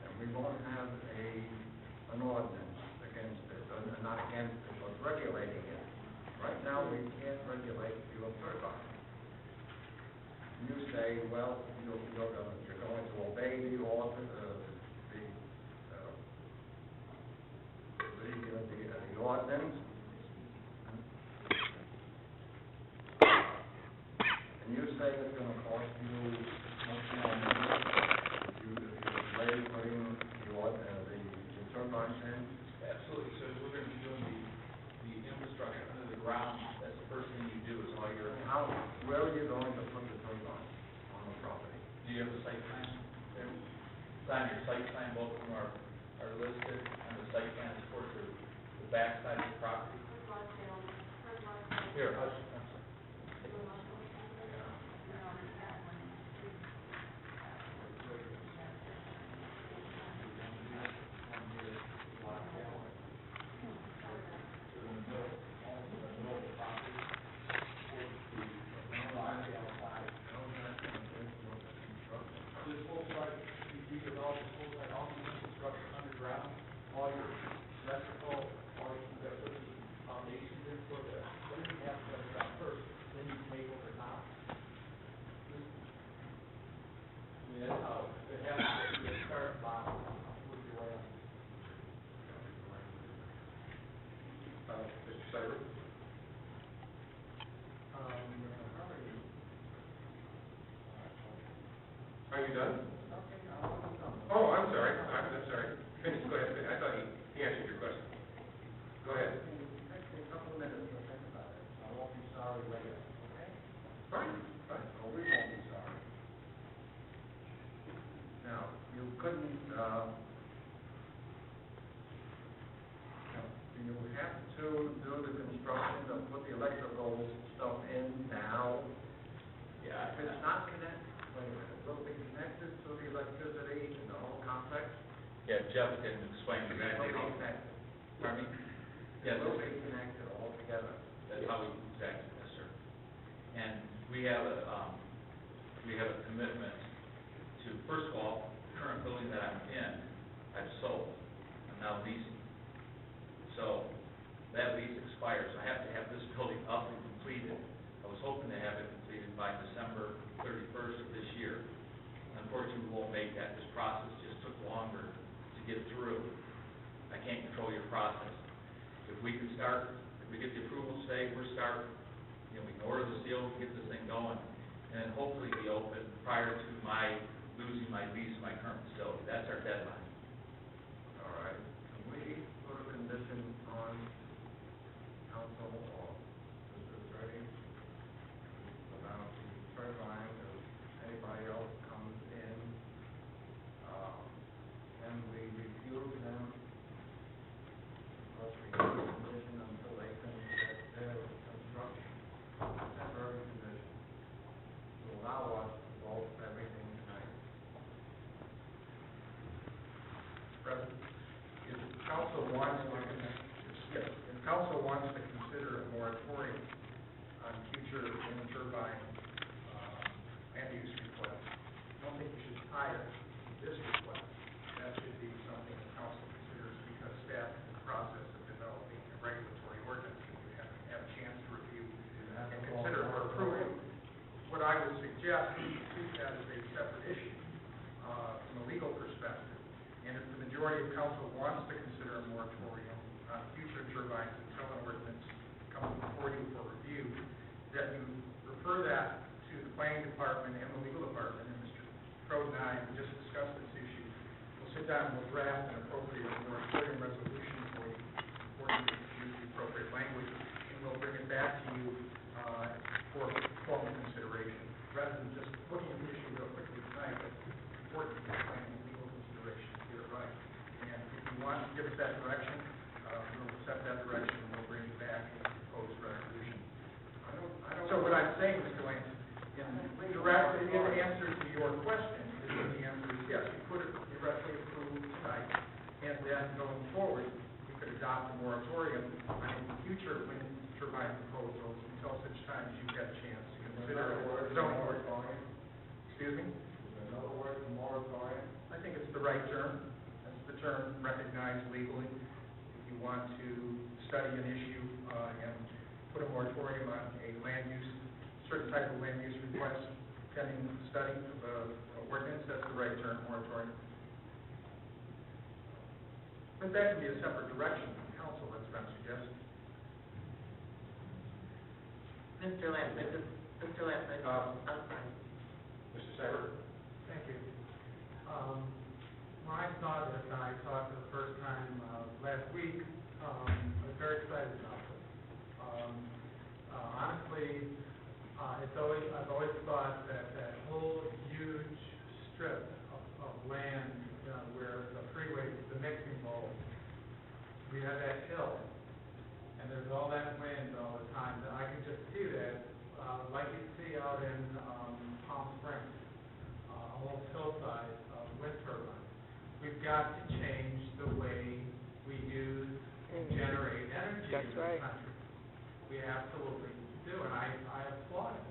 And we won't have an ordinance against it, not against it, but regulating it. Right now, we can't regulate your turbine. You say, well, you're going to obey the ordinance, and you say it's going to cost you much more money. You delay putting the turbines in. Absolutely. So we're going to be doing the infrastructure under the ground. That's the first thing you do is all your. Where are you going to put the turbines on the property? Do you have the site plan there? It's on your site plan, both of them are listed on the site plan towards the back side of the property. Here. This whole site, you redevelop this whole site, all the infrastructure underground, all your electrical, all your, you gotta put the foundations in for the, then you have to underground first, then you take over top. I mean, that's how, it has to be a start bottom, work your way up. Mr. Ciber? Are you done? Oh, I'm sorry, I'm sorry. Finish, go ahead, I thought he answered your question. Go ahead. Take a couple of minutes to think about it. I won't be sorry later, okay? Fine, fine. Or we won't be sorry. Now, you couldn't, you have to do the construction of put the electrical stuff in now. Yeah. If it's not connected, wait a minute, will it be connected to the electricity in the whole complex? Yeah, Jeff can explain exactly Will how. be connected. Pardon me? Yes, Will be connected all together. that's how we, exactly, yes, sir. And we have a commitment to, first of all, the current building that I'm in, I've sold. I'm now leasing. So that lease expires. I have to have this building up and completed. I was hoping to have it completed by December 31st of this year. Unfortunately, we won't make that. This process just took longer to get through. I can't control your process. If we can start, if we get the approval today, we're starting. You know, we can order the steel, get this thing going, and then hopefully be open prior to my losing my lease in my current facility. That's our deadline. All right. Can we put a condition on council or Mr. Attorney about the turbine or anybody else comes in, and we refuse them, because we have a condition until they can get their construction, temporary condition, to allow us to vote everything tonight. President, if council wants to, if council wants to consider a moratorium on future wind turbine, land use requests, I don't think you should tie it to this request. That should be something the council considers because staff is in the process of developing a regulatory ordinance that you have to have a chance to review and consider for approval. What I would suggest is treat that as a separate issue, from a legal perspective. And if the majority of council wants to consider a moratorium on future turbines until an ordinance comes before you for review, that you refer that to the planning department and the legal department, and Mr. Crode and I have just discussed this issue. We'll sit down and we'll draft an appropriate moratorium resolution for you, for you to use the appropriate language, and we'll bring it back to you, for formal consideration, rather than just looking at the issue real quickly tonight, but it's important to plan legal consideration to get it right. And if you want to give us that direction, we'll accept that direction, and we'll bring it back as a proposed resolution. So what I'm saying, Mr. Lance, in answer to your question, is that the answer is yes, you could directly approve tonight, and then going forward, you could adopt a moratorium on any future wind turbine proposals until such time as you've got a chance to consider a zoning moratorium. Excuse me? Is there another word for moratorium? I think it's the right term. That's the term recognized legally. If you want to study an issue, and put a moratorium on a land use, certain type of land use request, pending study of ordinance, that's the right term, moratorium. But that can be a separate direction from council, that's what I'm suggesting. Mr. Lance, I'm sorry. Mr. Ciber? Thank you. When I saw this, and I saw it for the first time last week, I was very excited about this. Honestly, I've always thought that whole huge strip of land where the freeway, the mixing bowl, we have that hill, and there's all that wind all the time, that I can just see that, like you see out in, Palm Springs, almost hillside, wind turbines. We've got to change the way we use and generate energy in this country. We absolutely do, and I applaud it.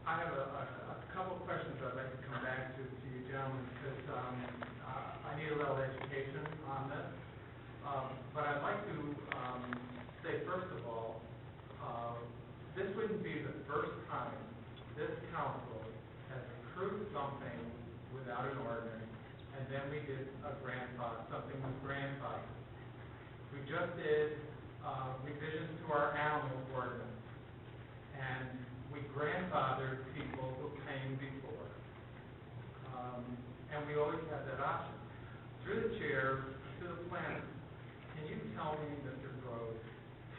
I have a couple of questions I'd like to come back to you gentlemen, because I need a little education on this. But I'd like to say, first of all, this wouldn't be the first time this council has approved something without an ordinance, and then we did something with grandfather. We just did revisions to our animal ordinance, and we grandfathered people who came before. And we always had that option. Through the chair, to the planner, can you tell me, Mr. Groves,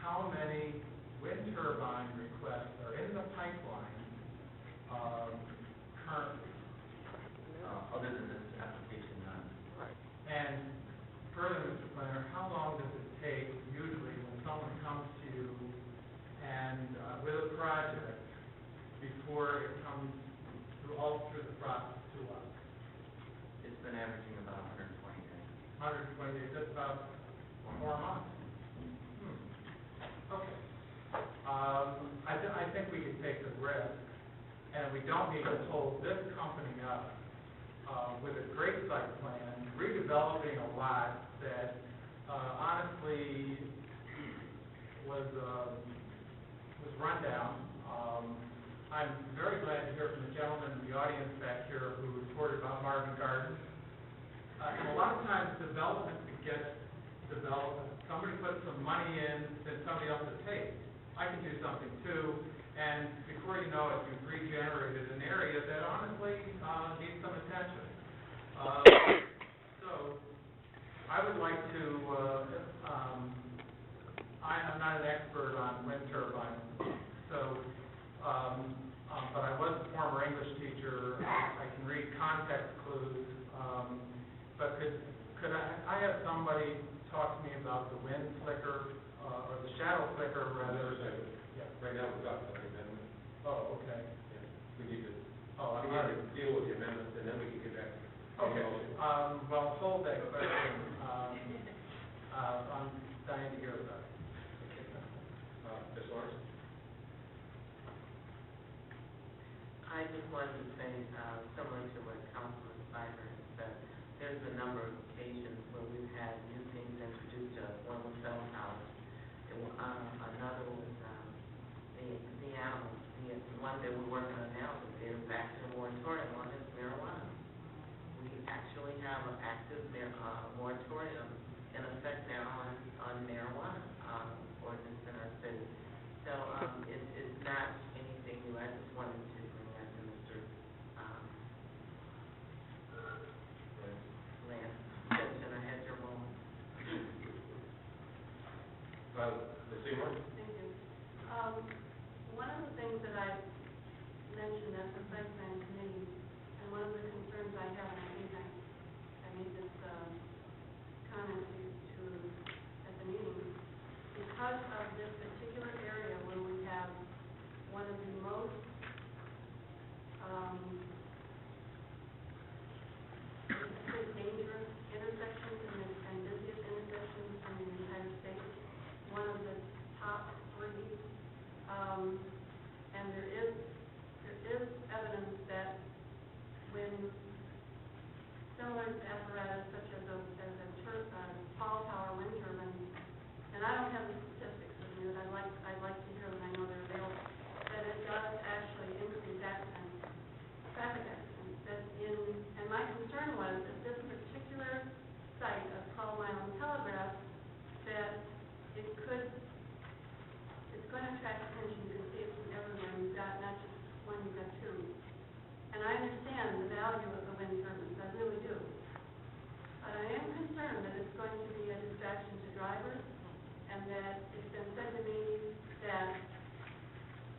how many wind turbine requests are in the pipeline currently? Other than this application, none. And further, Mr. Planner, how long does it take usually when someone comes to you and with a project before it comes through the process to us? It's been averaging about 120 days. 120 days, that's about 4 months. Okay. I think we can take the risk, and we don't need to hold this company up with a great site plan, redeveloping a lot that honestly was run down. I'm very glad to hear from the gentleman in the audience back here who reported about Marvin Gardens. A lot of times development begets development. Somebody puts some money in, then somebody else says, hey, I can do something too. And before you know it, you've regenerated an area that honestly needs some attention. So I would like to, I'm not an expert on wind turbines, so, but I was a former English teacher. I can read context clues. But could I have somebody talk to me about the wind flicker, or the shadow flicker rather? Yeah. Right now, we're talking about the amendment. Oh, okay. Yeah. We need to, Oh, we need to deal with the amendment, and then we can get back to. Okay, well, hold that question. I'm dying to hear about it. Ms. Lawrence? I just wanted to say, similar to what Councilman Ciber said, there's a number of occasions where we've had new things introduced to us. One was cell towers. Another was the animals. The one that we're working on now is getting back to the moratorium on is marijuana. We actually have an active moratorium in effect now on marijuana ordinance in our city. So it's not anything new. I just wanted to bring that to Mr. Lance. And I had your moment. Ms. Seymour? Thank you. One of the things that I mentioned at the site plan committee, and one of the concerns I have, and I think I made this comment to at the meeting, because of this particular area where we have one of the most dangerous intersections and busiest intersections in the entire state, one of the top 3, and there is evidence that when similar apparatus such as a tall tower wind turbine, and I don't have the statistics with me, but I'd like to hear them, I know they're available, that it does actually increase traffic accidents. And my concern was that this particular site of 12 Mile and Telegraph, that it's going to attract attention. You can see it from everywhere. You've got not just one, you've got 2. And I understand the value of the wind turbines, I really do. But I am concerned that it's going to be a distraction to drivers, and that it's been said to me that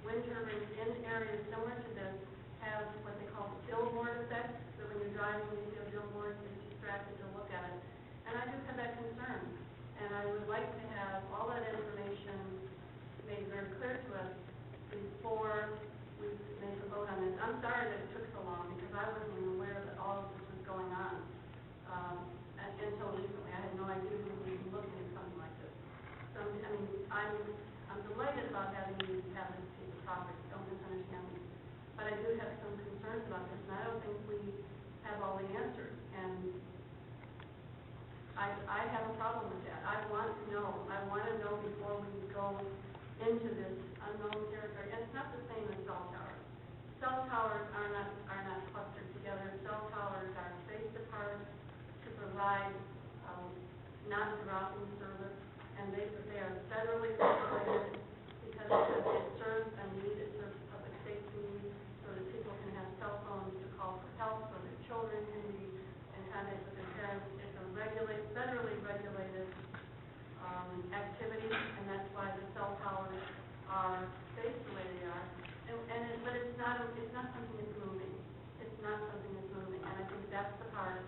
wind turbines in areas similar to this have what they call billboard effect, that when you're driving, you see a billboard, you're distracted to look at it. And I just have that concern. And I would like like to have all that information made very clear to us before we make a vote on this. I'm sorry that it took so long, because I wasn't even aware that all of this was going on, until recently. I had no idea we were even looking at something like this. So, I mean, I'm delighted about having you have this piece of property, don't misunderstand me. But I do have some concerns about this, and I don't think we have all the answers. And I have a problem with that. I want to know before we go into this unknown territory. And it's not the same as cell towers. Cell towers are not clustered together. Cell towers are spaced apart to provide non-dropping service, and they are federally regulated because it serves a need, it serves a public safety need, so that people can have cell phones to call for help, so their children can be in contact with their parents. It's a federally regulated activity, and that's why the cell towers are spaced the way they are. But it's not something that's moving. It's not something that's moving, and I think that's the part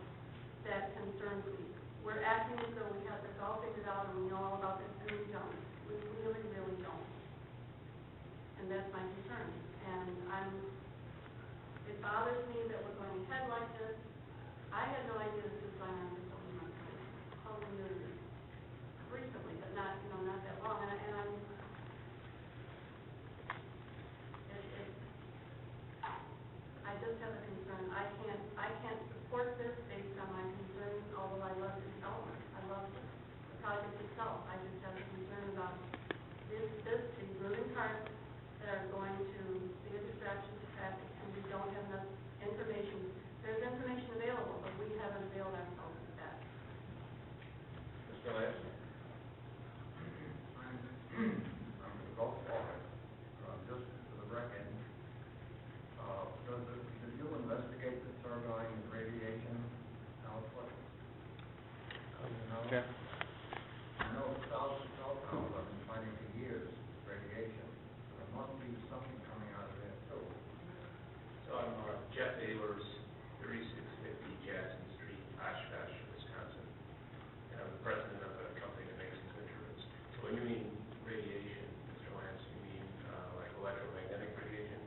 that concerns me. We're acting as though we have this all figured out and we know all about this, and we don't. We really, really don't. And that's my concern. And it bothers me that we're going ahead like this. I had no idea this was going on for so many months. Totally new to this. Recently, but not that long. I just have a concern. I can't support this based on my concerns, although I love the development. I love the project itself. I just have a concern about these moving parts that are going to be a distraction to traffic, and we don't have enough information. There's information available, but we haven't availed ourselves of that. Mr. Lance? I'm going to go forward. Just for the record, did you investigate the turbine radiation output? Okay. I know cell towers have been fighting for years, radiation. So there must be something coming out of there too. So I'm Jeff Ahlers, 3650 Jackson Street, Oshkosh, Wisconsin. And I'm the president of a company that makes these instruments. So when you mean radiation, Mr. Lance, you mean like electromagnetic radiation?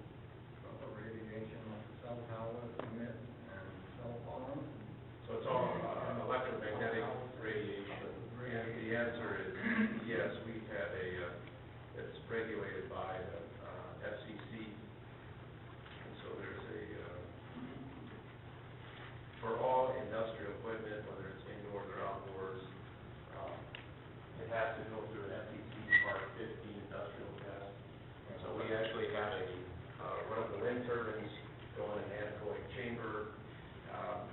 Well, the radiation of the cell towers emit and cell phones. So it's all electromagnetic radiation. And the answer is yes, we've had it's regulated by the FCC. And so there's for all industrial equipment, whether it's indoors or outdoors, it has to go through an FCC Part 15 industrial test. So we actually have one of the wind turbines going in an anechoic chamber.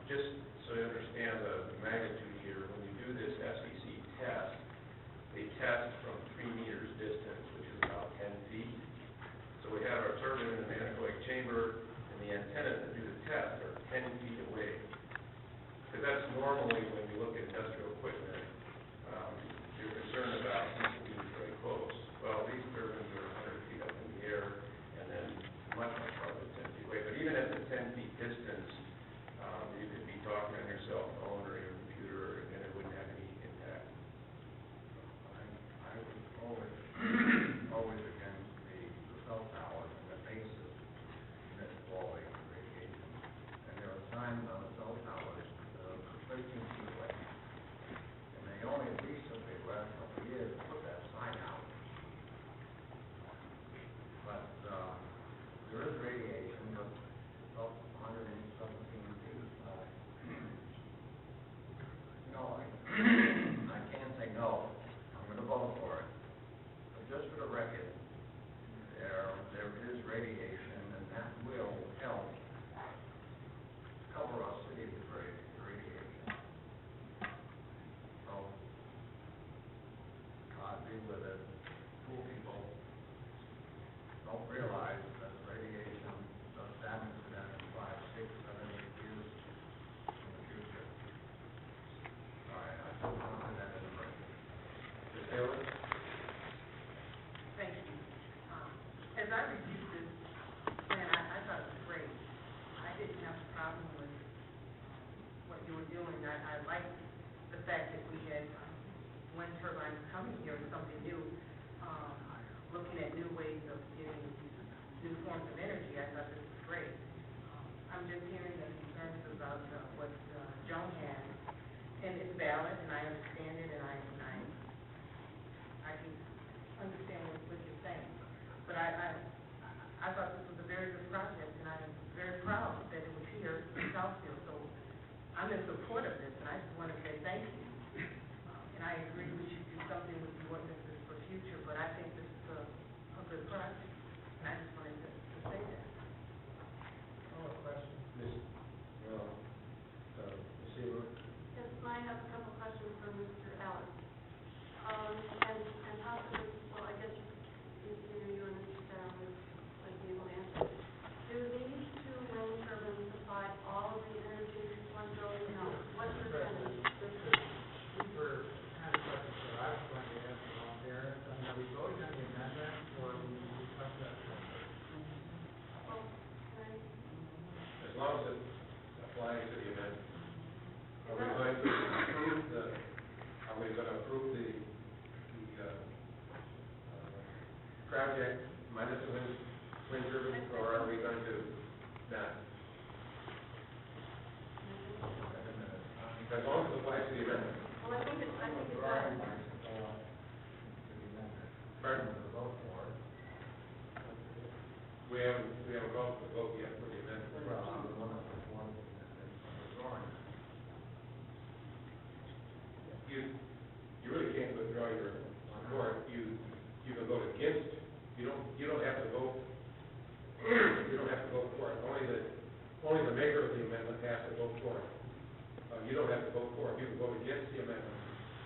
Just so you understand the magnitude here, when you do this FCC test, they test from 3 meters distance, which is about 10 feet. So we have our turbine in an anechoic chamber, and the antennas that do the test are 10 feet away. Because that's normally, when you look at industrial equipment, you're concerned about people being very close. Well, these turbines are 100 feet up in the air, and then much farther, 10 feet away. But even at the 10 feet distance, you could be talking on your cell phone or your computer, and it wouldn't have any impact. I was always against the cell towers and the bases that quality radiation. And there are signs on the cell towers 13 feet away. And they only recently, the last couple of years, put that sign out. But there is radiation, but it's up 117 feet. No, I can't say no. I'm going to vote for it. But just for the record, there is radiation, and that will help cover our city with radiation. So, God be with it. Poor people don't realize that radiation does damage to them in 5, 6, 7, 8 years in the future. All right, I just wanted that in the record. Ms. Taylor? Thank you. As I reviewed this plan, I thought it was great. I didn't have a problem with what you were doing. I liked the fact that we had wind turbines coming coming here is something new, looking at new ways of getting new forms of energy. I thought this was great. I'm just hearing the concerns about what Joan had, and it's valid, and I understand it, and I can understand what you're saying. But I thought this was a very good project, and I'm very proud that it was here in Southfield. So I'm in support of this, and I just want to say thank you. And I agree we should do something with the ordinances for future, but I think this is a good project, and I just wanted to say that. No questions? Ms. Ciber? Yes, I have a couple questions for Mr. Ellis. And possibly, well, I guess either you or Mr. Sarah would be able to answer. Do these two wind turbines supply all of the energy one building? No. What percentage? These were kind of questions that I was going to ask along there. Are we voting on the amendment, or we discuss that? Well, can I? As long as it applies to the amendment. Are we going to approve the project minus the wind turbines, or are we going to not? As long as it applies to the amendment. Well, I think it does. Pardon? We haven't called for the vote yet for the amendment. You really can't withdraw your support. You can vote against. You don't have to vote. You don't have to vote for it. Only the maker of the amendment has to vote for it. You don't have to vote for it. You can vote against the amendment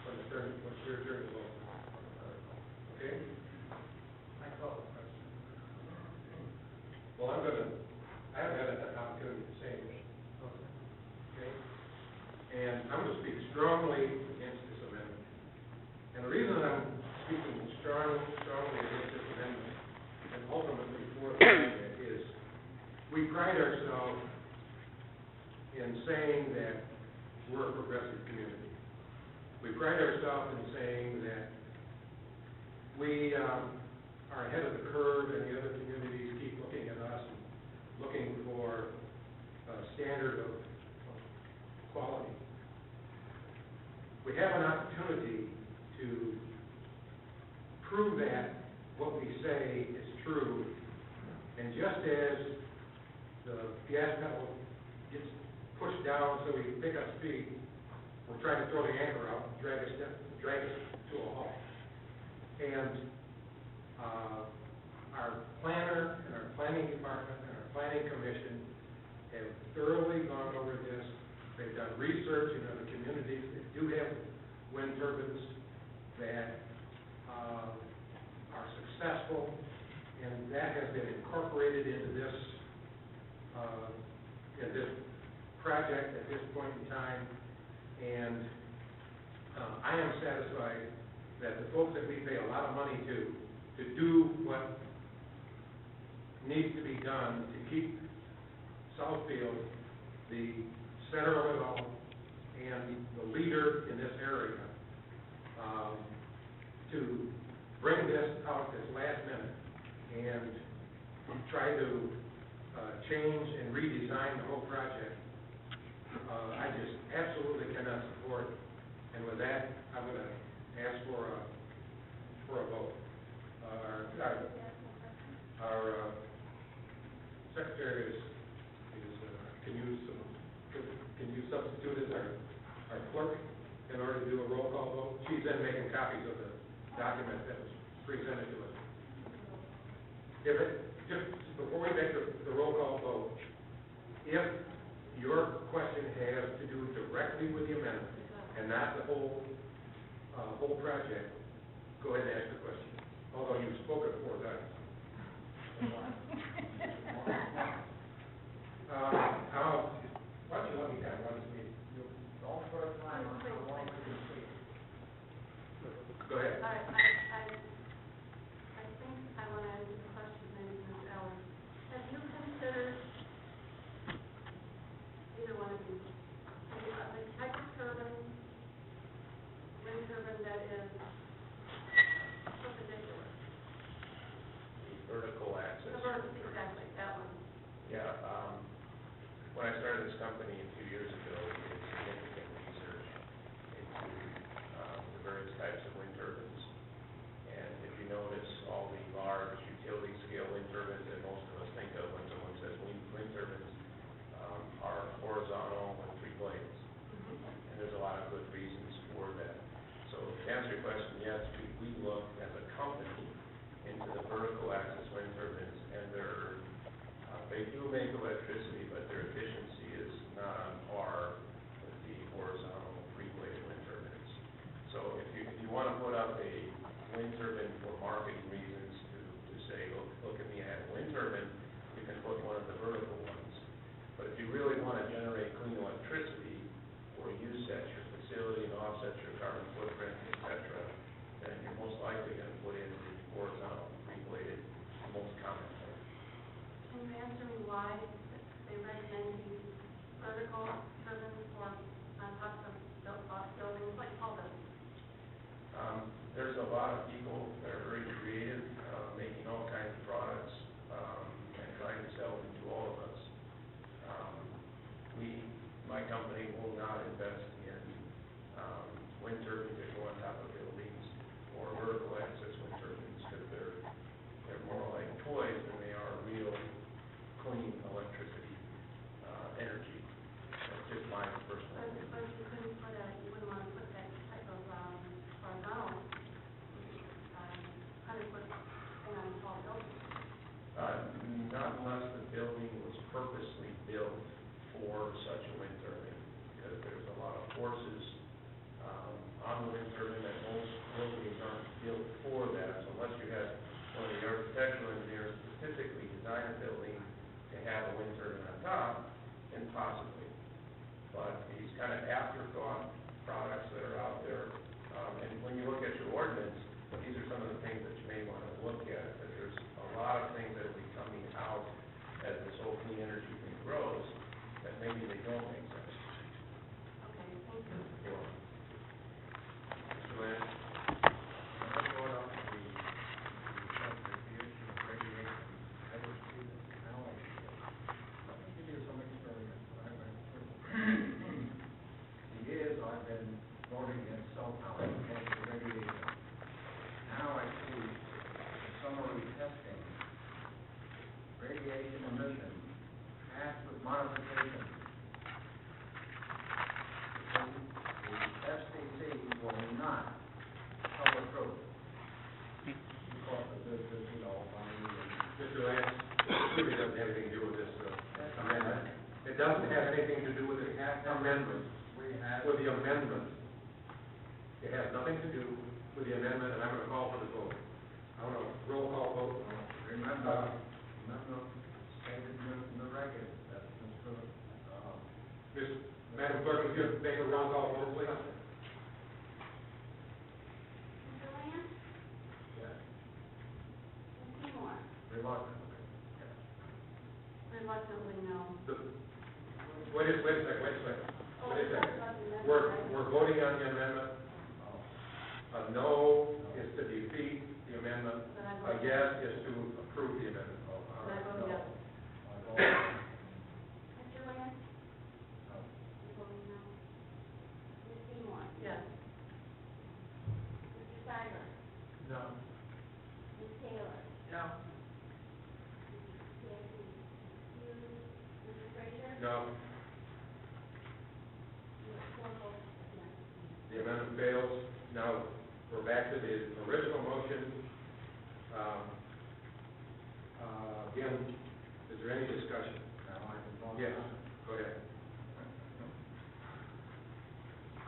when it's your turn to vote. Okay? I call the question. Well, I haven't had an opportunity to say anything. Okay? And I'm going to speak strongly against this amendment. And the reason I'm speaking strongly against this amendment, and ultimately for the project, is we pride ourselves in saying that we're a progressive community. We pride ourselves in saying that we are ahead of the curve, and the other communities keep looking at us and looking for a standard of quality. We have an opportunity to prove that what we say is true, and just as the gas pedal gets pushed down so we pick up speed, we're trying to throw the anchor out, drag us to a halt. And our planner and our planning department and our planning commission have thoroughly gone over this. They've done research in other communities that do have wind turbines that are successful, and that has been incorporated into this project at this point in time. And I am satisfied that the folks that we pay a lot of money to do what needs to be done to keep Southfield the center of it all and the leader in this area, to bring this out this last minute and try to change and redesign the whole project, I just absolutely cannot support. And with that, I'm going to ask for a vote. Our secretary can you substitute as our clerk in order to do a roll call vote? She's then making copies of the document that was presented to us. Just before we make the roll call vote, if your question has to do directly with the amendment and not the whole project, go ahead and ask the question. Although you've spoken 4 times. Why don't you let me have one meeting? Don't put a time on how long we can speak. Go ahead. I think I want to ask a question, maybe to Ms. Ellis. Have you considered, either one of you, the type of turbine, wind turbine that is exactly, that one. Yeah, when I started this company 2 years ago, we did significant research into the various types of wind turbines. And if you notice, all the large utility scale wind turbines that most of us think of when someone says wind turbines are horizontal with 3 blades. And there's a lot of good reasons for that. So to answer your question, yes, we look as a company into the vertical axis wind turbines, and they do make electricity, but their efficiency is not on par with the horizontal 3-bladed wind turbines. So if you want to put up a wind turbine for marketing reasons to say, look at me, I have a wind turbine, you can put one of the vertical ones. But if you really want to generate clean electricity or use at your facility and offset your carbon footprint, et cetera, then you're most likely going to put in the horizontal 3-bladed, most common type. Can you answer me why they recommend these vertical turbines or on top of buildings, like tall buildings? There's a lot of people that are very creative, making all kinds of products, and trying to sell them to all of us. My company will not invest in wind turbines that go on top of buildings or vertical access wind turbines, because they're more like toys than they are real clean electricity energy. That's just my personal opinion. But you wouldn't want to put that type of horizontal 100-foot thing on tall buildings. Not unless the building was purposely built for such a wind turbine, because there's a lot of forces on the wind turbine that most buildings aren't built for that. So unless you have one of the architectural engineers specifically design a building to have a wind turbine on top, then possibly. But these kind of afterthought products that are out there, and when you look at your ordinance, these are some of the things that you may want to look at, that there's a lot of things that will be coming out as this whole clean energy thing grows, that maybe they don't make sense. Okay, thank you. You're welcome. Mr. Lance? When I brought up the issue of radiation, I was treated analogy. Let me give you some experience that I went through. The years I've been voting against cell towers because of radiation. Now I see the summary testing, radiation emission, passed with modifications. The FCC will not tell the truth. Because of this, money Mr. Lance, it really doesn't have anything to do with this amendment. It doesn't have anything to do with the amendment, with the amendment. It has nothing to do with the amendment, and I'm going to call for the vote. I want a roll call vote. Remember, stated in the record, that Mr. Madam Clerk, would you make a roll call vote, please? Mr. Lance? Yes, Ms. Seymour? reluctantly. Reluctantly, no. Wait a second. We're voting on the amendment. A no is to defeat the amendment. A yes is to approve the amendment. And I vote yes. Mr. Lance? No. You're voting no. Ms. Seymour? Yes. Mr. Ciber? No. Ms. Taylor? No. Mr. Frazier? No, You have 4 votes against. the amendment fails. Now, we're back to the original motion. Again, is there any discussion? Now I can vote. Yes, go ahead.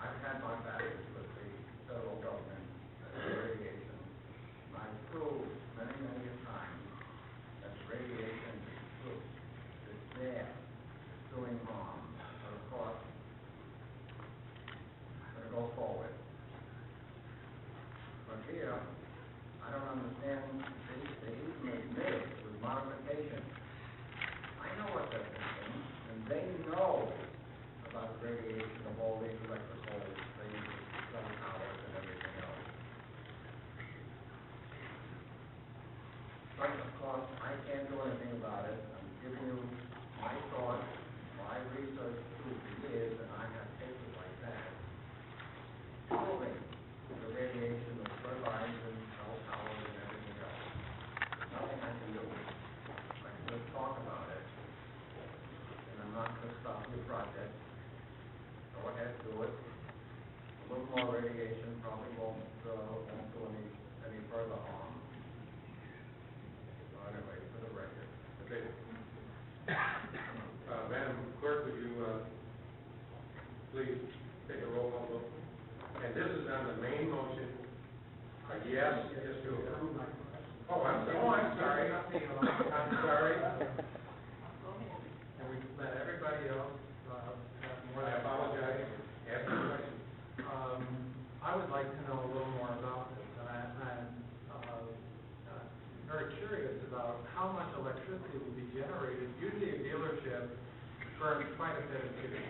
I've had my battles with the federal government and radiation. And I've proved many a time that radiation is true. It's there. It's doing harm. But of course, I'm going to go forward. But here, I don't understand, they even admit it with modification. I know what they're thinking, and they know about the radiation of all these electrical things, cell towers and everything else. But of course, I can't do anything about it. I'm giving you my thoughts, my research through the years, and I have papers like that, proving the radiation of turbines and cell towers and everything else. Nothing I can do. I can just talk about it, and I'm not going to stop your project. Go ahead, do it. A little more radiation probably won't do any further harm. So anyway, for the record. Okay. Madam Clerk, would you, please take a roll call vote? And this is on the main motion. Yes to approve. Oh, I'm sorry. I'm sorry. And we let everybody else, have more. I apologize. Ask your question. I would like to know a little more about this, and I'm very curious about how much electricity will be generated. Usually a dealership burns quite a bit of fuel,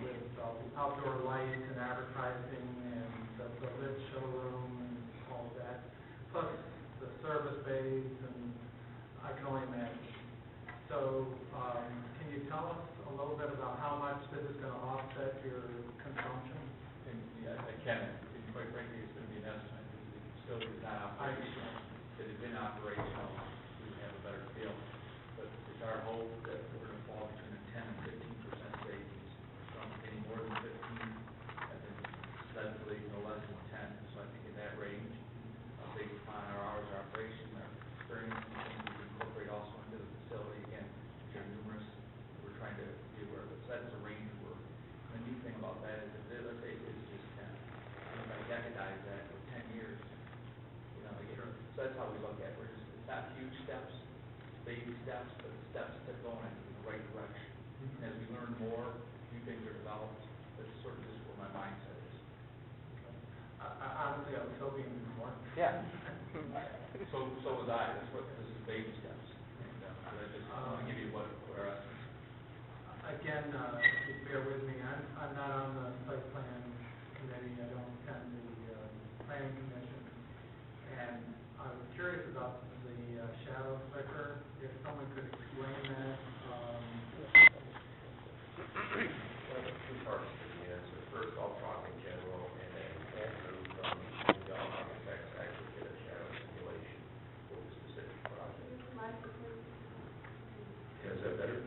with outdoor lights and advertising and the lit showroom and all of that, plus the service bays, and I can only imagine. So, can you tell us a little bit about how much this is going to offset your consumption? And, yeah, I can, and quite frankly, it's going to be an estimate, because the facility is not operational. If it had been operational, we would have a better feel. But it's our hope that we're going to fall between a 10 and 15% savings. From any more than 15, I think steadily no less than 10. So I think in that range, based upon our hours of operation, our experience, and things we incorporate also into the facility. Again, there are numerous, we're trying to be aware of it. So that's the range we're. The neat thing about that is that, let's say it's just 10. And if I decadize that for 10 years, you know, again, so that's how we look at it. We're just, it's not huge steps, baby steps, but steps that go in the right direction. And as we learn more, new things are developed, that's sort of just where my mindset is. Honestly, I was hoping more. Yeah. So was I. That's what, this is baby steps. And, I just want to give you what our estimates. Again, just bear with me, I'm not on the site plan committee, I don't attend the planning commission, and I was curious about the shadow flicker, if someone could explain that. Well, there's two parts to the answer. First, I'll talk in general, and then Andrew from the Architects actually did a shadow simulation for the specific project. Is that better?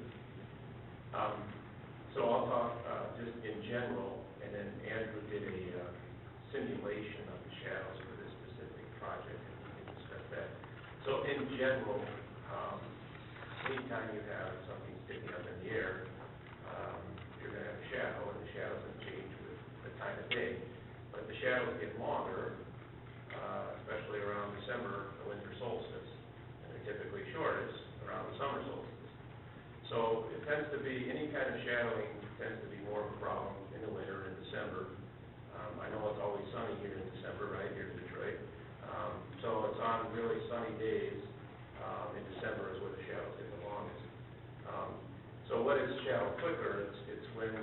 So I'll talk just in general, and then Andrew did a simulation of the shadows for this specific project, and we can discuss that. So in general, anytime you have something sticking up in the air, you're going to have a shadow, and the shadow's going to change with the time of day. But the shadows get longer, especially around December, the winter solstice, and they're typically shortest around the summer solstice. So it tends to be, any kind of shadowing tends to be more of a problem in the winter in December. I know it's always sunny here in December, right here in Detroit. So it's on really sunny days in December is where the shadows get the longest. So what is shadow flicker? It's when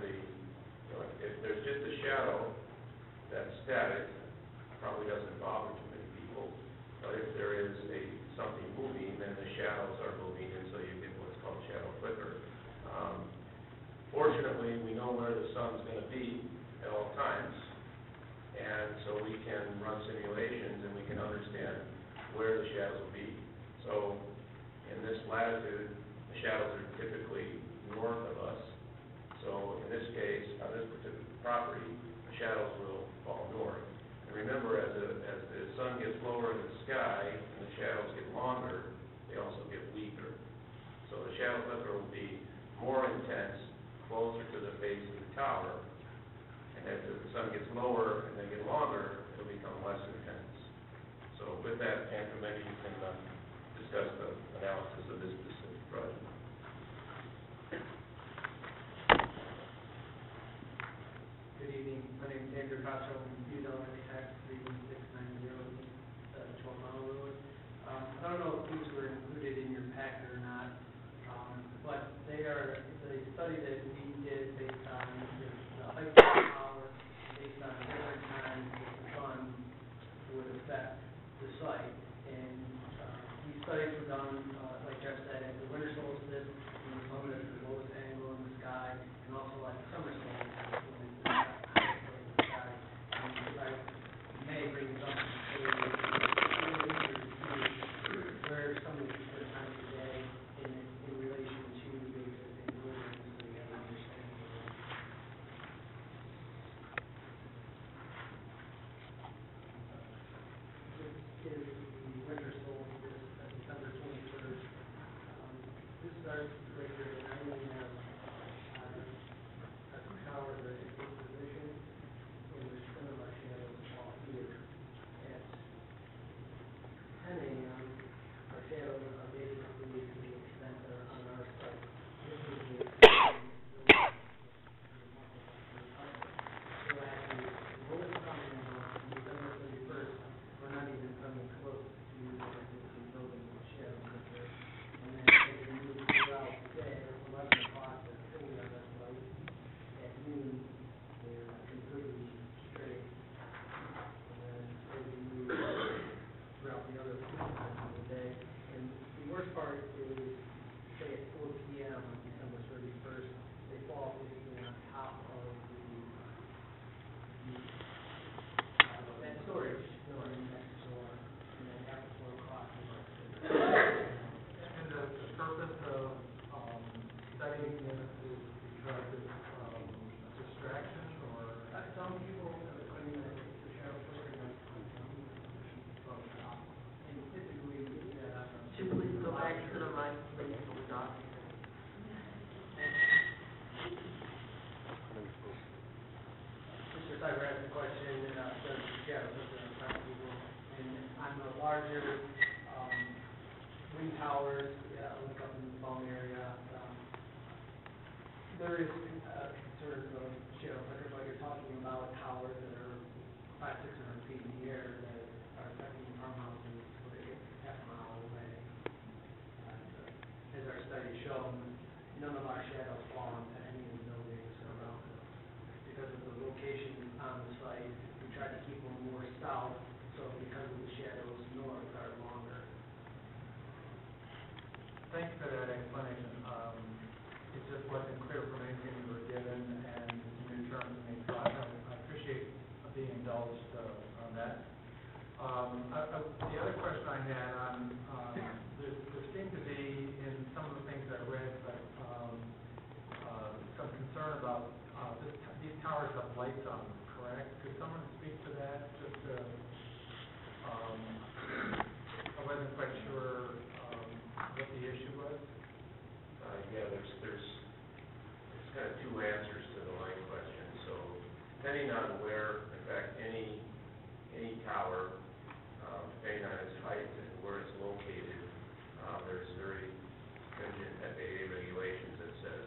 if there's just a shadow that's static, probably doesn't bother too many people. But if there is something moving, then the shadows are moving, and so you get what's called shadow flicker. Fortunately, we know where the sun's going to be at all times, and so we can run simulations and we can understand where the shadows will be. So in this latitude, the shadows are typically north of us. So in this case, on this particular property, the shadows will fall north. And remember, as the sun gets lower in the sky and the shadows get longer, they also get weaker. So the shadow flicker will be more intense closer to the base of the tower, and as the sun gets lower and they get longer, it'll become less intense. So with that, Andrew, maybe you can discuss the analysis of this specific project. Good evening. My name is Andrew Castro. I'm with Southfield Public Library, 31690 12 Mile Road. I don't know if these were included in your packet or not, but they are the study that we did based on the height of the tower, based on different times that the sun would affect the site. And these studies were larger, wind towers, like up in the phone area. There is, concerns of shadow effect, but you're talking about towers that are 500-600 feet in the air that are affecting farmhouses where they get half a mile away. As our study shown, none of our shadows fall into any of the buildings around us. Because of the location on the site, we try to keep them more south, so because of the shadows north are longer. Thank you for that explanation. It just wasn't clear from anything we were given, and it's a new term to me, so I appreciate being indulged on that. The other question I had on, there seemed to be in some of the things I read, but some concern about these towers have lights on them, correct? Could someone speak to that? Just I wasn't quite sure what the issue was. Yeah, there's kind of two answers to the light question. So depending on where, in fact, any tower, depending on its height and where it's located, there's very stringent FAA regulations that says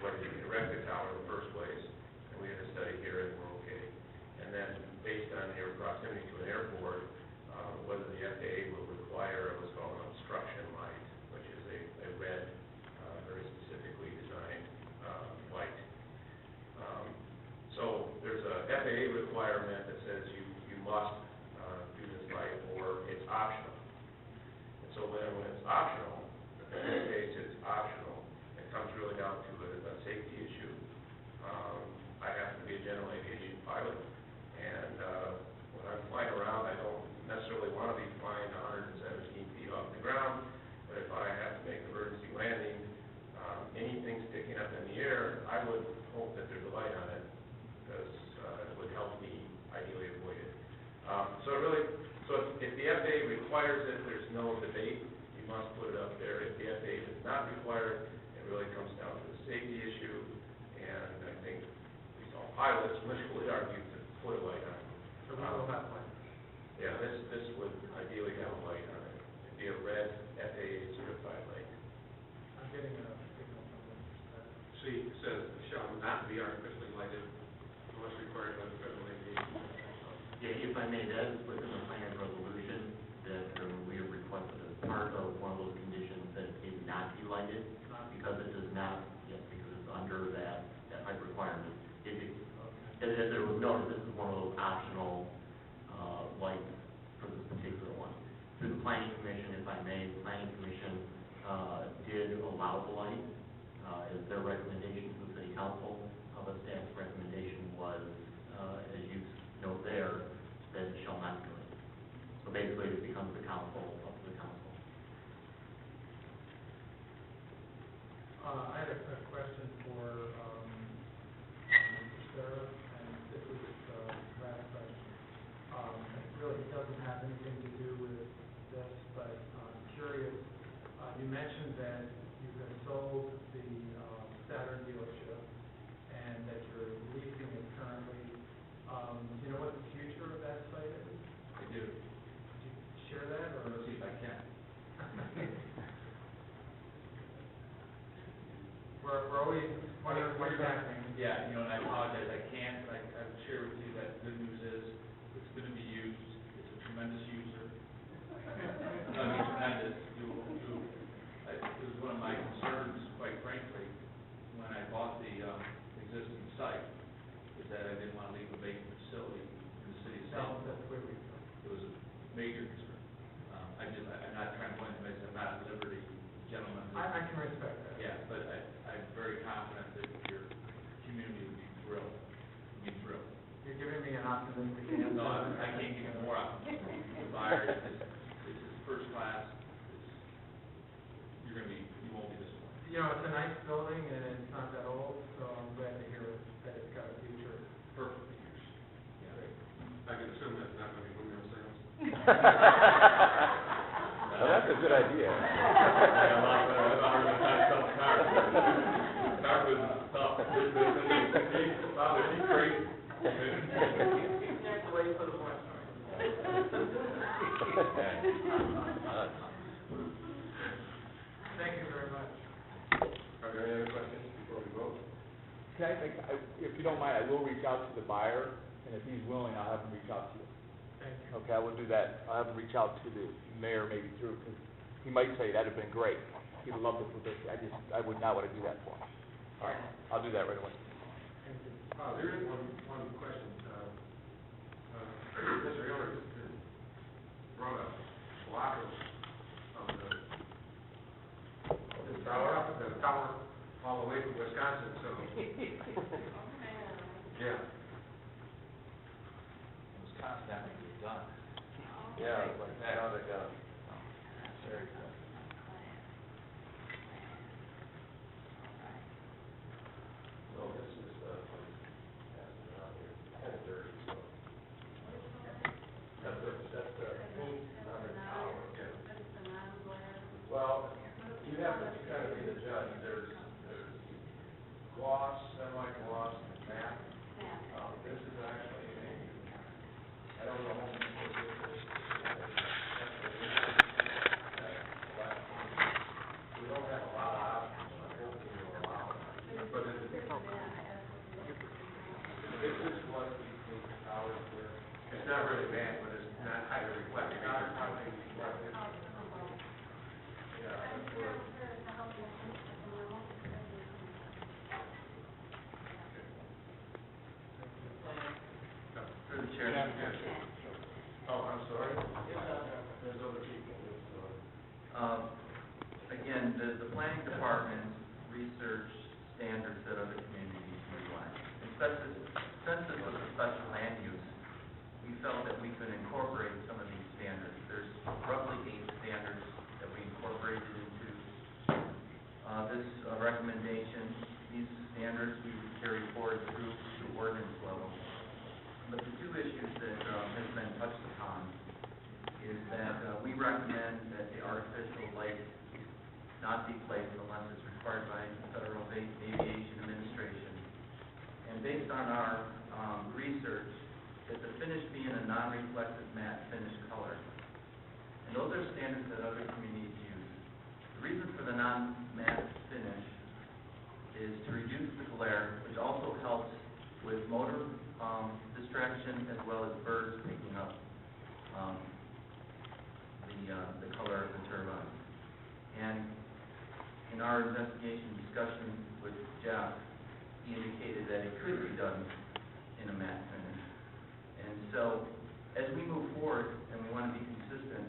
whether you can erect a tower in the first place, and we had a study here and we're okay. And then based on your proximity to an airport, whether the FAA will require what's called an obstruction light, which is a red, very specifically designed light. So there's a FAA requirement that says you must do this light, or it's optional. And so when it's optional, in this case it's optional, it comes really down to a safety issue. I happen to be a general aviation pilot, and when I'm flying around, I don't necessarily want to be flying 117 feet off the ground, but if I have to make an emergency landing, anything sticking up in the air, I would hope that there's a light on it, because it would help me ideally avoid it. So if the FAA requires it, there's no debate, you must put it up there. If the FAA does not require it, it really comes down to the safety issue, and I think at least all pilots would argue to put a light on it. So we will have lights. Yeah, this would ideally have a light on it. It'd be a red FAA certified light. I'm getting a signal from them. See, it says, shall not be artificially lighted unless required by the federal aviation. Yeah, if I may, that is within the plan resolution that we have requested as part of one of those conditions that it not be lighted, because it does not, yes, because it's under that height requirement. As there was noted, this is one of those optional lights for this particular one. Through the Planning Commission, if I may, the Planning Commission did allow the light as their recommendation to the City Council. The staff's recommendation was, as you note there, that it shall not be lighted. So basically, it becomes the council, up to the council. I had a question for Mr. Sarah, and this is the last question. It really doesn't have anything to do with this, but I'm curious. You mentioned that you have sold the Saturn dealership and that you're leasing it currently. Do you know what the future of that site is? I do. Could you share that, or? Let's see if I can. We're always wondering what's happening. Yeah, and I apologize, I can't, but I would share with you that the good news is, it's going to be used, it's a tremendous user. I mean, tremendous. It was one of my concerns, quite frankly, when I bought the existing site, is that I didn't want to leave a vacant facility in the city itself. That's where we go. It was a major concern. I'm not trying to point to myself, I'm not at liberty, gentlemen. I can respect that. Yeah, but I'm very confident that your community would be thrilled. You're giving me an optimistic answer. No, I can't give you more optimism. The buyer, this is first class. You won't be disappointed. It's a nice building, and it's not that old, so I'm glad to hear that it's got a future. Perfect use. Yeah. I can assume that's not going to be windmill sales. Well, that's a good idea. I'm not going to sell cars. Car business is tough. Wow, is he crazy? That's the way you put it. Thank you very much. Are there any other questions before we vote? Can I think, if you don't mind, I will reach out to the buyer, and if he's willing, I'll have him reach out to you. Thank you. Okay, I will do that. I'll have him reach out to the mayor maybe through, because he might say that'd have been great. He'd love the publicity. I would not want to do that for him. All right, I'll do that right away. There is one question. Mr. Hiller brought a block of the tower all the way from Wisconsin, so. Yeah. Wisconsin, that may be done. Yeah, like that. Now they're done. Very good. So this is, passing around here, 10:30, so. That's the paint on the tower. Well, you have to kind of be the judge. There's gloss, semi-gloss, and matte. This is actually I don't know. We don't have a lot of options. I hope we will allow it. But this is what we think the towers were. It's not really matte, but it's not highly reflective. Not highly reflective. Yeah, that's where. Through the chair. Oh, I'm sorry. There's other people. Again, the planning department researched standards that other communities utilize. Since this was a special land use, we felt that we could incorporate some of these standards. There's roughly 8 standards that we incorporated into this recommendation. These standards we carry forward through the ordinance level. But the 2 issues that has been touched upon is that we recommend that the artificial lake not be placed unless it's required by the Federal Aviation Administration. And based on our research, that the finish being a non-reflective matte finish color. And those are standards that other communities use. The reason for the non-matte finish is to reduce the glare, which also helps with motor distraction as well as birds picking up the color of the turbine. And in our investigation discussion with Jeff, he indicated that it could be done in a matte finish. And so, as we move forward and we want to be consistent,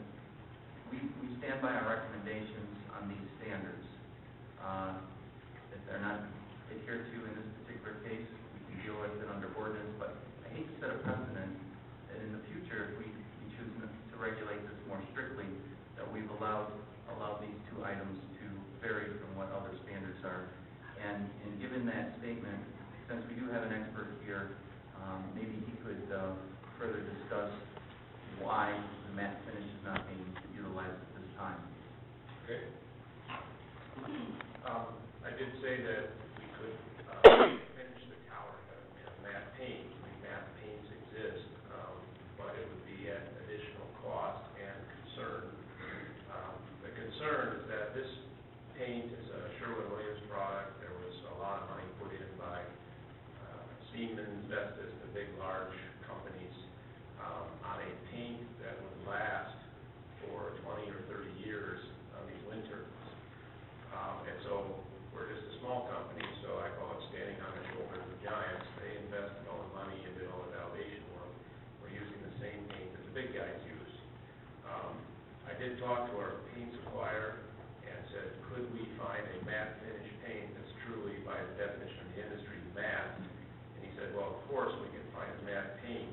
we stand by our recommendations on these standards. If they're not adhered to in this particular case, we can deal with it under ordinance, but I hate to set a precedent that in the future, if we choose to regulate this more strictly, that we've allowed these 2 items to vary from what other standards are. And given that statement, since we do have an expert here, maybe he could further discuss why the matte finish is not being utilized at this time. Okay. I did say that we could finish the tower in a matte paint. Matte paints exist, but it would be at additional cost and concern. The concern is that this paint is a Sherwin-Williams product. There was a lot of money put in by Siemens, Vestas, the big, large companies on a paint that would last for 20 or 30 years on these wind turbines. And so we're just a small company, so I call it standing on the shoulders of giants. They invested all the money and did all the validation work. We're using the same paint that the big guys use. I did talk to our paint supplier and said, could we find a matte finish paint that's truly, by the definition of the industry, matte? And he said, well, of course we can find a matte paint,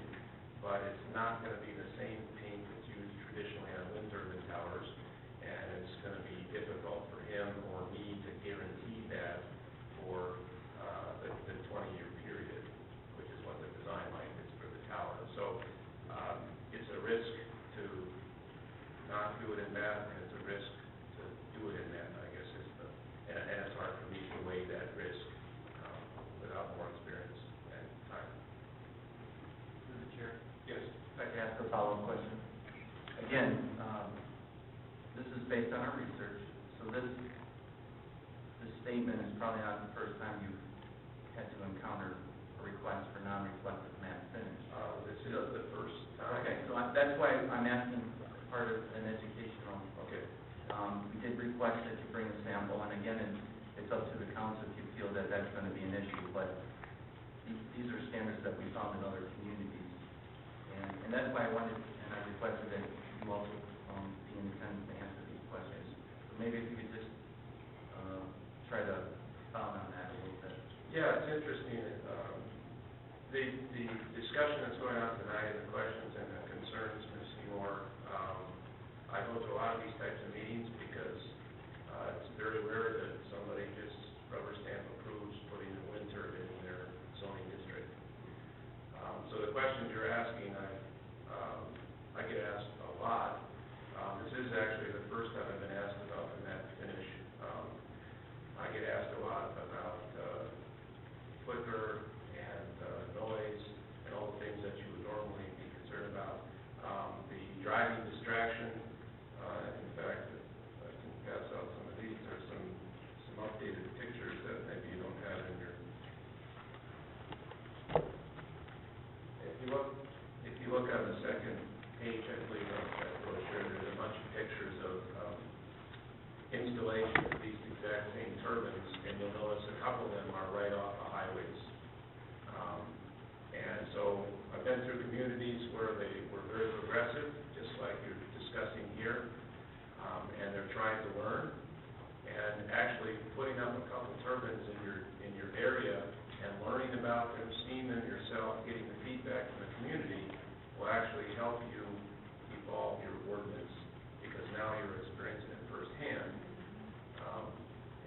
but it's not going to be the same paint that's used traditionally on wind turbine towers, and it's going to be difficult for him or me to guarantee that for the 20-year period, which is what the design life is for the tower. So it's a risk to not do it in matte, and it's a risk to do it in matte, I guess and it's hard for me to weigh that risk without more experience and time. Through the chair. Yes. If I can ask a follow-up question. again, this is based on our research, so this statement is probably not the first time you've had to encounter a request for non-reflective matte finish. This is the first time. Okay, so that's why I'm asking part of an educational. Okay. We did request that you bring a sample, and again, it's up to the council if you feel that that's going to be an issue, but these are standards that we found in other communities. And that's why I wanted, and I requested that you also be in attendance to answer these questions. So maybe if you could just try to expound on that a little bit. Yeah, it's interesting. The discussion that's going on tonight, and the questions and the concerns, Ms. Seymour, I go to a lot of these types of meetings because it's very rare that somebody just rubber stamp approves putting a wind turbine in their zoning district. So the questions you're asking, I get asked a lot. This is actually the first time I've been asked about the matte finish. I get asked a lot about flicker and noise and all the things that you would normally be concerned about. The driving distraction, in fact, I can pass out some of these. There's some updated pictures that maybe you don't have in your. If you look on the second page, I believe, of that brochure, there's a bunch of pictures of installation of these exact same turbines, and you'll notice a couple of them are right off the highways. And so I've been through communities where they were very progressive, just like you're discussing here, and they're trying to learn. And actually putting up a couple turbines in your area and learning about them, seeing them yourself, getting the feedback from the community will actually help you evolve your ordinance, because now you're experiencing it firsthand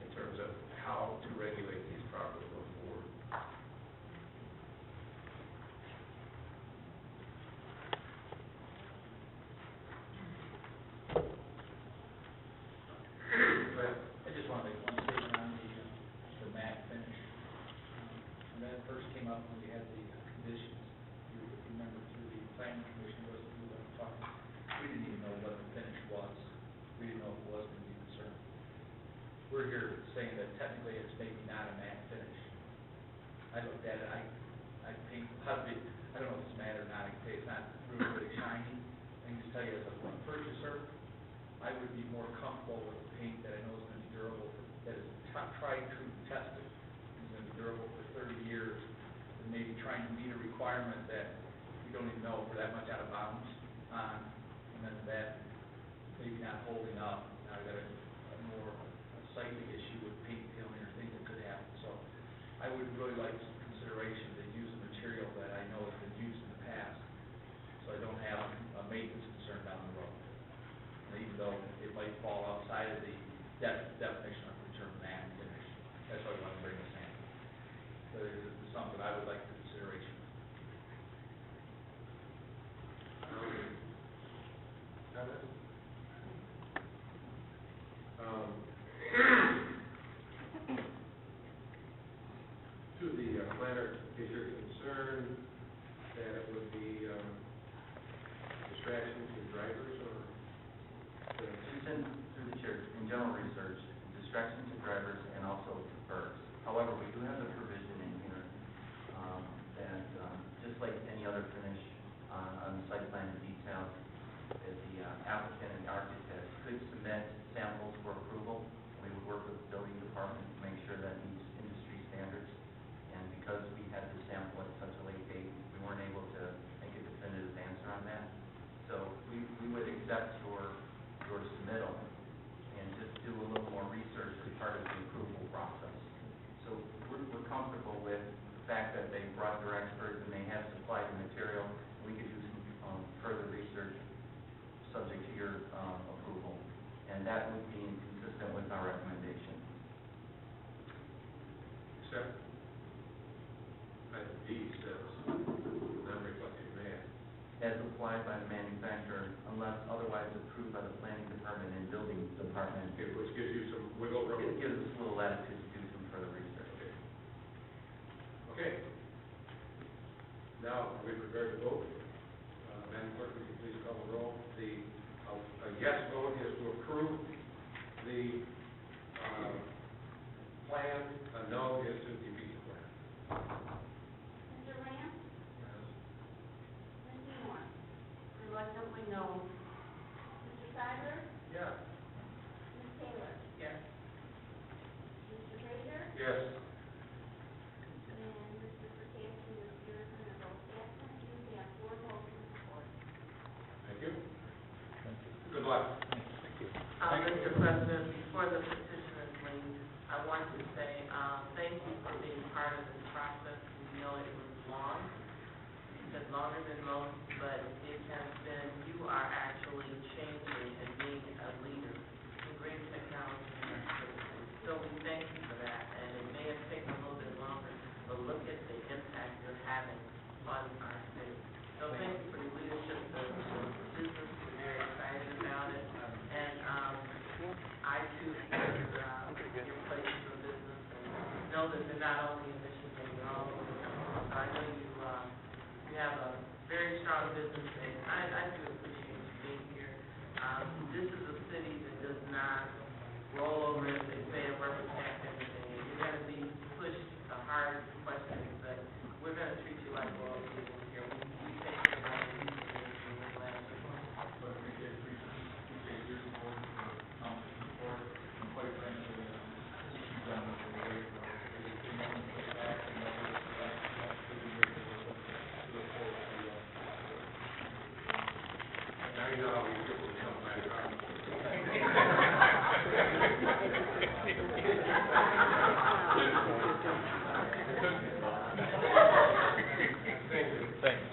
in terms of how to regulate these properly going forward. I just want to make one statement on the matte finish. When that first came up, when we had the conditions, you remember through the planning commission, we didn't even know what the finish was. We didn't know if it was going to be concerned. We're here saying that technically it's maybe not a matte finish. I looked at it, I paint, I don't know if it's matte or not, I can say it's not really shiny. I can just tell you as a purchaser, I would be more comfortable with paint that I know is going to be durable, that is tried, true, tested, is going to be durable for 30 years, and maybe trying to meet a requirement that we don't even know if we're that much out of bounds on, and then that maybe not holding up. Now I've got a more sightly issue with paint peeling or things that could happen. So I would really like some consideration to use a material that I know has been used in the past, so I don't have a maintenance concern down the road. Even though it might fall outside of the definition of the term matte finish. That's why I want to bring this in. But it's something I would like for consideration. To the planner, is your concern that it would be distraction to drivers, or? Through the chair, in general research, distraction to drivers and also to birds. However, we do have a provision in here that just like any other finish on the site plan detail, that the applicant and architect could submit samples for approval. We would work with the building department to make sure that meets industry standards. And because we had the sample at such a late date, we weren't able to make a definitive answer on that. So we would accept your submittal and just do a little more research as part of the approval process. So we're comfortable with the fact that they brought their experts and they have supplied the material. We could do some further research subject to your approval, and that would be consistent with our recommendation. Except, item D says non-reflective matte. As applied by the manufacturer, unless otherwise approved by the planning department and building department. Which gives you some wiggle room. It gives us a little latitude to do some further research. Okay. Now, are we prepared to vote? Madam Clerk, would you please call the roll? The No. Mr. Ciber? Yes. Ms. Taylor? Yes. Mr. Frazier? Yes. And Mr. Perkins and Ms. Pearson are both absent. We have 4 votes in support. Thank you. Good luck. Mr. President, before the petitioners leave, I want to say, thank you for being part of this process. We know it was long. It's longer than most, but it has been, you are actually changing and being a leader in great technology in our citizens. So we thank you for that, and it may have taken a little bit longer, but look at the impact you're having on our city. So thank you for your leadership, the business, we're very excited about it, and I too support your place for business, and know that they're not only in Michigan, they're all over the country. So I know you have a very strong business, and I do appreciate you being here. This is a city that does not roll over, as they say, and rubber stamp everything. You're going to be pushed to hard questions, but we're going to treat you like royalty here. We take it about it. Now you know how we feel when we come back.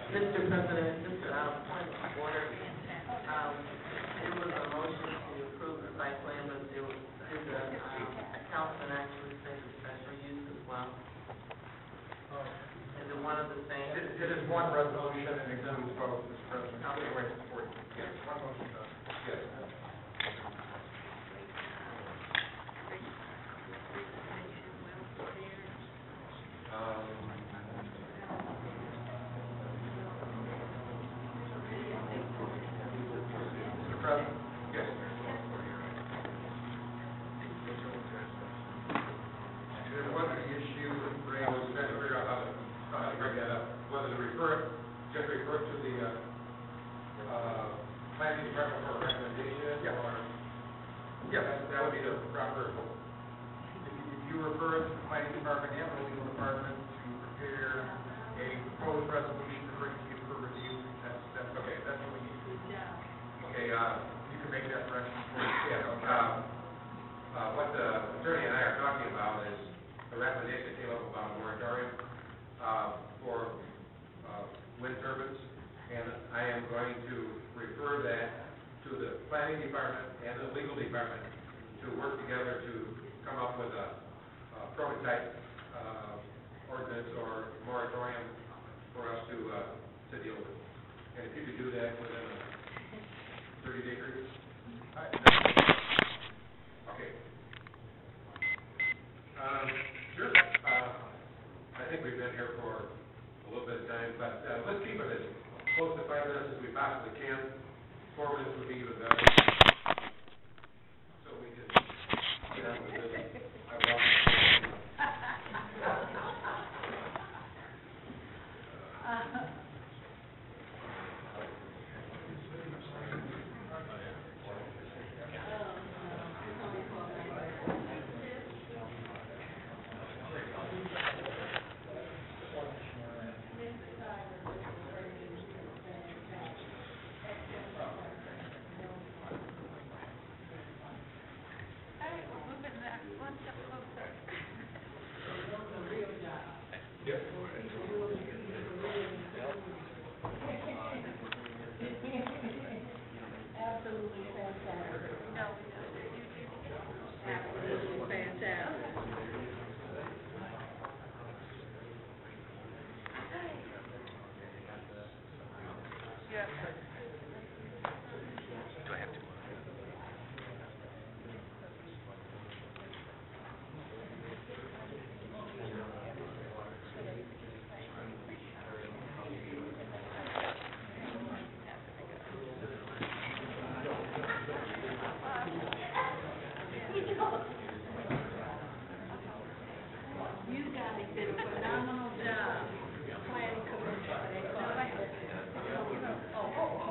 Mr. President, just point of order. There was a motion to approve the site plan, but did the councilman actually say the special use as well? Is it one of the same? It is one resolution and includes both, Mr. President. Anyway, support. Yes, one motion does. Yes. Mr. President? Yes. There was an issue I was trying to figure out how to bring that up. Whether to just refer it to the, planning department for a recommendation, Yeah. or? Yes. That would be the proper. If you refer it to the planning department and the legal department to prepare a proposed resolution to bring to you for review, that's okay, that's what we need. Okay, You can make that direction. what the attorney and I are talking about is the recommendation came up about a moratorium, for, wind turbines, and I am going to refer that to the planning department and the legal department to work together to come up with a prototype, ordinance or moratorium for us to deal with. And if you could do that within a 30-day period? Okay. Sure. I think we've been here for a little bit of time, but let's keep it as close to 5 minutes as we possibly can. 4 minutes would be even better. So we can get on with this. I welcome. Absolutely fantastic. Absolutely fantastic. You guys did a phenomenal job planning commission. Oh,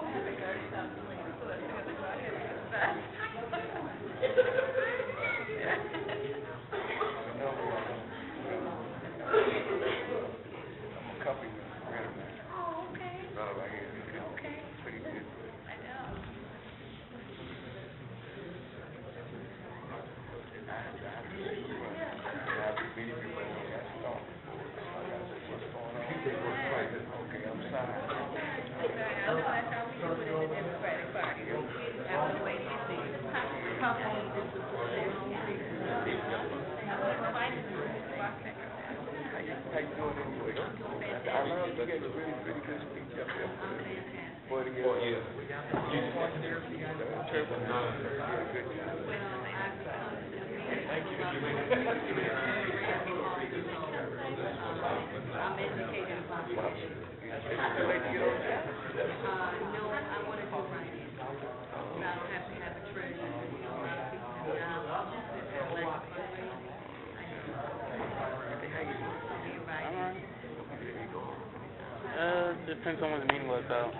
Depends on what the meeting was, though.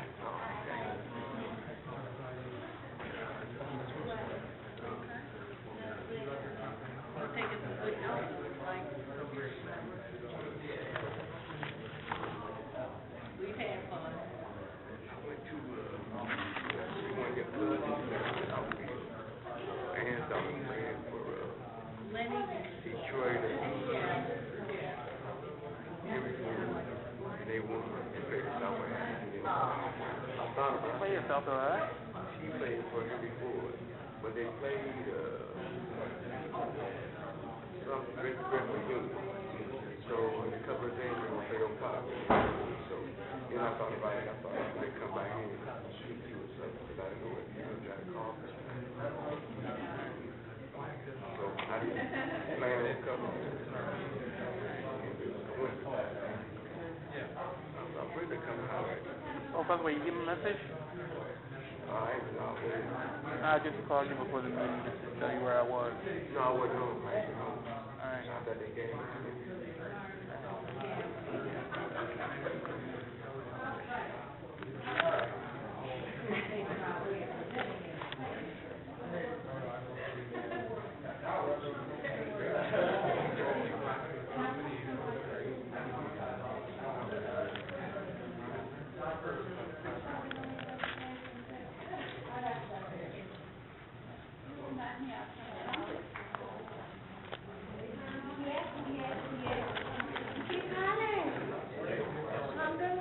Play yourself, all right? She played for Henry Ford, but they played some great reunion. So in a couple of days they're gonna play Otago. So then I thought about it. I thought I might come back in and speak to you or something, because I didn't know what you were trying to call me. So I didn't plan on coming. I'm really coming out. Oh, by the way, you give him a message? I just called you before the meeting just to tell you where I was. No, I wasn't home. I ain't home. All right. I thought they gave me. Keep running. Come to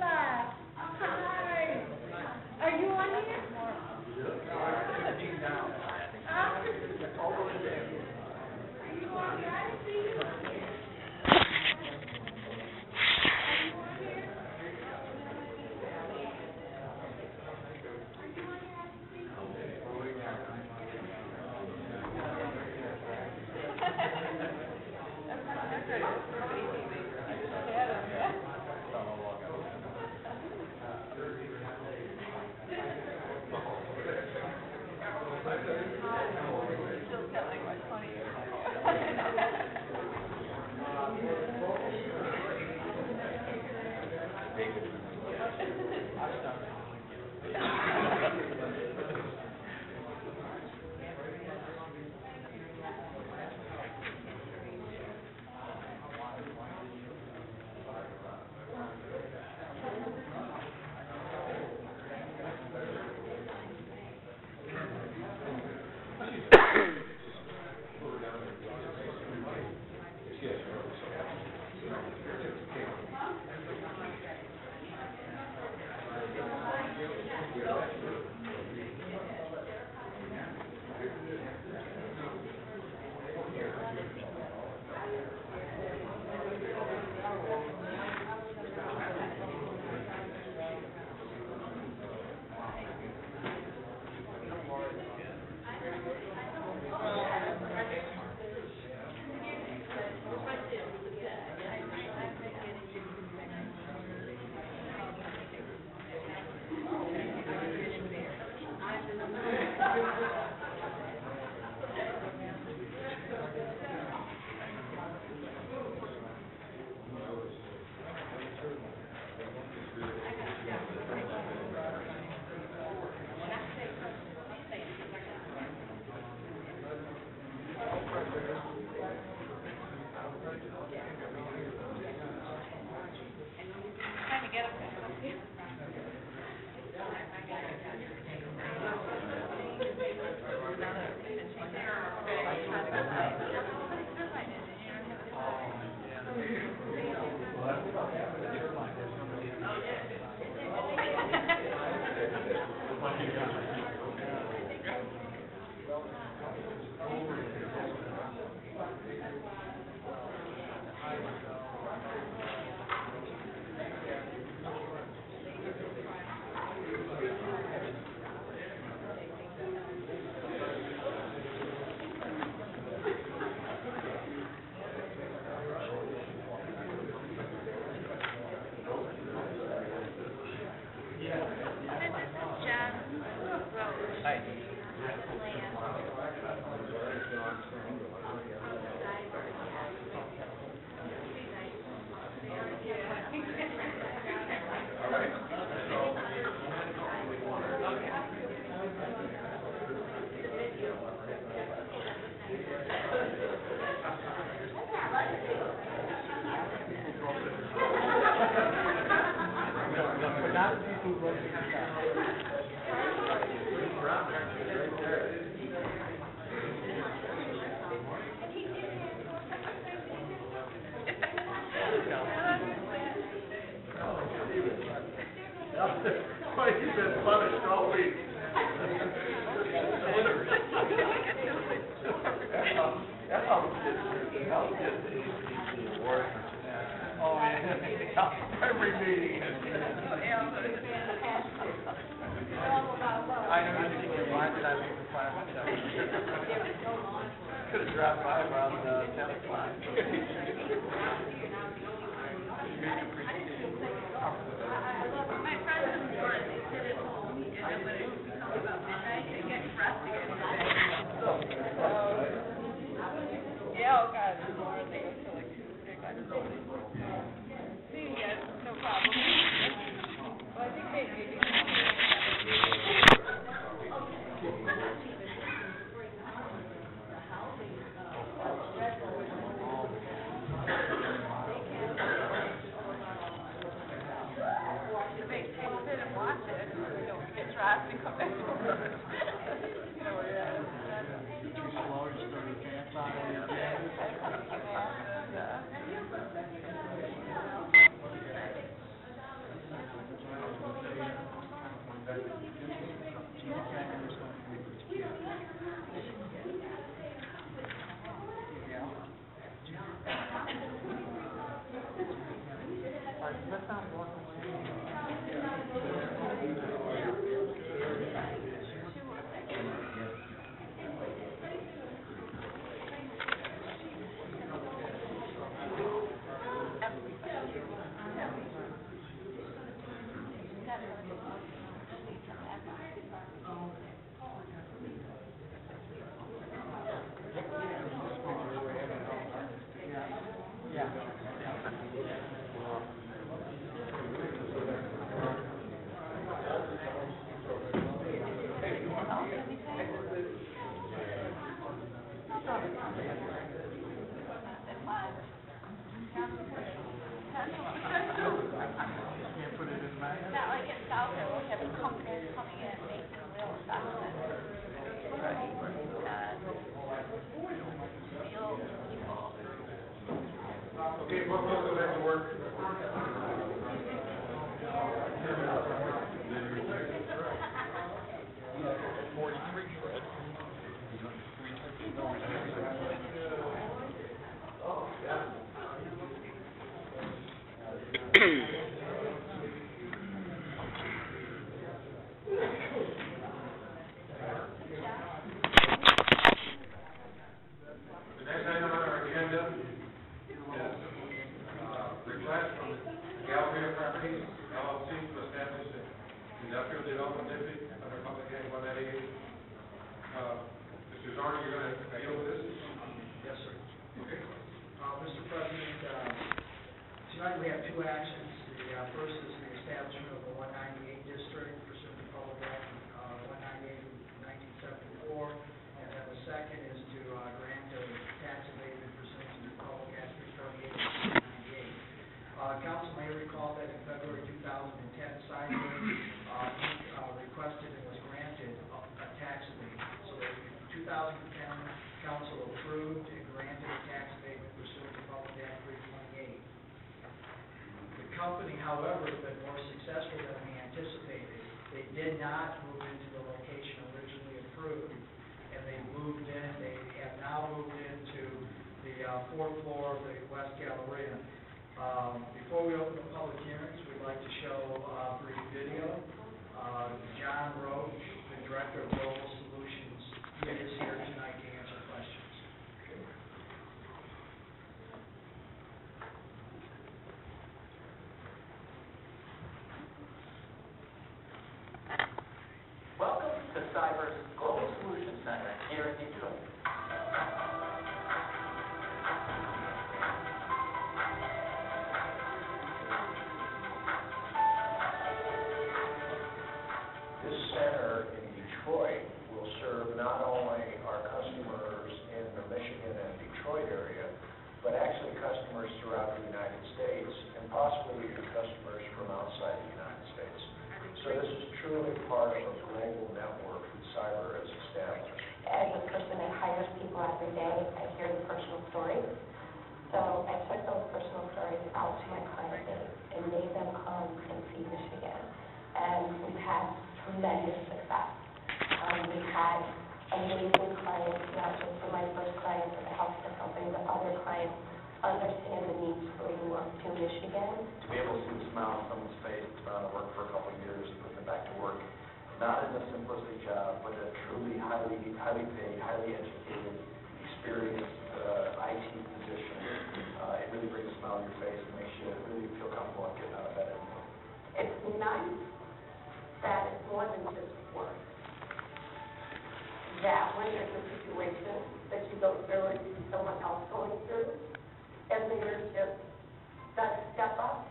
He's been punished all week. Every meeting. I know you think you're blind, but I think the plan was could have dropped by around 10 o'clock. My friends in Florida, they sit at home, and then when it comes about midnight, they get dressed to go to bed. Yeah, oh God, this morning they go till like 2, 3 o'clock in the morning. See, yes, no problem. Well, I think they do. They sit and watch it, so they don't get dressed and come back to work. You know where you're at. Too slow, just throw your pants on. Not like in Southfield, we have companies coming in and making real investments. Right. Real people. Okay, we'll go back to work. Industrial Development District, under Public Act 198. Mr. Zarni, you're going to deal with this? Yes, sir. Okay. Mr. President, tonight we have two actions. The first is the establishment of the 198 district pursuant to Public Act 198 of 1974, and then the second is to grant a tax abatement pursuant to Public Act 348 of 1998. Council may recall that in February 2010, Ciber Inc requested and was granted a tax abatement. So the 2010 council approved and granted a tax abatement pursuant to Public Act 328. The company, however, has been more successful than we anticipated. They did not move into the location originally approved, and they have now moved into the fourth floor of the West Galleria. Before we open the public hearings, we'd like to show a brief video. John Roach, the Director of Global Solutions, he is here tonight to answer questions. Welcome to Ciber's reached out to my client base and made them come and see Michigan. And we've had tremendous success. We've had amazing clients, not just for my first client for the healthcare company, but other clients understand the need to bring work to Michigan. To be able to see the smile on someone's face, that's been out of work for a couple of years, and put them back to work, not in a simplistic job, but a truly highly paid, highly educated, experienced IT position. It really brings a smile on your face and makes you really feel comfortable getting out of bed every morning. It's nice that it's more than just work. That when there's a situation that you go through or you see someone else going through, and leadership does step up,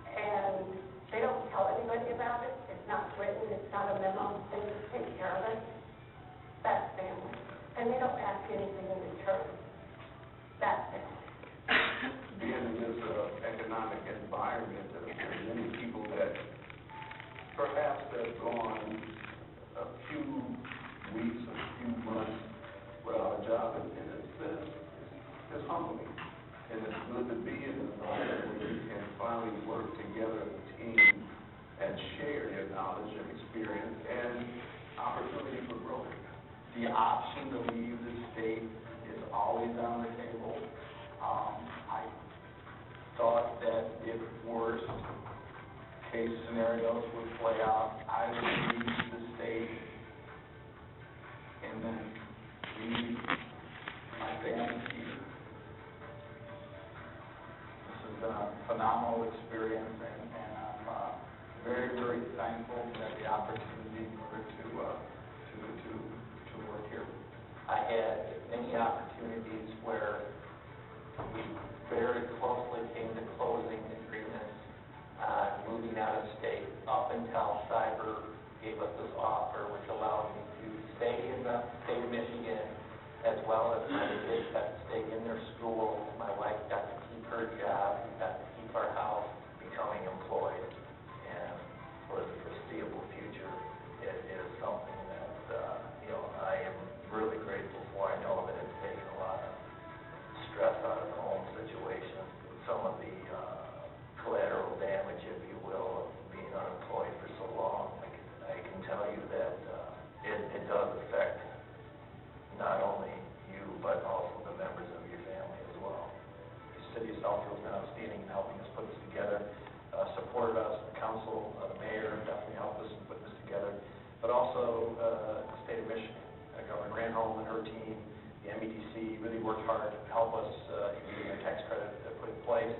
and they don't tell anybody about it. It's not written, it's not a memo, they just take care of it. That's family. And they don't ask anything in return. That's family. Being in this economic environment, there are many people that perhaps have gone a few weeks, a few months without a job, and it's humbling. And it's good to be in an environment where you can finally work together as a team and share your knowledge and experience and opportunity for growth. The option to leave the state is always on the table. I thought that if worst case scenarios would play out, I would leave the state and then leave my family here. This has been a phenomenal experience, and I'm very, very thankful that the opportunity to work here. I had many opportunities where we very closely came to closing agreements on moving out of state up until Ciber gave us this offer, which allowed me to stay in the state of Michigan, as well as my kids got to stay in their school. My wife got to keep her job, we got to keep our house, becoming employed, and for the foreseeable future, it is something that I am really grateful for. I know that it's taken a lot of stress out of the home situation, some of the collateral damage, if you will, of being unemployed for so long. I can tell you that it does affect not only you, but also the members of your family as well. The city of Southfield has been outstanding in helping us put this together, supported us, the council, the mayor definitely helped us in putting this together, but also the state of Michigan. Governor Granholm and her team, the MEDC, really worked hard to help us in getting our tax credit put in place,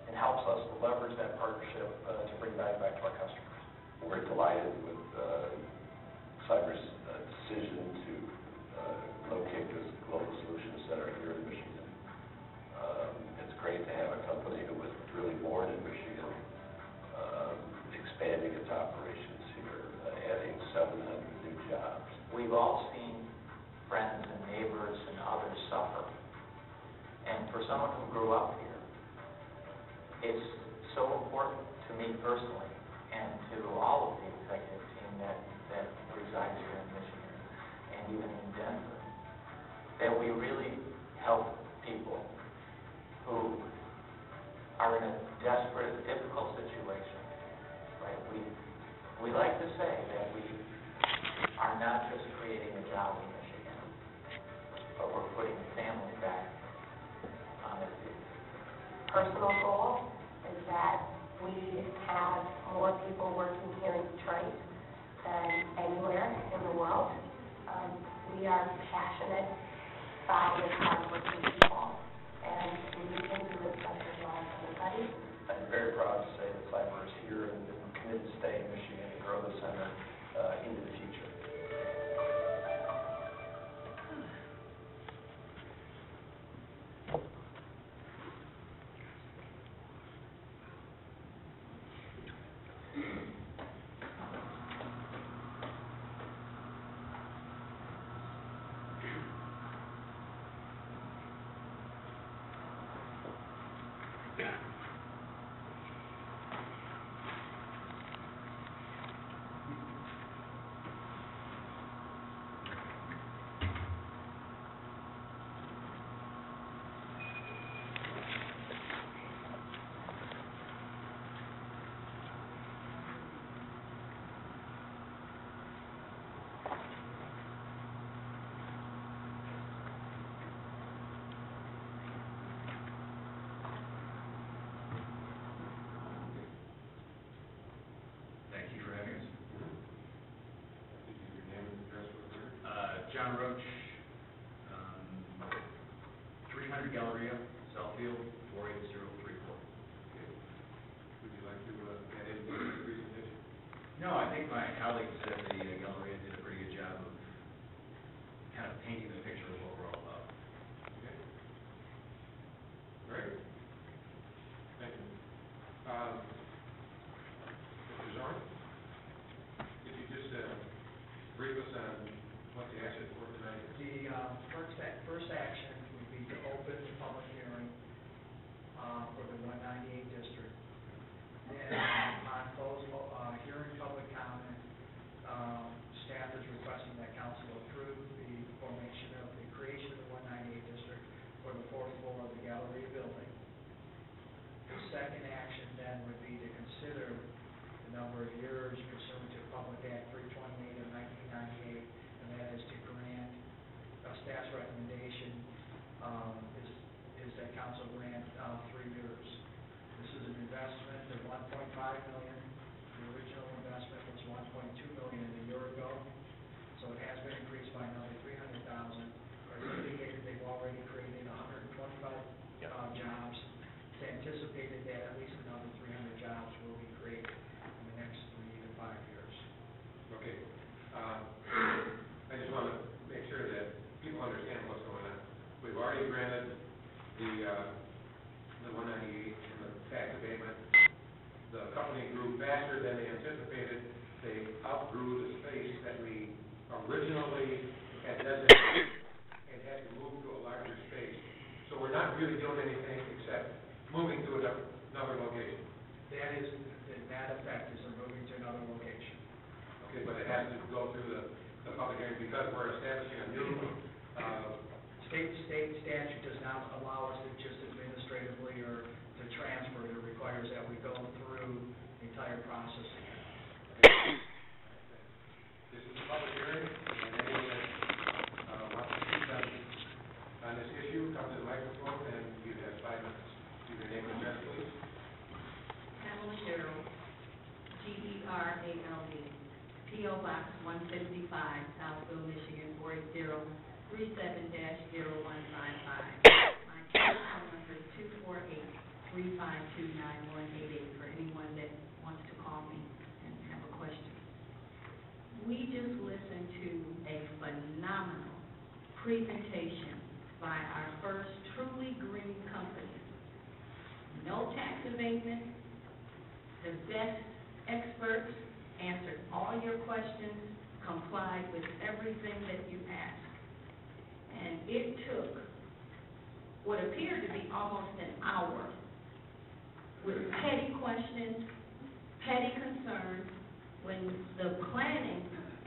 and helps us to leverage that partnership to bring value back to our customers. We're delighted with Ciber's decision to locate this Global Solutions Center here in Michigan. It's great to have a company who was really born in Michigan, expanding its operations here, adding 700 new jobs. We've all seen friends and neighbors and others suffer. And for someone who grew up here, it's so important to me personally and to all of the executive team that resides here in Michigan and even in Denver, that we really help people who are in a desperate, difficult situation. Right? We like to say that we are not just creating a job in Michigan, but we're putting family back on their feet. Personal goal is that we have more people working here in Detroit than anywhere in the world. We are passionate, solid, hardworking people, and we can do it just as well as anybody. I'm very proud to say that Ciber is here and committed to stay in Michigan and grow the center into the future. John Roach, 300 Galleria, Southfield, 48034. Would you like to add anything to the presentation? No, I think my colleagues at the Galleria did a pretty good job of kind of painting the picture of what we're all about. Okay. Great. Thank you. Mr. Zorn, could you just brief us on what the action for tonight is? The first action would be to open the public hearing for the 198 district. Then, on closed hearing public comment, staff is requesting that council approve the formation of the creation of the 198 district for the fourth floor of the Galleria building. The second action then would be to consider the number of years pursuant to Public Act 328 of 1998, and that is to grant staff's recommendation is that council grant 3 years. This is an investment of $1.5 million. The original investment was $1.2 million a year ago, so it has been increased by another $300,000. As indicated, they've already created 125 jobs. It's anticipated that at least another 300 jobs will be created in the next 3 to 5 years. Okay. I just want to make sure that people understand what's going on. We've already granted the 198 and the tax abatement. The company grew faster than they anticipated. They outgrew the space that we originally had designated and had to move to a larger space. So we're not really doing anything except moving to another location. That effect is moving to another location. Okay, but it has to go through the public hearing because we're establishing a new, State statute does not allow us to just administratively or to transfer. It requires that we go through the entire process again. this is a public hearing, and anyone that wants to speak on this issue, come to the microphone, and you have 5 minutes. Give your name and address, please. Pamela Sherrill, Gerald, P.O. Box 155, Southfield, Michigan, 48037-0155. My telephone number is 248-352-9188 for anyone that wants to call me and have a question. We just listened to a phenomenal presentation by our first truly green company. No tax abatement. The best experts answered all your questions, complied with everything that you asked. And it took what appeared to be almost an hour with petty questions, petty concerns, when the planning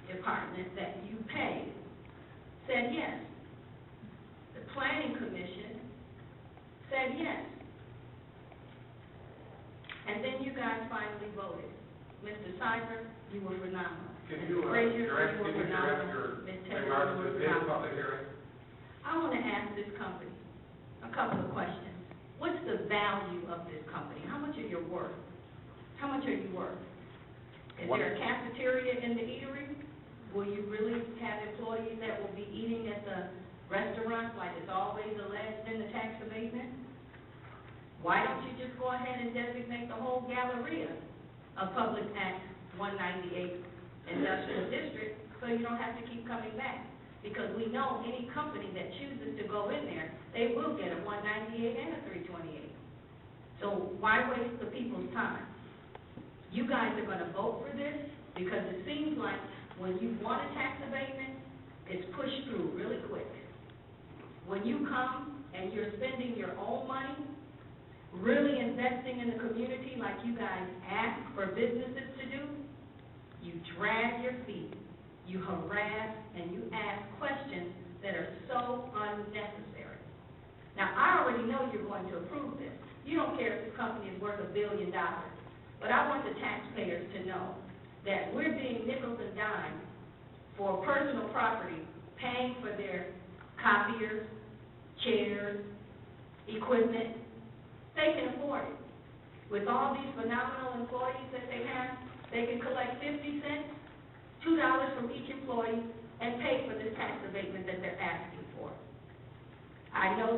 department that you pay said yes. The planning commission said yes. And then you guys finally voted. Mr. Ciber, you were phenomenal. Can you Frazier, direct you were your phenomenal. Ms. Taylor, remarks you to were this phenomenal. public hearing? I want to ask this company a couple of questions. What's the value of this company? How much are you worth? How much are you worth? Is there a cafeteria in the eatery? Will you really have employees that will be eating at the restaurants like it's always alleged in the tax abatement? Why don't you just go ahead and designate the whole Galleria a Public Act 198 industrial district so you don't have to keep coming back? Because we know any company that chooses to go in there, they will get a 198 and a 328. So why waste the people's time? You guys are going to vote for this because it seems like when you want a tax abatement, it's pushed through really quick. When you come and you're spending your own money, really investing in the community like you guys ask for businesses to do, you drag your feet, you harass, and you ask questions that are so unnecessary. Now, I already know you're going to approve this. You don't care if this company is worth $1 billion. But I want the taxpayers to know that we're being nickels and dimes for personal property, paying for their copiers, chairs, equipment. They can afford it. With all these phenomenal employees that they have, they can collect 50 cents, $2 from each employee, and pay for this tax abatement.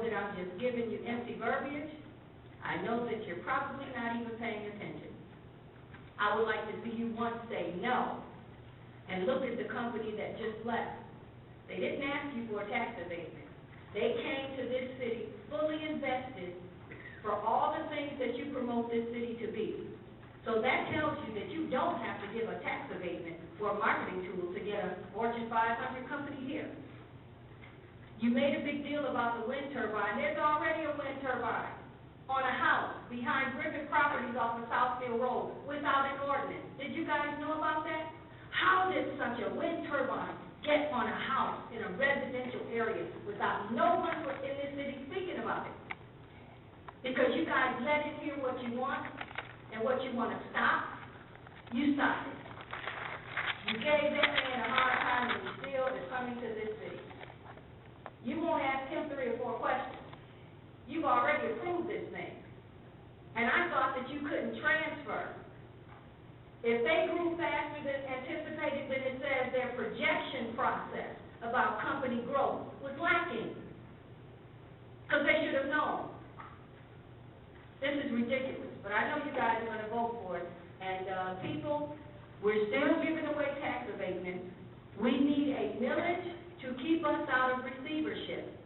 that I'm just giving you empty verbiage. I know that you're probably not even paying attention. I would like to see you once say no, and look at the company that just left. They didn't ask you for a tax abatement. They came to this city fully invested for all the things that you promote this city to be. So that tells you that you don't have to give a tax abatement for a marketing tool to get a Fortune 500 company here. You made a big deal about the wind turbine. There's already a wind turbine on a house behind Griffith Properties off of Southfield Road without an ordinance. Did you guys know about that? How did such a wind turbine get on a house in a residential area without no one in this city speaking about it? Because you guys let it hear what you want and what you want to stop, you stopped it. You gave that man a hard time and he still is coming to this city. You won't ask him 3 or 4 questions. You've already approved this thing. And I thought that you couldn't transfer. If they grew faster than anticipated, then it says their projection process about company growth was lacking. Because they should have known. This is ridiculous, but I know you guys are going to vote for it. And people, we're still giving away tax abatements. We need a millage to keep us out of receivership.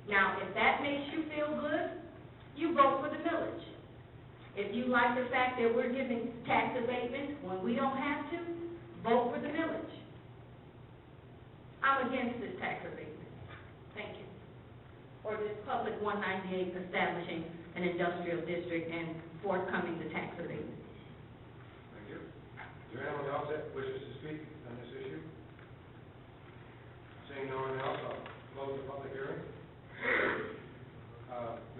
Now, if that makes you feel good, you vote for the millage. If you like the fact that we're giving tax abatements when we don't have to, vote for the millage. I'm against this tax abatement. Thank you. Or this Public 198 establishing an industrial district and forthcoming the tax abatement. Thank you. Is there anyone else that wishes to speak on this issue? Seeing no one else, I'll close the public hearing.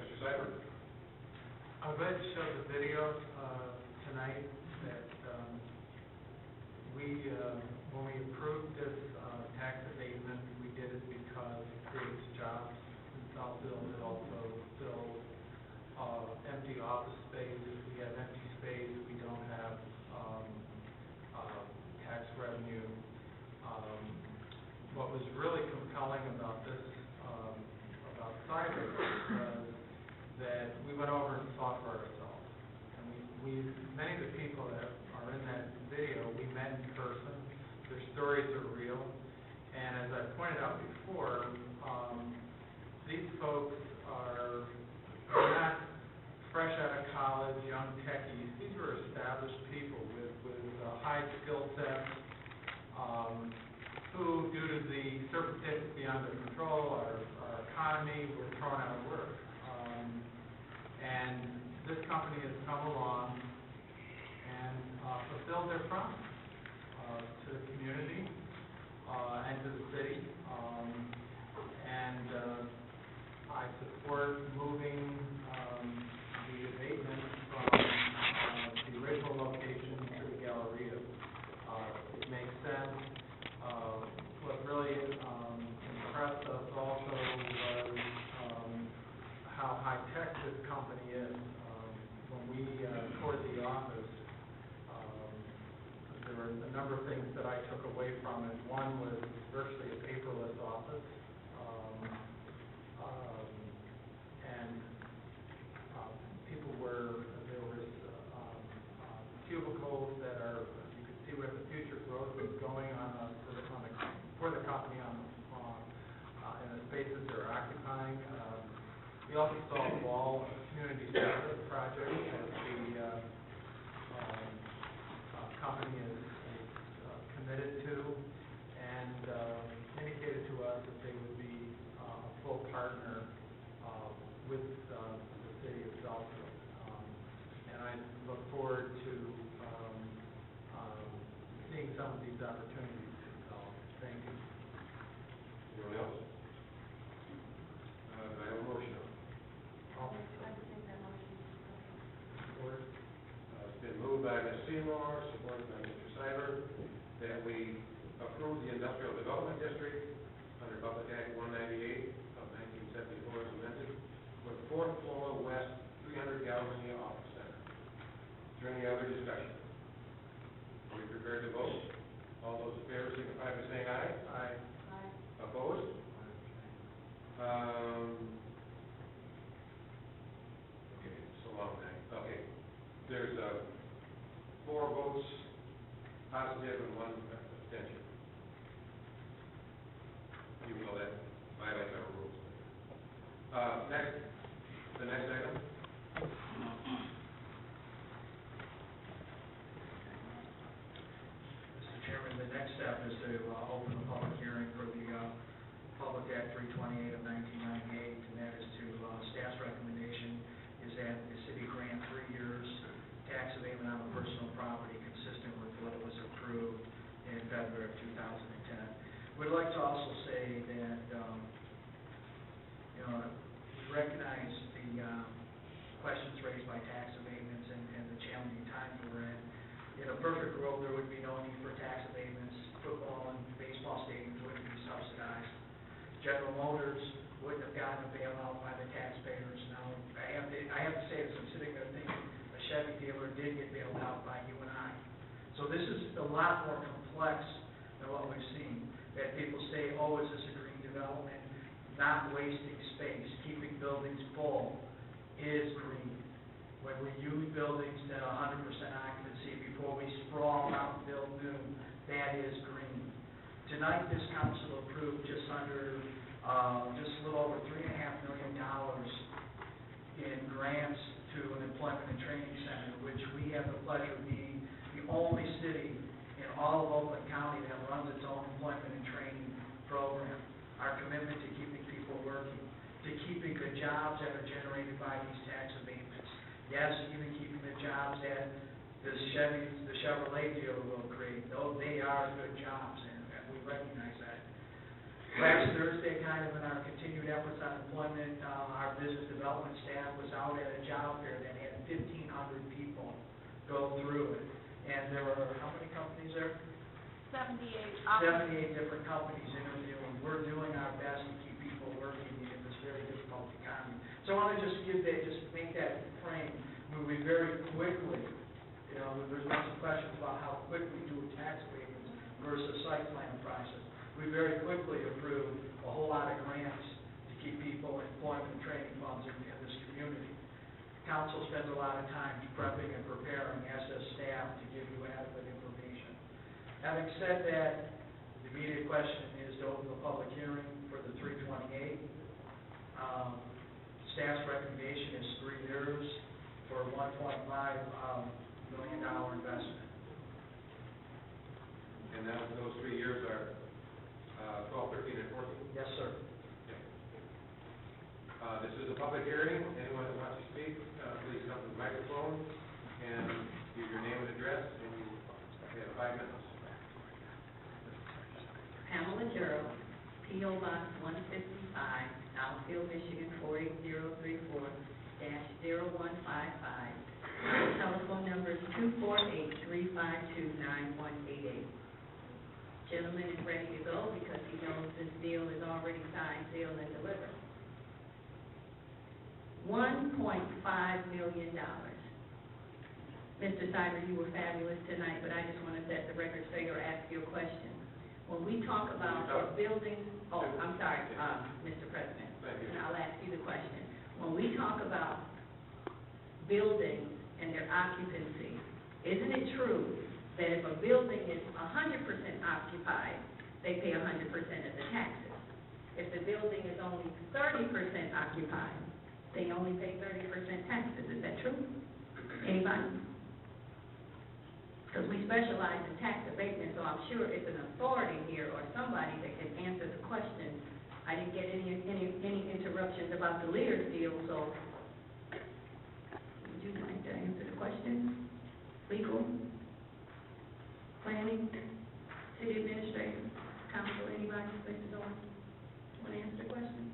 Mr. Ciber? I'm glad to show the video tonight that when we approved this tax abatement, we did it because it creates jobs in Southfield. It also fills empty office space. We have empty space. We don't have tax revenue. What was really compelling about this, about Ciber, was that we went over and saw for ourselves. And many of the people that are in that video, we met in person. Their stories are real. And as I pointed out before, these folks are not fresh out of college, young techies. These are established people with high skill sets, who, due to the circumstances beyond their control, our economy, were thrown out of work. And this company has come along and fulfilled their promise to the community and to the city. I support moving the abatement from the original location to the Galleria. It makes sense. What really impressed us also was how high-tech this company is. When we toured the office, there were a number of things that I took away from it. One was virtually a paperless office. There was cubicles that you could see where the future growth was going for the company in the spaces they're occupying. We also saw a wall of community service project that the company is committed to, and indicated to us that they would be a full partner with the city of Southfield. And I look forward to seeing some of these opportunities develop. Thank you. Anyone else? Do I have a motion? It's been moved by Ms. Seymour, supported by Mr. Ciber, that we approve the Industrial Development District under Public Act 198 of 1974 as amended for the 4th floor west 300 Galleria Office Center. Is there any other discussion? Are we prepared to vote? All those in favor signify by saying aye. Aye. Opposed? The next item. Mr. Chairman, the next step is to open a public hearing for the Public Act 328 of 1998, and that is to, staff's recommendation is that the city grant 3 years tax abatement on the personal property consistent with what was approved in February of 2010. We'd like to also say that, we recognize the questions raised by tax abatements and the challenging times we're in. In a perfect world, there would be no need for tax abatements. Football and baseball stadiums wouldn't be subsidized. General Motors wouldn't have gotten a bailout by the taxpayers. Now, I have to say this, I'm sitting there thinking a Chevy dealer did get bailed out by you and I. So this is a lot more complex than what we've seen. That people say, oh, is this a green development? Not wasting space, keeping buildings full is green. When we use buildings that are 100% occupancy before we sprawl out and build new, that is green. Tonight, this council approved just a little over $3.5 million in grants to an employment and training center, which we have the pleasure of being the only city in all of Oakland County that runs its own employment and training program. Our commitment to keeping people working, to keeping the jobs that are generated by these tax abatements. Yes, even keeping the jobs that the Chevrolet dealer will create. Though they are good jobs, and we recognize that. Last Thursday, kind of in our continued efforts on employment, our business development staff was out at a job fair that had 1,500 people go through it. And there were, how many companies there? 78. 78 different companies interviewing. We're doing our best to keep people working in this very difficult economy. So I want to just make that frame. We very quickly, there's been some questions about how quick we do tax abatements versus site plan process. We very quickly approved a whole lot of grants to keep people in employment and training funds in this community. Council spends a lot of time prepping and preparing, as does staff, to give you adequate information. Having said that, the immediate question is to open the public hearing for the 328. Staff's recommendation is 3 years for a $1.5 million investment. And now those 3 years are 12, 13, and 14? Yes, sir. This is a public hearing. Anyone that wants to speak, please come to the microphone and give your name and address, and you have 5 minutes. Pamela Gerald, P.O. Box 155, Southfield, Michigan 48034-0155. My telephone number is 248-352-9188. Gentleman is ready to go because he knows this deal is already signed, sealed, and delivered. $1.5 million. Mr. Ciber, you were fabulous tonight, but I just want to set the record straight or ask you a question. When we talk about buildings, I'm sorry, Mr. President, and I'll ask you the question. When we talk about buildings and their occupancy, isn't it true that if a building is 100% occupied, they pay 100% of the taxes? If the building is only 30% occupied, they only pay 30% taxes. Is that true? Anybody? Because we specialize in tax abatement, so I'm sure it's an authority here or somebody that can answer the question. I didn't get any interruptions about the Leaders deal, so would you like to answer the question? Legal? Planning? City administrator? Council? Anybody? Mr. Dorn? Want to answer the question?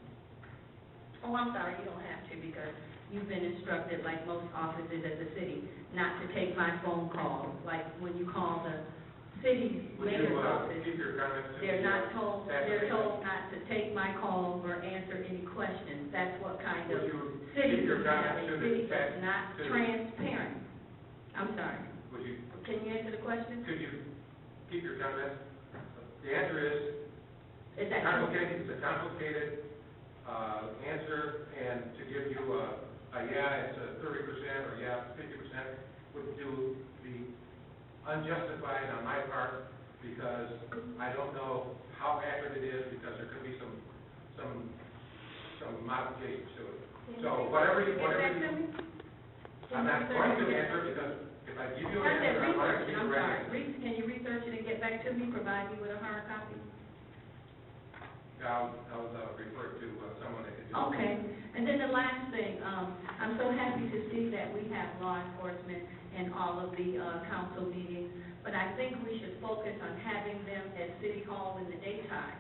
Oh, I'm sorry, you don't have to because you've been instructed, like most offices at the city, not to take my phone calls. Like when you call the city mayor's office, they're told not to take my calls or answer any questions. That's what kind of city we have. A city that's not transparent. I'm sorry. Can you answer the question? Could you keep your comments? The answer is Is that complicated. It's a complicated answer, and to give you a yeah, it's a 30% or yeah, 50% would be unjustified on my part because I don't know how accurate it is because there could be some some modifications to it. So whatever you, I'm not going to answer because if I give you an answer, I'm going to give you a answer. Can you research it and get back to me, provide me with a hard copy? I'll refer to someone that can do it. Okay, and then the last thing, I'm so happy to see that we have law enforcement in all of the council meetings, but I think we should focus on having them at City Hall in the daytime.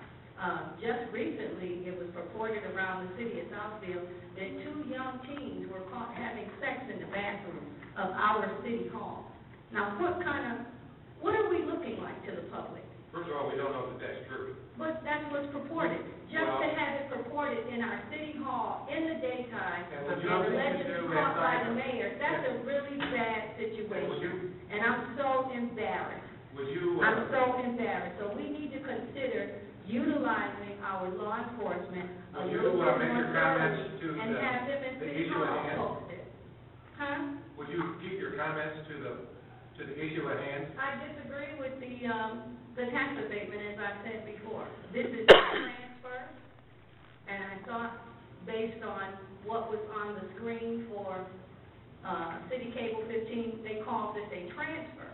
Just recently, it was reported around the city of Southfield that 2 young teens were caught having sex in the bathroom of our City Hall. Now, what are we looking like to the public? First of all, we don't know that that's true. But that's what's purported. Just to have it purported in our City Hall in the daytime, and allegedly caught by the mayor, that's a really bad situation. And I'm so embarrassed. I'm so embarrassed. So we need to consider utilizing our law enforcement a little bit more thoroughly and have them in City Hall posted. Huh? Would you keep your comments to the issue at hand? I disagree with the tax abatement, as I said before. This is a transfer, and I thought, based on what was on the screen for City Cable 15, they called this a transfer.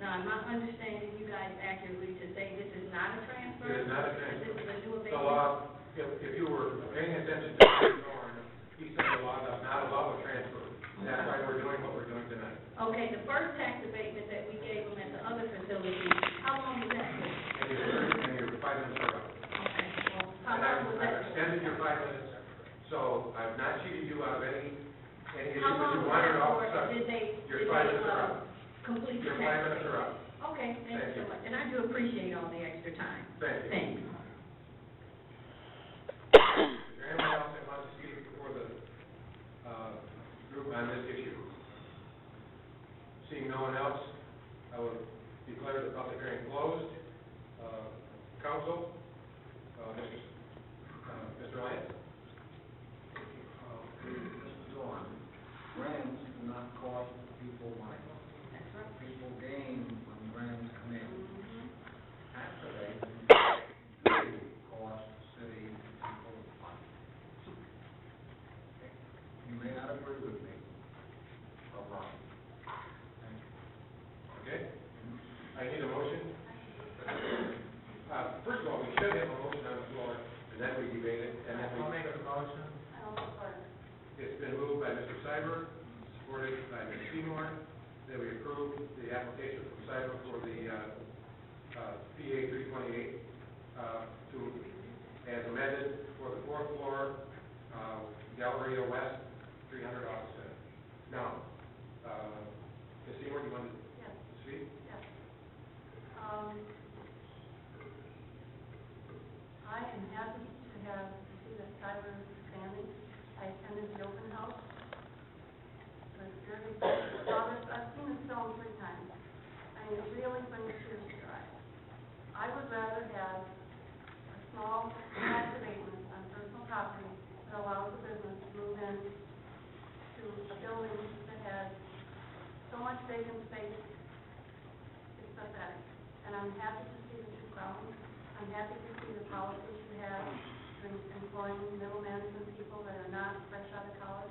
Now, I'm not understanding you guys accurately to say this is not a transfer? It is not a transfer. This is a new The abatement? law, if you were paying attention to Mr. Norm, he said the law does not allow a transfer. That's why we're doing what we're doing tonight. Okay, the first tax abatement that we gave them at the other facility, how long was that for? And your 5 minutes are up. Okay, well, how And long was I've that for? extended your 5 minutes, so I've not cheated you out of any issue How that long you was wanted that off for? the subject. Your 5 minutes are up. Complete Your the 5 tax minutes are up. Okay, thank you so much, and I do appreciate all the extra time. Thank you. Thank you. Is there anyone else that wants to speak before the group on this issue? Seeing no one else, I will declare the public hearing closed. Council, Mr. Lance? Mr. Dorn, grants do not cost people money. That's right. People gain when grants come in. Tax abatement do cost the city people money. You may not agree with me, but wrong. Thank you. Okay. I need a motion. First of all, we should have a motion on the floor, and then we debate it, and then we... I'll make a motion. It's been moved by Mr. Ciber, supported by Ms. Seymour, that we approve the application from Ciber for the PA 328 as amended for the 4th floor, Galleria West, 300 Office Center. Now, Ms. Seymour, do you want to speak? Yes. I am happy to see that Ciber is expanding. I attended the open house. It was very good. I've seen this film 3 times. I mean, it really brings tears to your eyes. I would rather have a small tax abatement on personal property that allows the business to move in to a building that has so much vacant space. It's pathetic. And I'm happy to see the 2 grounds. I'm happy to see the policies you have in employing middle management people that are not fresh out of college.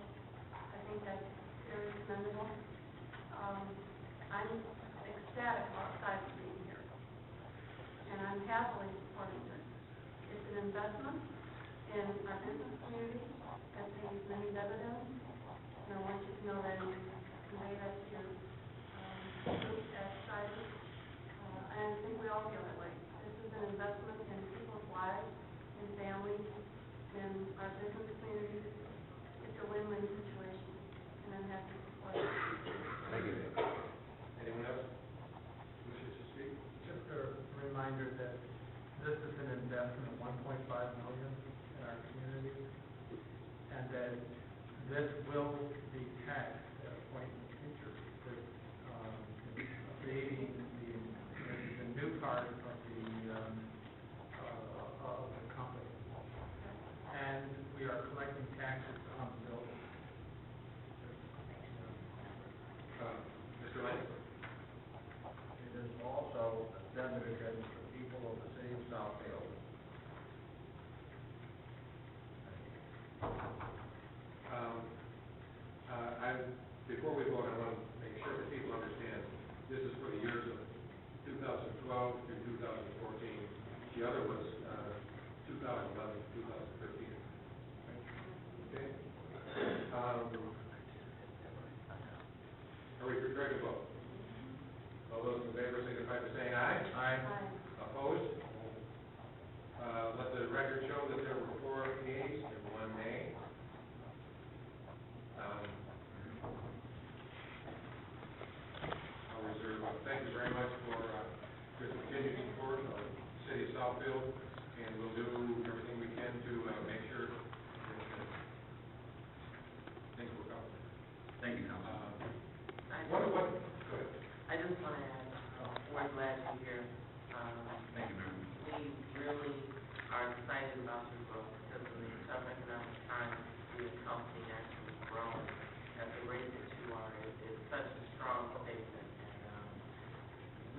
I think that's very commendable. I'm ecstatic about Ciber being here. And I'm happily supporting this. It's an investment in our business community that pays many dividends. And I want you to know that and convey that to your group at Ciber. And I think we all feel that way. This is an investment in people's lives, in families, in our business community. It's a win-win situation, and I'm happy to support it. Thank you. Anyone else wishes to speak? Just a reminder that this is an investment of $1.5 million in our community, and that this will be taxed at a point in the future. This abating the new part of the company, and we are collecting taxes on the building. Mr. Lane? It is also a debit against the people of the city of Southfield 2011, 2013. Okay? Are we prepared to vote? All those in favor signify by saying aye. Aye. Opposed? Let the record show that there were 4 yeas and 1 nay. I'll reserve. Thank you very much for your continued support of the city of Southfield, and we'll do everything we can to make sure that things work out. Thank you, Council. Go ahead. I just want to add, we're glad to hear. Thank you, Mayor. We really are excited about your growth because in these tough economic times, the company actually growing at the rate that you are is such a strong statement. And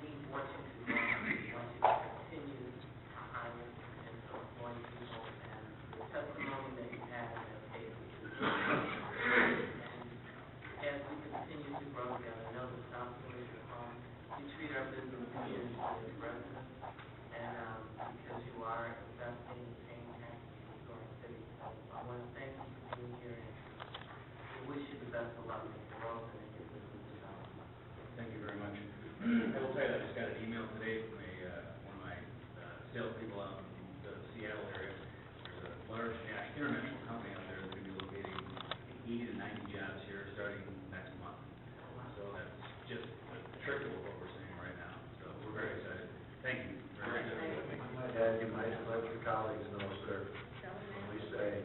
we want you to grow. We want you to continue to hire and to employ people. And the testimony that you have in that case is good. And as we continue to grow together, know that Southfield is your home. We treat our business community as residents. And because you are investing and paying taxes to our city. So I want to thank you for being here and we wish you the best of luck in growth and in your business development. Thank you very much. I will tell you that I just got an email today from one of my salespeople out in the Seattle area. There's a large international company out there that's going to be locating 80 to 90 jobs here starting next month. So that's just a trickle of what we're seeing right now. So we're very excited. Thank you. Very much. I might add, you might let your colleagues know, sir, when we say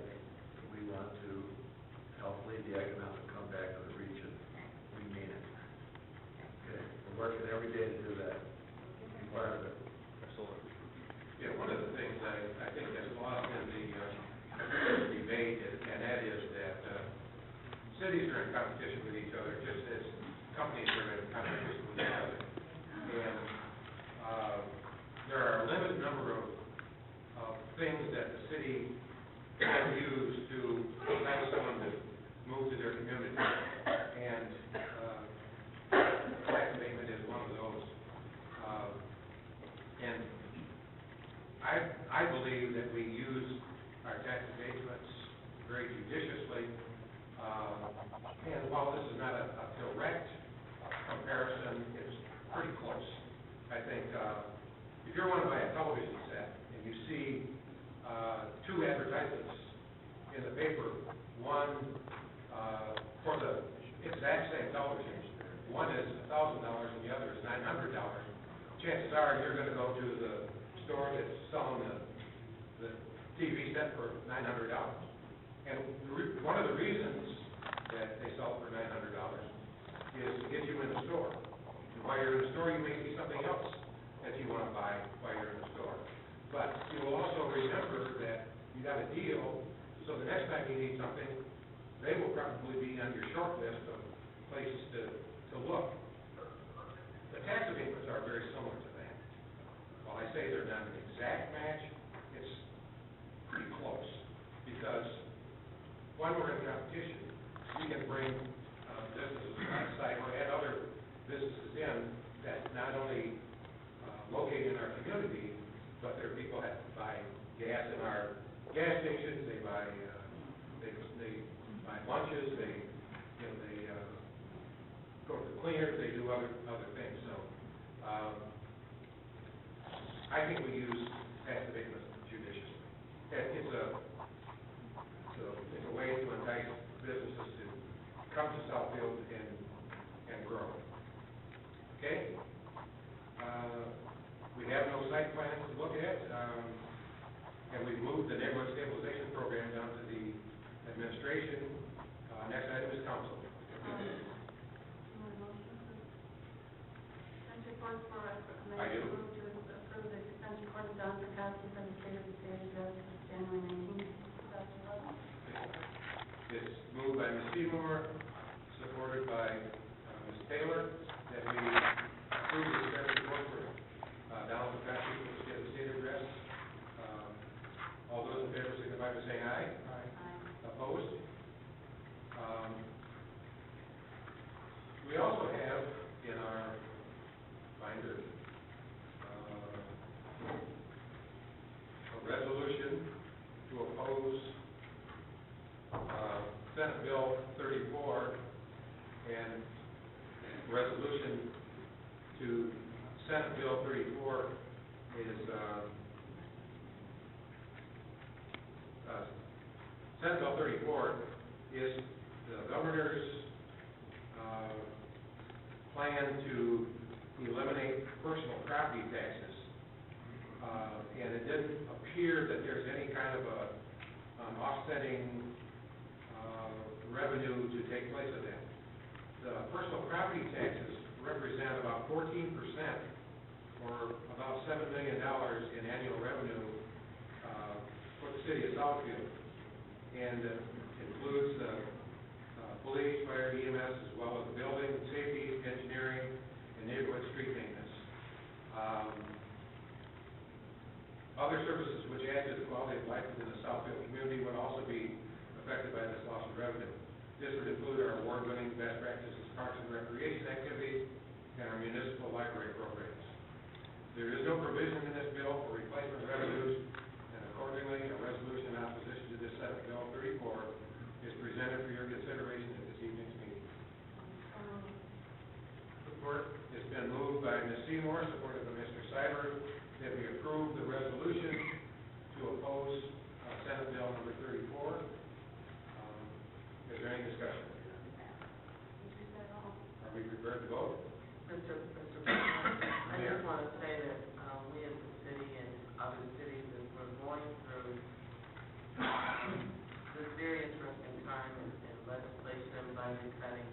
we want to help lead the economic comeback of the region, we mean it. Okay, we're working every day to do that. Be part of it. Absolutely. Yeah, one of the things I think that's lost in the debate, and that is that cities are in competition with each other, just as companies are in competition with each other. And there are a limited number of things that the city can use to entice someone to move to their community. And tax abatement is one of those. And I believe that we use our tax abatements very judiciously. And while this is not a direct comparison, it's pretty close. I think if you're going to buy a television set and you see 2 advertisements in the paper, one for the exact same television, one is $1,000 and the other is $900, chances are you're going to go to the store that's selling the TV set for $900. And one of the reasons that they sell it for $900 is to get you in the store. And while you're in the store, you may see something else that you want to buy while you're in the store. But you will also remember that you got a deal, so the next time you need something, they will probably be on your short list of places to look. The tax abatements are very similar to that. While I say they're not an exact match, it's pretty close. Because when we're in competition, we can bring businesses on site or add other businesses in that not only locate in our community, but there are people that buy gas in our gas stations, they buy lunches, they go to the cleaners, they do other things. So I think we use tax abatements judiciously. It's a way to entice businesses to come to Southfield and grow. Okay? We have no site plans to look at, and we've moved the neighborhood stabilization program down to the administration. Next item is council. Consent report for I do. move to approve the consent report of Don Perkowski from the state of the state address January 19, 2011. It's moved by Ms. Seymour, supported by Ms. Taylor, that we approve the consent report for Donald Perkowski from the state address. All those in favor signify by saying aye. Aye. Opposed? We also have in our binder, Senate Bill 34, and resolution to Senate Bill 34 is, Senate Bill 34 is the governor's plan to eliminate personal property taxes. And it didn't appear that there's any kind of an offsetting revenue to take place of that. The personal property taxes represent about 14%, or about $7 million in annual revenue for the city of Southfield. And it includes police, fire, EMS, as well as building, safety, engineering, and neighborhood street maintenance. Other services which add to the quality of life within the Southfield community would also be affected by this loss of revenue. This would include our award-winning best practices parks and recreation activities and our municipal library programs. There is no provision in this bill for replacement revenues, and accordingly, a resolution in opposition to this Senate Bill 34 is presented for your consideration at this evening's meeting. Support. It's been moved by Ms. Seymour, supported by Mr. Ciber, that we approve the resolution to oppose Senate Bill number 34. Is there any discussion? Are we prepared to vote? Mr. President, I just want to say that we as a city and other cities, as we're going through this very interesting time in legislation and budget cutting,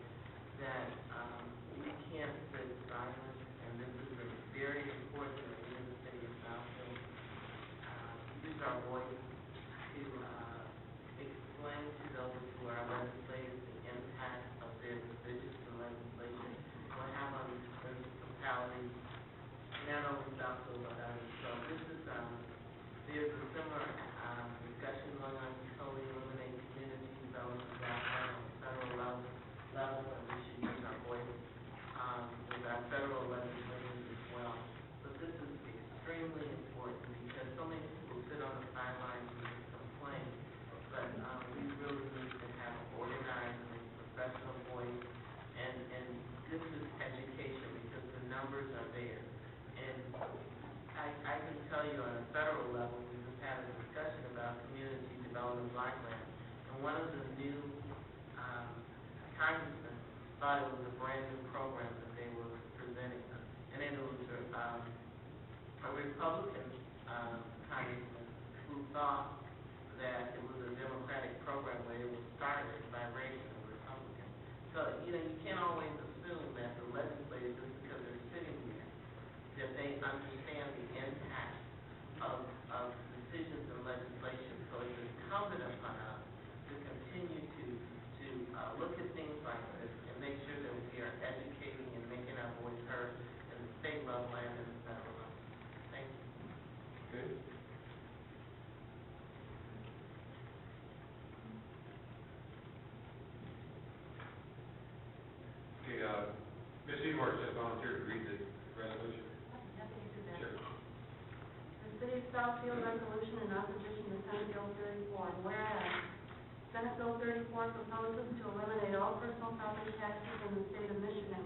that we can't sit silent, and this is very important that we in the city of Southfield use our voice to explain to those who are legislators the impact of their decisions and legislation will have on municipalities, not only Southfield but others. So this is there's a similar discussion going on to totally eliminate community development downtown on the federal level, and we should use our voice with our federal legislators as well. But this is extremely important because so many people sit on the sidelines and complain, but we really need to have an organized and professional voice, and this is education because the numbers are there. And I can tell you on a federal level, we just had a discussion about community development block grant, and one of the new congressmen thought it was a brand new program that they were presenting, and it was a Republican congressman who thought that it was a Democratic program where it was started by Reagan, a Republican. So, you can't always assume that the legislators, just because they're sitting there, that they understand the impact of decisions and legislation. So it's incumbent upon us to continue to look at things like this and make sure that we are educating and making our voice heard at the state level and at the federal level. Thank you. Good. Okay, Ms. Seymour just volunteered to read the resolution. Happy to do that. Sure. The City of Southfield resolution in opposition to Senate Bill 34, whereas Senate Bill 34 proposes to eliminate all personal property taxes in the state of Michigan,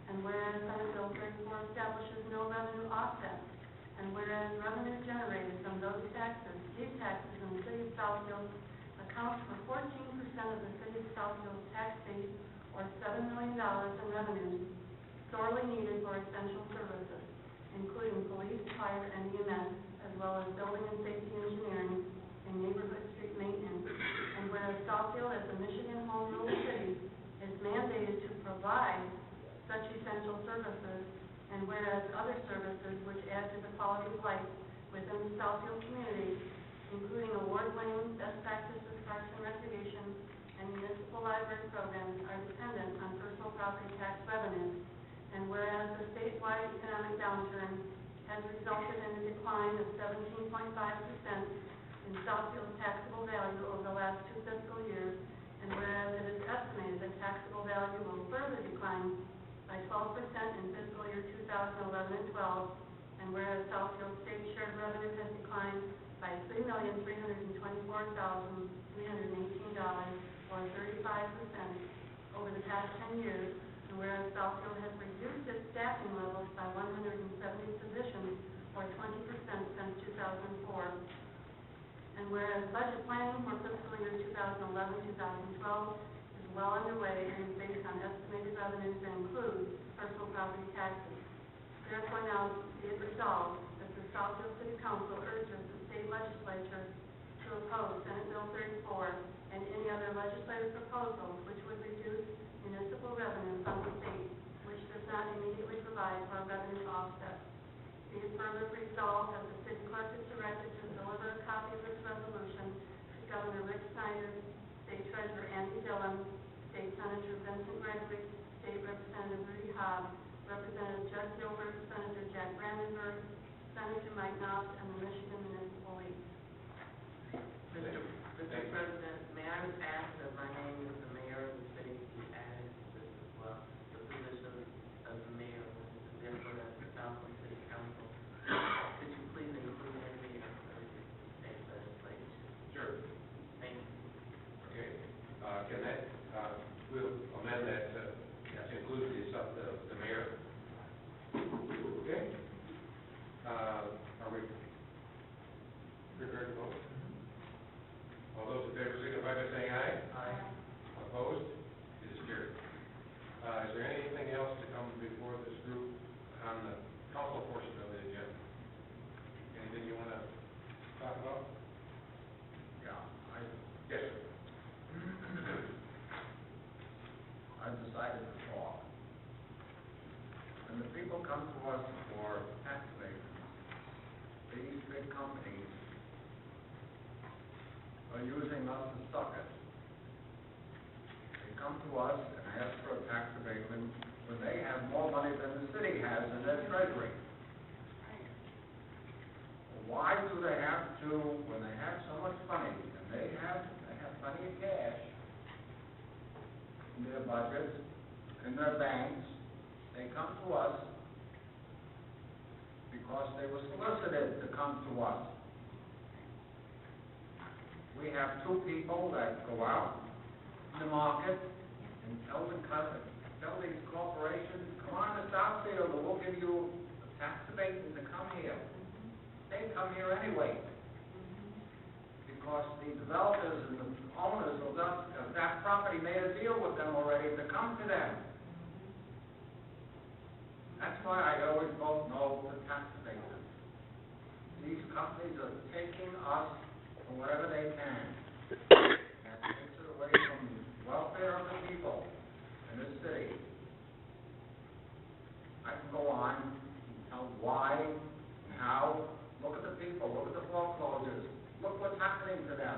and whereas Senate Bill 34 establishes no revenue offset, and whereas revenue generated from these taxes in the City of Southfield accounts for 14% of the City of Southfield's tax base, or $7 million in revenues, sorely needed for essential services, including police, fire, and EMS, as well as building and safety engineering and neighborhood street maintenance. And whereas Southfield, as a Michigan home rule city, is mandated to provide such essential services, and whereas other services which add to the quality of life within the Southfield community, including award-winning best practices parks and recreation and municipal library programs, are dependent on personal property tax revenues, and whereas the statewide economic downturn has resulted in a decline of 17.5% in Southfield's taxable value over the last 2 fiscal years, and whereas it is estimated that taxable value will further decline by 12% in fiscal year 2011 and 12, and whereas Southfield's state shared revenue has declined by $3,324,318 or 35% over the past 10 years, and whereas Southfield has reduced its staffing levels by 170 positions, or 20% since 2004. And whereas budget planning for fiscal year 2011-2012 is well underway and is based on estimated revenues that include personal property taxes. Therefore, now be it resolved that the Southfield City Council urges the state legislature to oppose Senate Bill 34 and any other legislative proposals which would reduce municipal revenue from the state, which does not immediately provide for a revenue offset. Be it further resolved that the city clerk is directed to deliver a copy of this resolution to Governor Rick Snyder, State Treasurer Andy Dillon, State Senator Vincent Gregory, State Representative Rudy Hobbs, Representative Judd Gilbert, Senator Jack Brandenburg, Senator Mike Knopf, and the Michigan Municipal League. Mr. President, may I ask that my name is the mayor of the city be added to this as well? The position of the mayor, and therefore as the Southfield City Council. Could you please include in the state legislation? Sure. Thank you. Okay, can that, we'll amend that to include the mayor. Okay? Are we prepared to vote? All those in favor signify by saying aye. Aye. Opposed? It is carried. Is there anything else to come before this group on the council portion of the agenda? Anything you want to talk about? Yeah, Yes, sir. I've decided to talk. When the people come to us for tax abatements, these big companies are using us as suckers. They come to us and ask for a tax abatement when they have more money than the city has in their treasury. Why do they have to, when they have so much money, and they have plenty of cash in their budgets, in their banks, they come to us because they were solicited to come to us. We have two people that go out in the market and tell these corporations, come on to Southfield and we'll give you a tax abatement to come here. They come here anyway. Because the developers and the owners of that property made a deal with them already to come to them. That's why I always vote no to tax abatement. These companies are taking us for whatever they can. That takes it away from the welfare of the people in this city. I can go on and tell why and how. Look at the people, look at the foreclosures. Look what's happening to them.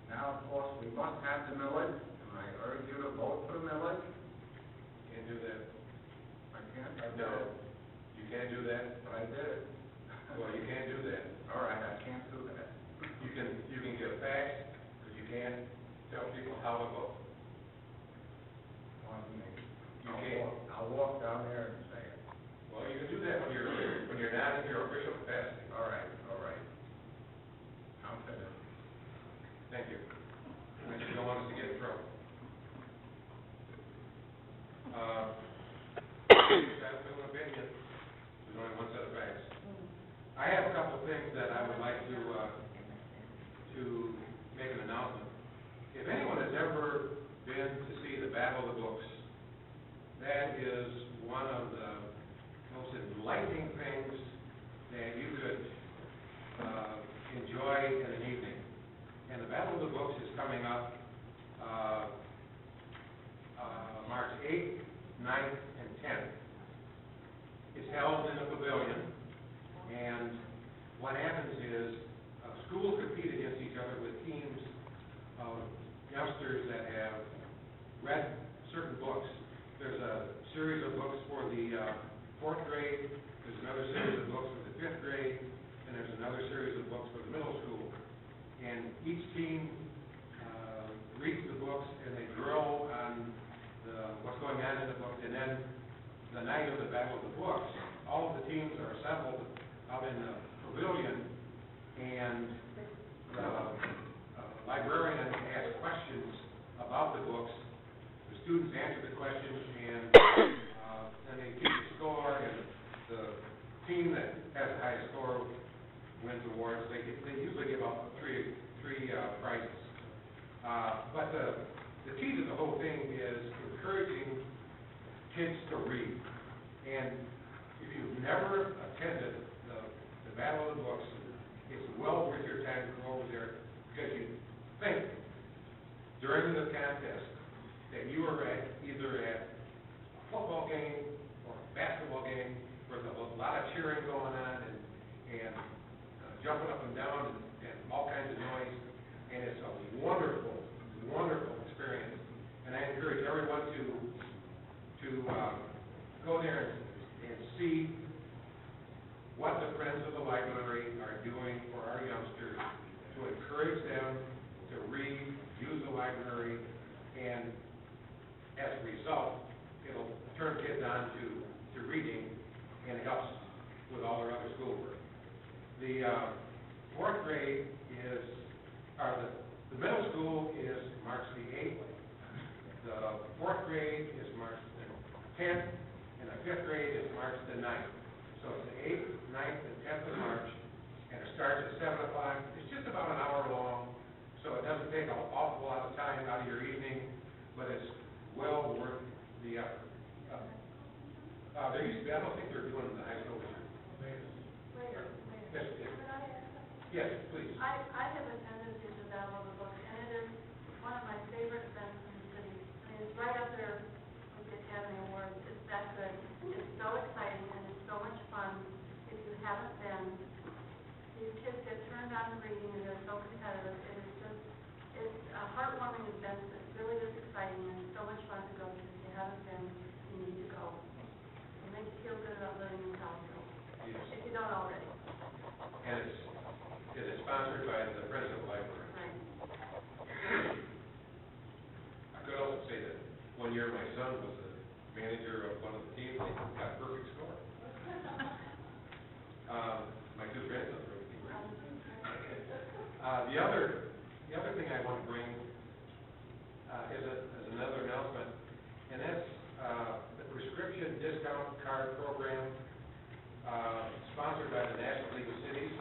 Now, of course, we must have the millage, and I urge you to vote for the millage. Can't do that. I can't? I did No, it. you can't do that. But I did it. Well, you can't do that. All right, I can't do that. You can get facts, but you can't tell people how to vote. On me. You can't. I'll walk down there and say it. Well, you can do that when you're not in your official capacity. All right, all right. I'm finished. Thank you. I just don't want us to get in trouble. That's an opinion. There's only one set of facts. I have a couple of things that I would like to make an announcement. If anyone has ever been to see the Battle of the Books, that is one of the most enlightening things that you could enjoy in an evening. And the Battle of the Books is coming up March 8th, 9th, and 10th. It's held in a pavilion, and what happens is schools compete against each other with teams of youngsters that have read certain books. There's a series of books for the 4th grade, there's another series of books for the 5th grade, and there's another series of books for the middle school. And each team reads the books, and they drill on what's going on in the books, and then the night of the Battle of the Books, all of the teams are assembled out in the pavilion, and the they usually give out three prizes. But the key to the whole thing is encouraging kids to read. And if you've never attended the Battle of the Books, it's well worth your time to go over there, because you think during the contest that you are either at a football game or a basketball game where there's a lot of cheering going on and jumping up and down and all kinds of noise. And it's a wonderful, wonderful experience. And I encourage everyone to go there and see what the Friends of the Library are doing for our youngsters to encourage them to read, use the library, and as a result, it'll turn kids on to reading and helps with all their other schoolwork. The fourth grade the middle school is March the 8th, the fourth grade is March the 10th, and the fifth grade is March the 9th. So it's the 8th, 9th, and 10th of March, and it starts at 7 o'clock. It's just about an hour long, so it doesn't take an awful lot of time out of your evening, but it's well worth the effort. There used to be, I don't think they're doing the high school this year. Yes, yes. Yes, please. I have attended the Battle of the Books, and it is one of my favorite events in the city. I mean, it's right up there with the Academy Awards. It's that good. It's so exciting, and it's so much fun. If you haven't been, these kids get turned on to reading, and they're so competitive. It's a heartwarming event that really is exciting, and it's so much fun to go to. If you haven't been, you need to go. It makes you feel good about living in Southfield, if you don't already. And it is sponsored by the Friends of the Library. Right. I could also say that one year my son was the manager of one of the teams, and he got a perfect score. My two grandsons were the team. The other thing I want to bring is another announcement, and that's the prescription discount card program sponsored by the National League of Cities.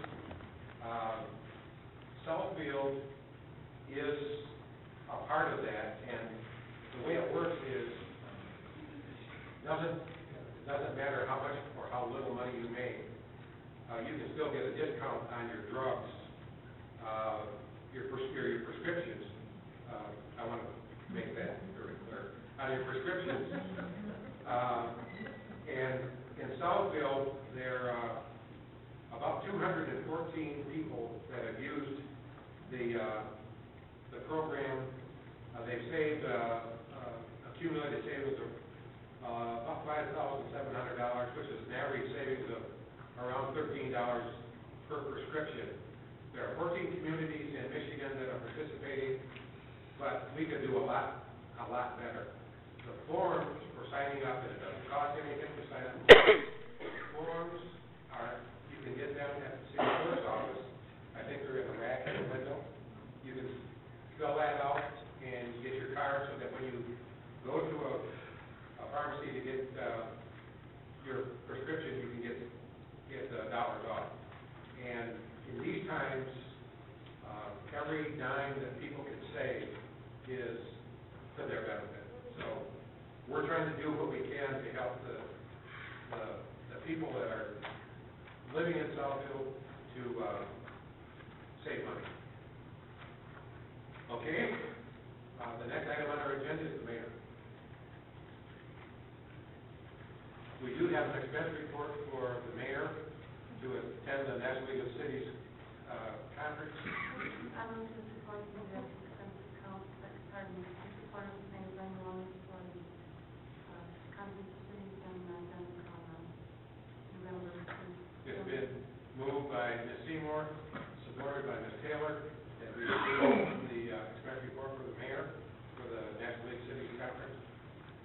Southfield is a part of that, and the way it works is it doesn't matter how much or how little money you make, you can still get a discount on your drugs, your prescriptions. I want to make that very clear. On your prescriptions, and in Southfield, there are about 214 people that have used the program. They've saved accumulated savings of about $5,700, which is an average savings of around $13 per prescription. There are 14 communities in Michigan that are participating, but we could do a lot better. The forms for signing up, and it doesn't cost anything to sign up. The forms you can get them at the city clerk's office. I think they're in the rack in the window. You can fill that out and get your card, so that when you go to a pharmacy to get your prescription, you can get dollars off. And in these times, every dime that people can save is to their benefit. So we're trying to do what we can to help the people that are living in Southfield to save money. Okay, the next item on our agenda is the mayor. We do have an expense report for the mayor to attend the National League of Cities conference. I move to support the expense account, support of the same thing for the conference cities and November. It's been moved by Ms. Seymour, supported by Ms. Taylor, that we approve the expense report for the mayor for the National League Cities Conference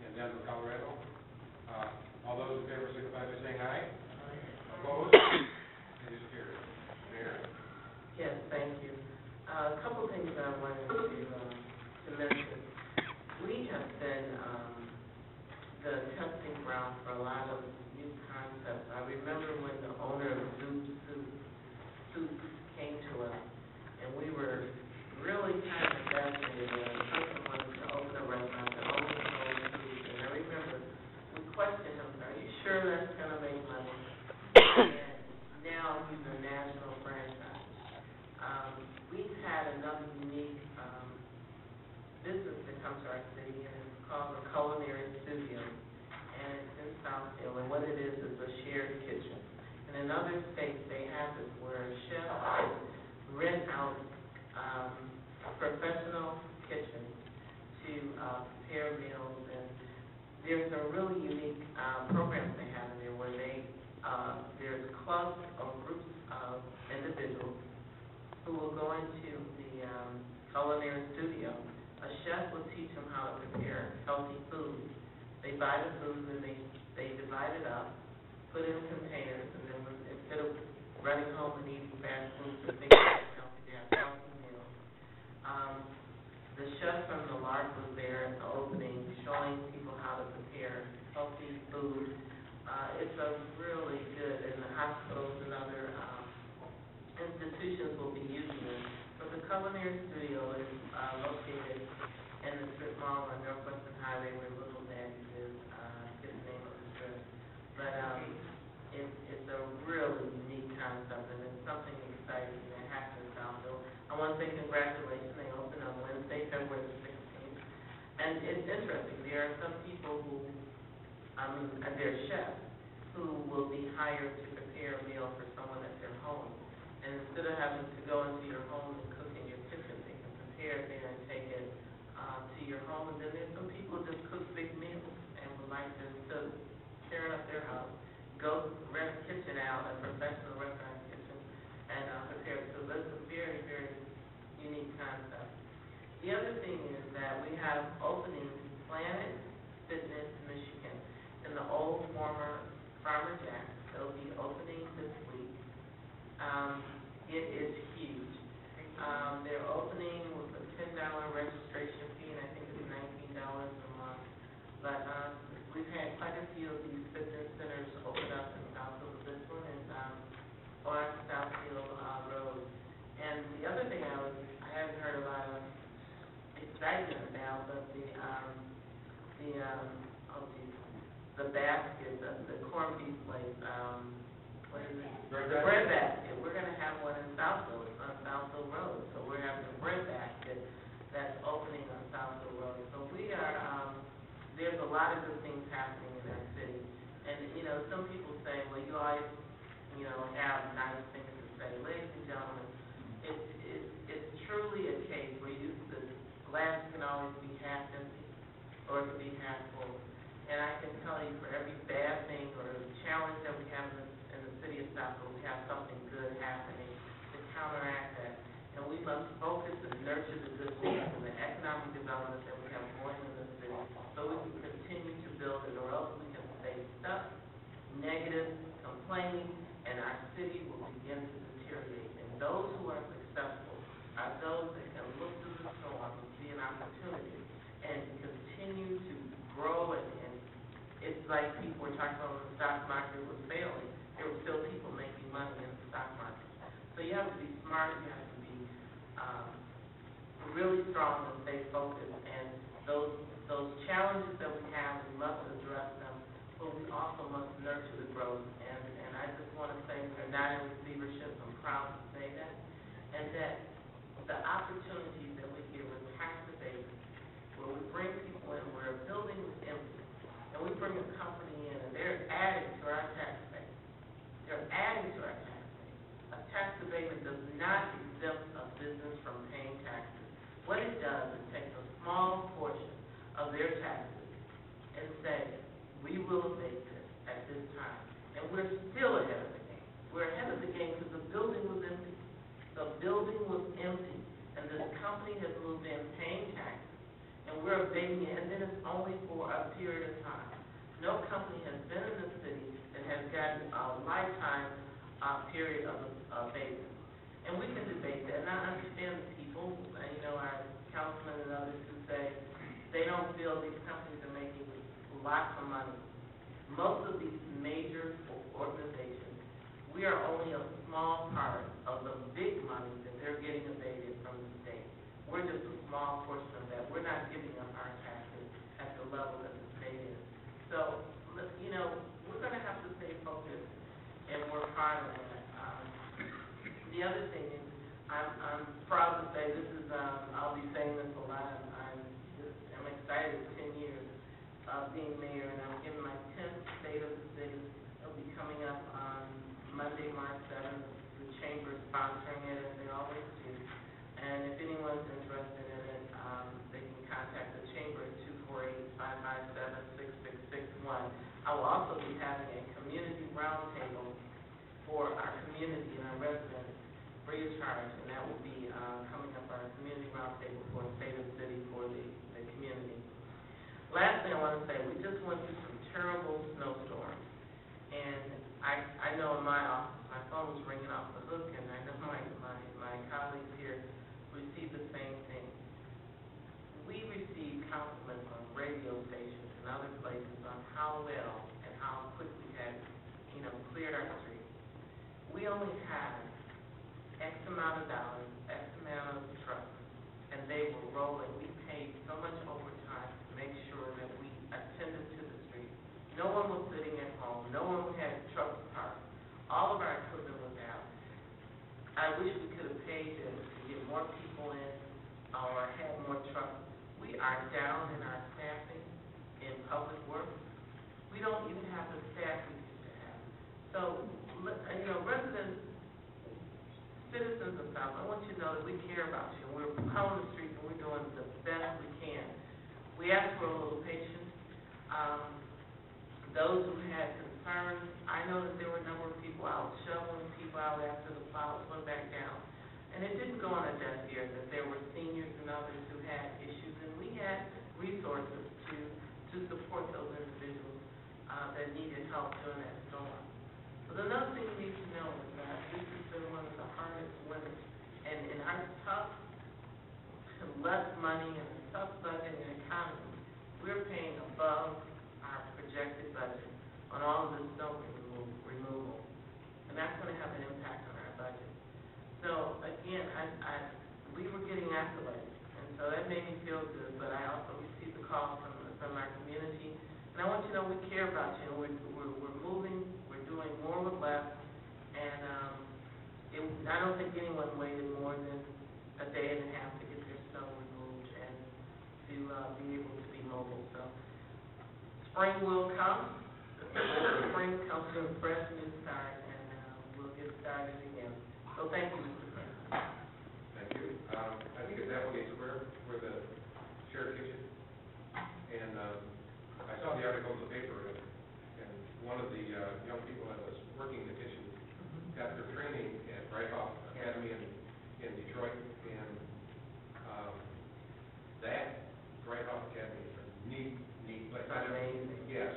in Denver, Colorado. All those in favor signify by saying aye. Opposed? It is carried. Mayor? Yes, thank you. A couple things I wanted to mention. We have been the testing ground for a lot of new concepts. I remember when the owner of Zoop came to come to our city, and it's called the Culinary Studio, and it's in Southfield, and what it is a shared kitchen. And in other states, they have this where chefs rent out professional kitchens to prepare meals, and there's a really unique programs they have in there where there's clubs or groups of individuals who will go into the culinary studio. A chef will teach them how to prepare healthy food. They buy the food and they divide it up, put it in containers, and then instead of running home and eating fast food for things that's healthy, they have healthy meals. The chef from the LARC was there at the opening showing people how to prepare healthy food. It's a really good, and the hospitals and other institutions will be using it. But the culinary studio is located in the strip mall on Northwestern Highway where Little Daddy's is, get the name of the strip. But it's a really unique concept, and it's something exciting that happens out there. I want to say congratulations. They open on Wednesday, February the 16th. And it's interesting. There are some people who, they're chefs, who will be hired to prepare a meal for someone at their home. And instead of having to go into your home and cook in your kitchen, they can prepare it there and take it to your home. And then there's some people who just cook big meals and would like to, instead of tearing up their house, go rent a kitchen out, a professional restaurant kitchen, and prepare it. So that's a very, very unique concept. The other thing is that we have openings, Planet Fitness Michigan, in the old former Farmer Jack. It'll be opening this week. It is huge. They're opening with a $10 registration fee, and I think it's $19 a month. But we've had quite a few of these fitness centers open up in Southfield. This one is on Southfield Road. And the other thing I haven't heard a lot of excitement about, but the basket, the corned beef place, what is it? The bread basket. We're going to have one in Southfield. It's on Southfield Road. So we're having a bread basket that's opening on Southfield Road. So we are, there's a lot of good things happening in our city. And, some people say, well, you always, have nice things to say. Ladies and gentlemen, it's truly a case where the glass can always be half empty or it can be half full. And I can tell you, for every bad thing or challenge that we have in the city of Southfield, we have something good happening to counteract that. And we must focus and nurture the good things and the economic development that we have going in the city so we can continue to build it, or else we can stay stuck, negative, complaining, and our city will begin to deteriorate. And those who are successful are those that can look through the storm and see an opportunity and continue to grow. And it's like people were talking about when the stock market was failing, there were still people making money in the stock market. So you have to be smart, you have to be really strong and stay focused. And those challenges that we have, we must address them, but we also must nurture the growth. And I just want to say we're not in receivership. I'm proud to say that. And that the opportunities that we get with tax abatement, where we bring people in, where a building was empty, and we bring a company in, and they're adding to our tax base. They're adding to our tax base. A tax abatement does not exempt a business from paying taxes. What it does is take a small portion of their taxes and say, we will abate this at this time. And we're still ahead of the game. We're ahead of the game because the building was empty. The building was empty, and this company has moved in paying taxes, and we're abating it, and then it's only for a period of time. No company has been in the city that has gotten a lifetime period of abatement. And we can debate that, and I understand the people, our councilmen and others who say they don't feel these companies are making lots of money. Most of these major organizations, we are only a small part of the big money that they're getting abated from the state. We're just a small portion of that. We're not giving up our taxes at the level that the state is. So, we're going to have to stay focused and work hard on that. The other thing is, I'm proud to say this is, I'll be saying this a lot, I'm I'm excited, 10 years of being mayor, and I'm giving my 10th State of the City. It'll be coming up on Monday, March 7th. The chamber is sponsoring it, as they always do. And if anyone's interested in it, they can contact the chamber at 248-557-6661. I will also be having a community roundtable for our community and our residents free of charge, and that will be coming up, our community roundtable for the State of the City for the community. Last thing I want to say, we just went through some terrible snowstorms, and I know in my office, my phone was ringing off the hook, and I know my colleagues here received the same thing. We received compliments on radio stations and other places on how well and how quick we had, cleared our streets. We only had X amount of dollars, X amount of trucks, and they were rolling. We paid so much overtime to make sure that we attended to the streets. No one was sitting at home. No one had trucks parked. All of our equipment was out. I wish we could have paid to get more people in or had more trucks. We are down in our staffing in public works. We don't even have the staff we used to have. So, residents, citizens of South, I want you to know that we care about you. We're out on the streets and we're doing the best we can. We ask for a little patience. Those who had concerns, I know that there were a number of people out shoveling people out after the plows went back down. And it didn't go on a deaf ear that there were seniors and others who had issues, and we had resources to support those individuals that needed help during that storm. But another thing you need to know is that this has been one of the hardest winters. And in our tough, less money and tough budget and economy, we're paying above our projected budget on all of this snow removal. And that's going to have an impact on our budget. So again, we were getting accolades, and so that made me feel good, but I also received the call from our community. And I want you to know we care about you, and we're moving, we're doing more with less, and I don't think anyone waited more than a day and a half to get their snow removed and to be able to be mobile. So spring will come. Spring comes to a fresh new start, and we'll get started again. So thank you, Mr. President. Thank you. I think it's Applegate Square where the shared kitchen, and I saw the article in the paper, and one of the young people that was working in the kitchen got their training at Hoff Academy in Detroit, and that Hoff Academy is a neat place. Amazing. Yes.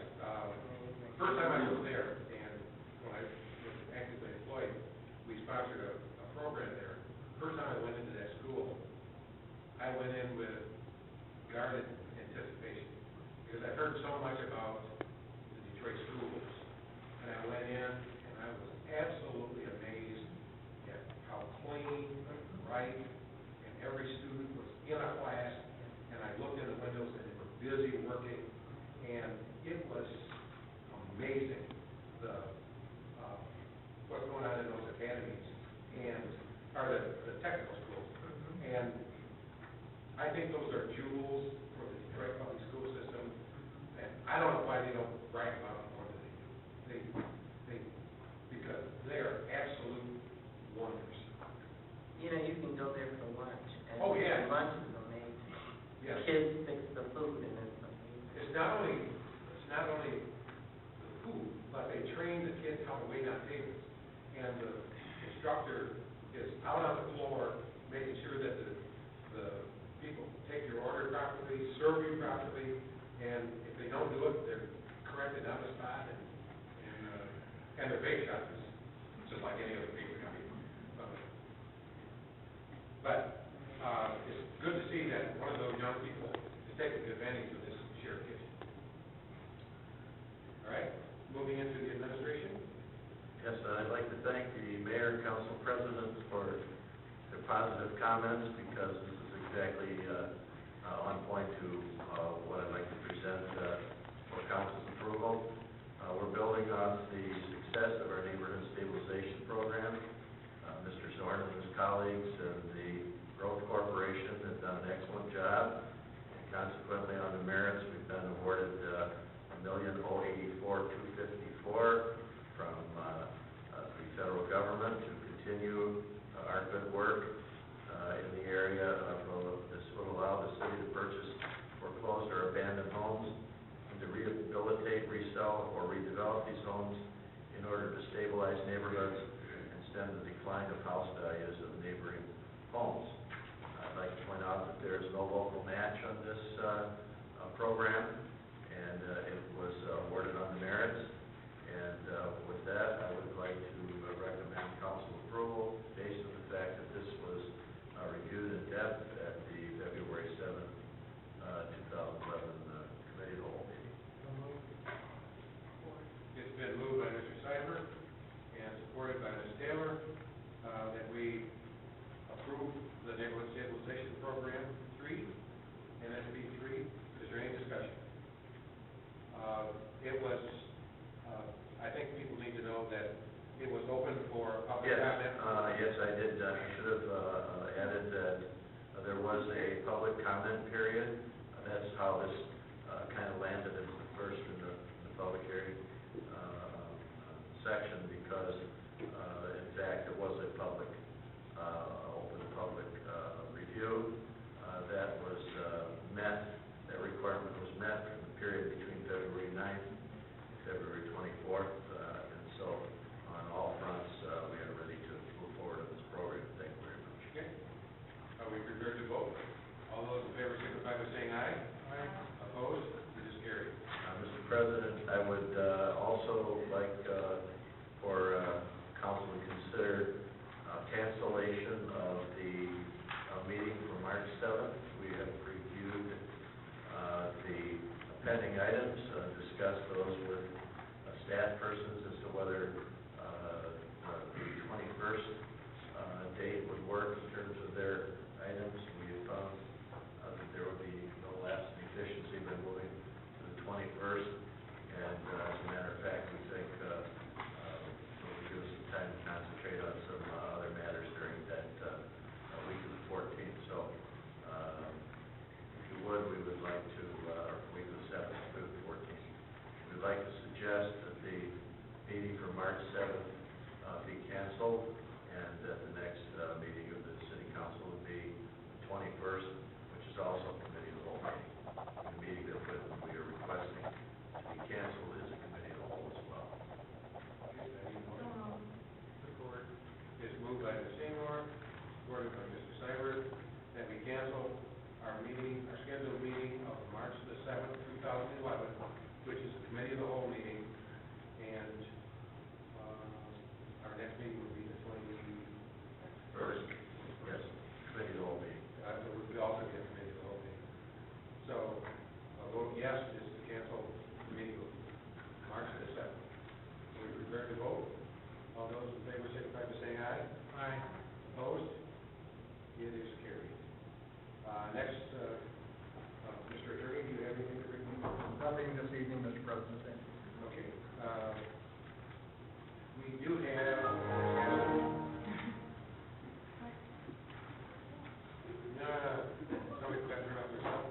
First time I was there, and when I was actively employed, we sponsored a program there. First time I went into that school, I went in with guarded anticipation, because I've heard so much about the Detroit schools, and I went in and I was absolutely amazed at how clean, right, and every student was in a class, and I looked in the windows and they were busy working, and it was amazing what's going on in those academies or the technical schools. And I think those are jewels for the Detroit public school system, and I don't know why they don't brag about them more than they do. Because they are absolute wonders. You can go there for lunch, and yeah. lunch is amazing. Yes. Kids fix the food, and it's amazing. It's not only the food, but they train the kids how to wait on tables. And the instructor is out on the floor making sure that the people take your order properly, serve you properly, and if they don't do it, they're corrected on the spot, and their bake shop is just like any other bakery. But it's good to see that one of those young people is taking advantage of this shared kitchen. All right, moving into the administration. Yes, I'd like to thank the mayor and council president for their positive comments, because this is exactly on point to what I'd like to present for council's approval. We're building off the success of our neighborhood stabilization program. Mr. Zorn and his colleagues and the Growth Corporation have done an excellent job in Consequently, on the merits, we've been awarded $1,084,254 from the federal government to continue our good work in the area of, this will allow the city to purchase foreclosed or abandoned homes and to rehabilitate, resell, or redevelop these homes in order to stabilize neighborhoods and stem the decline of house values of neighboring homes. I'd like to point out that there is no local match on this program, and it was awarded on the merits. And with that, I would like to recommend council approval based on the fact that this was reviewed in depth at the February 7th, 2011 Committee of the Whole meeting. It's been moved by Mr. Ciber and supported by Ms. Taylor that we approve the Neighborhood Stabilization Program 3 and SB 3. Is there any discussion? It was, I think people need to know that it was open for public comment. Yes, I did. I should have added that there was a public comment period. That's how this kind of landed as the first in the public hearing section, because in fact it was a public, open public review. That was met, that requirement was met from the period between February 9th and February 24th. And so on all fronts, we are ready to move forward on this program. Thank you very much. Okay. Are we prepared to vote? All those in favor signify by saying aye. Aye. Opposed? It is carried. Mr. President, I would also like for council to consider cancellation of the meeting for March 7th. We have reviewed the pending items, discussed those with staff persons as to whether the 21st date would work in terms of their items. We have found that there would be no lasting efficiency by moving to the 21st. And as a matter of fact, we think it will give us some time to concentrate on some other matters during that week of the 14th. So if you would, we would like to, week of the 7th through the 14th, we'd like to suggest that the meeting for March 7th be canceled, and that the next meeting of the city council would be the 21st, which is also committee of the whole meeting. The meeting that we are requesting to be canceled is a committee of the whole as well. Support. It's moved by Ms. Seymour, supported by Mr. Ciber, that we cancel our meeting, our scheduled meeting of March the 7th, 2011, which is the committee of the whole meeting, and our next meeting would be the 21st. Yes, committee of the whole meeting. It would be also be a committee of the whole meeting. So a vote yes is to cancel the meeting of March the 7th. Are we prepared to vote? All those in favor signify by saying aye. Aye. Opposed? It is carried. Next, Mr. Attorney, do you have anything to bring? Nothing this evening, Mr. President. Thank you. Okay. We do have somebody got to turn off their cell.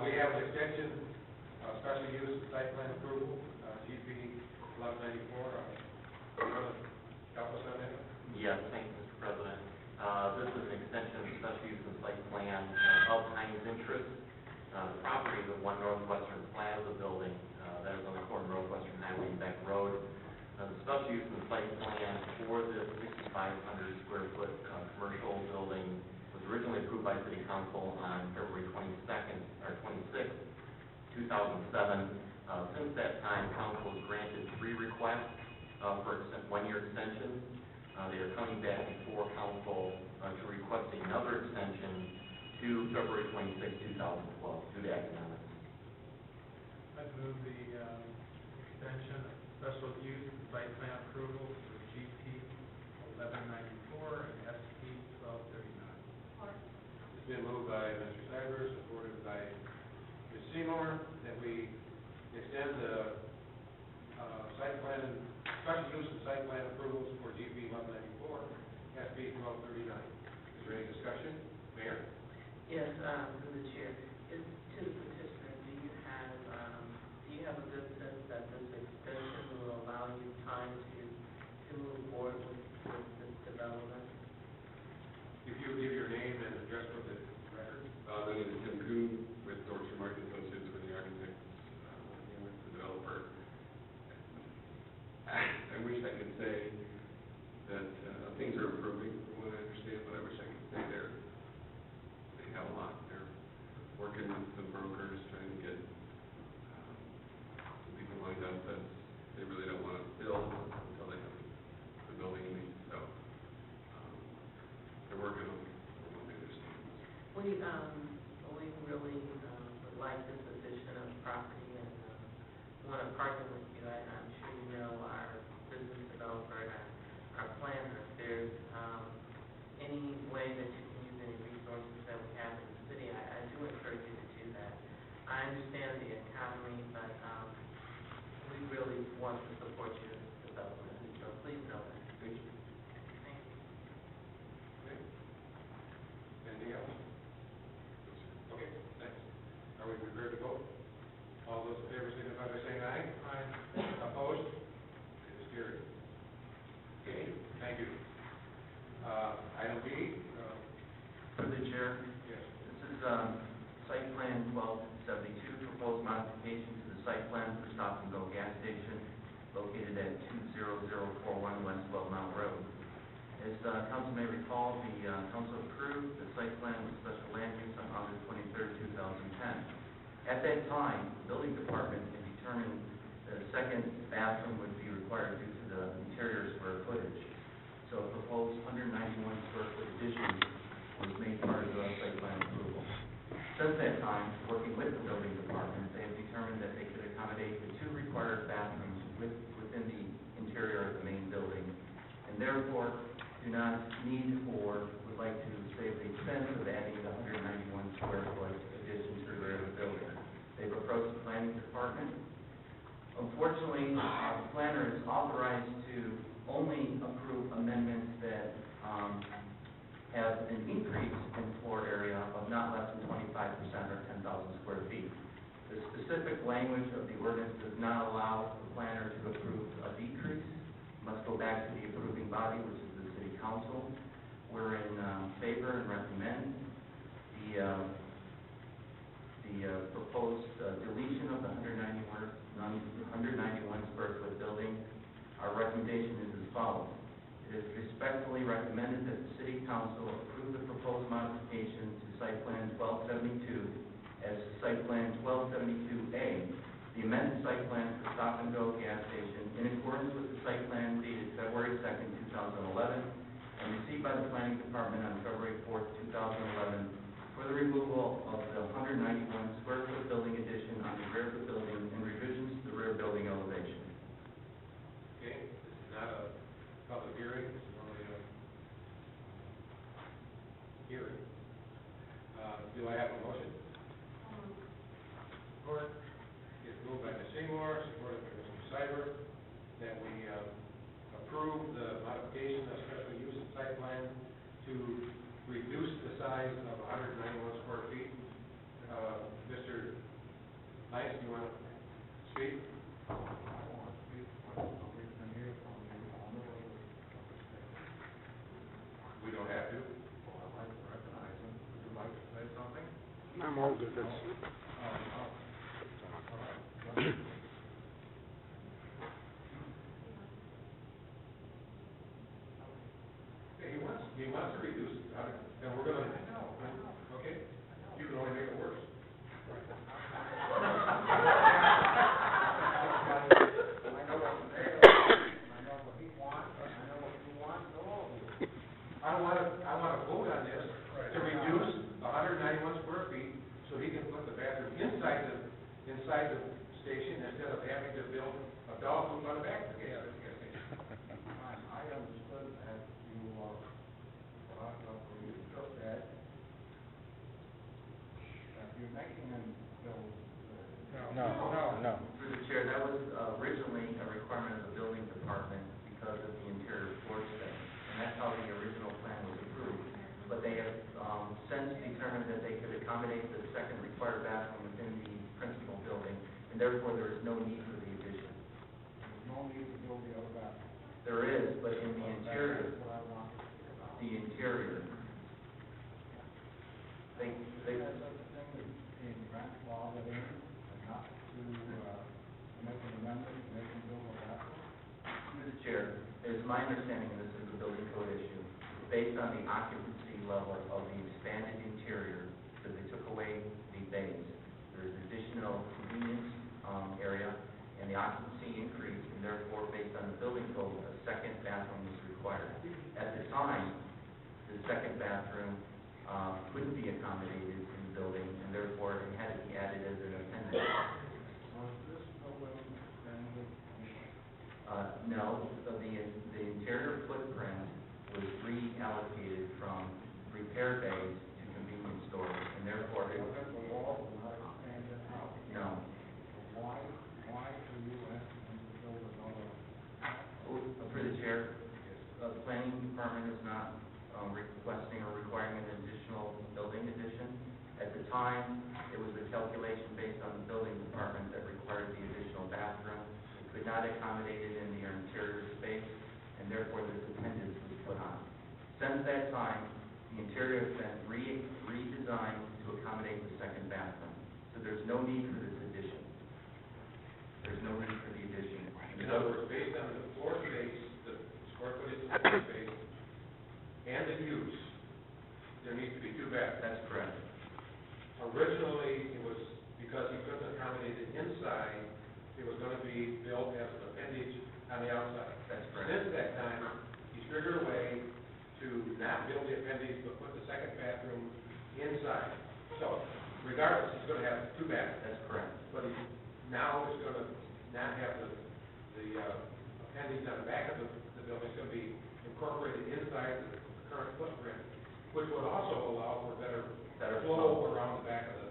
We have an extension of special use site plan approval, GP 1194. Help us on that? Yes, thank you, Mr. President. This is an extension of the special use and site plan of Heinz Interest. The property is at 1 Northwestern Plaza building, that is on the corner of Northwestern Highway and Beck Road. The special use and site plan for this 6,500 square foot commercial building was originally approved by City Council on February 26th, 2007. Since that time, Council has granted 3 requests for 1-year extensions. They are coming back before Council to request another extension to February 26, 2012, due to economics. I move the extension of special use and site plan approval for GP 1194 and SP 1239. It's been moved by Mr. Ciber, supported by Ms. Seymour, that we extend the site plan, special use and site plan approvals for GP 1194, SP 1239. Is there any discussion? Mayor? with this development. If you give your name and address for the record. My name is Tim Kuhn with Dorchester Market Associates with the architects, and with the developer. I wish I could say that things are improving from what I understand, but I wish I could say they have a lot. They're working with some brokers, trying to get some people lined up that they really don't want to build until they have the building leased. So they're working on what they understand. We really would like this addition of property and want to partner with you. I'm sure you know our business developer and our planner. If there's any way that you can use any resources that we have in the city, I do encourage you to do that. I understand the economy, but we really want to support your development, so please know that. Thank you. Thank you. Okay. Anything else? Okay, thanks. Are we prepared to vote? All those in favor signify by saying aye. Aye. Opposed? It is carried. Okay, thank you. Item B. Through the chair. Yes. This is site plan 1272, proposed modification to the site plan for Stop and Go gas station located at 20041 West 12 Mile Road. As council may recall, the council approved the site plan with special land use on August 23rd, 2010. At that time, the building department had determined that a second bathroom would be required due to the interior square footage. So a proposed 191 square foot addition was made part of the site plan approval. Since that time, working with the building department, they have determined that they could accommodate the two required bathrooms within the interior of the main building, and therefore do not need or would like to save the expense of adding the 191 square foot addition to the rear of the building. They've approached the planning department. Unfortunately, the planner is authorized to only approve amendments that have an increase in floor area of not less than 25% or 10,000 square feet. The specific language of the ordinance does not allow the planner to approve a decrease. It must go back to the approving body, which is the city council. We're in favor and recommend the proposed deletion of the 191 square foot building. Our recommendation is as follows. It is respectfully recommended that the city council approve the proposed modification to site plan 1272 as site plan 1272A, the amended site plan for Stop and Go gas station in accordance with the site plan dated February 2nd, 2011, and received by the planning department on February 4th, 2011, for the removal of the 191 square foot building addition on the rear of the building and revisions to the rear building elevation. Okay, this is not a public hearing, this is only a hearing. Do I have a motion? Support. It's moved by Ms. Seymour, supported by Mr. Ciber, that we approve the modification of special use site plan to reduce the size of 191 square feet. Mr. Nice, do you want to speak? We don't have to. Well, I'd like to recognize him. Would you like to say something? I'm all good. He wants to reduce, and we're gonna. I know. Okay, you can only make it worse. I know what he wants, I know what you want, all of you. I want to vote on this to reduce 191 square feet so he can put the bathroom inside the station instead of having to build a dog food on the back of the gas station. I understood that you are, you took that you're making him build. No. Through the chair, that was originally a requirement of the building department because of the interior floor space, and that's how the original plan was approved. But they have since determined that they could accommodate the second required bathroom within the principal building, and therefore there is no need for the addition. There's no need to build the other bathroom. There is, but in the interior interior. The interior. They, That's the thing that's in grandfathered in, and not to, make an amendment, make them build a bathroom? Through the chair, it's my understanding, and this is a building code issue, based on the occupancy level of the expanded interior, because they took away the bays. There's additional convenience, area, and the occupancy increased, and therefore, based on the building code, a second bathroom was required. At the time, the second bathroom, couldn't be accommodated in the building, and therefore, it had to be added as an appendix. Was this building expanded? No, the interior footprint was reallocated from repair bays to convenience stores, and therefore, it Was it the walls were not expanded out? no. Why do you ask them to build another? Through the chair, the planning department is not requesting or requiring an additional building addition. At the time, it was a calculation based on the building department that required the additional bathroom. It could not accommodate it in the interior space, and therefore this appendix was put on. Since that time, the interior has been redesigned to accommodate the second bathroom. So there's no need for this addition. There's no need for the addition. In other words, based on the floor space, the square footage of the floor space, and the use, there needs to be two bathrooms. That's correct. Originally, it was, because he couldn't accommodate it inside, it was gonna be built as an appendage on the outside. That's correct. Since that time, he's figured a way to not build the appendage, but put the second bathroom inside. So, regardless, he's gonna have two bathrooms. That's correct. But he now is gonna not have the appendage on the back of the building, it's gonna be incorporated inside the current footprint, which would also allow for better flow around the back of the,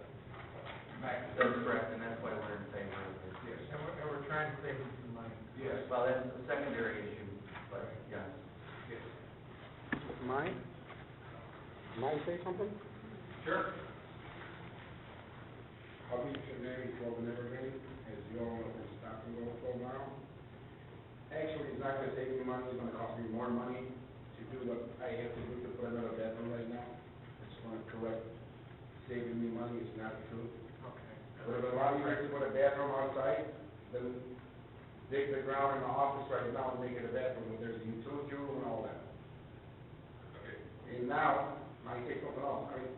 That's correct, and that's why we're in favor of this. yes. And we're trying to save you some money. Yes, Well, that's a secondary issue, but, yes. yes. Mine? May I say something? Sure. I'll be today for the Evergreen, as you all know, from Stockton Road for a while. Actually, it's not gonna save me money, it's gonna cost me more money to do what I have to do to put another bathroom right now. It's gonna correct, saving me money, it's not true. Okay. But if I want you to put a bathroom outside, then dig the ground in the office right now and make it a bathroom, there's a utility room and all that. Okay. And now, I take something else, I mean,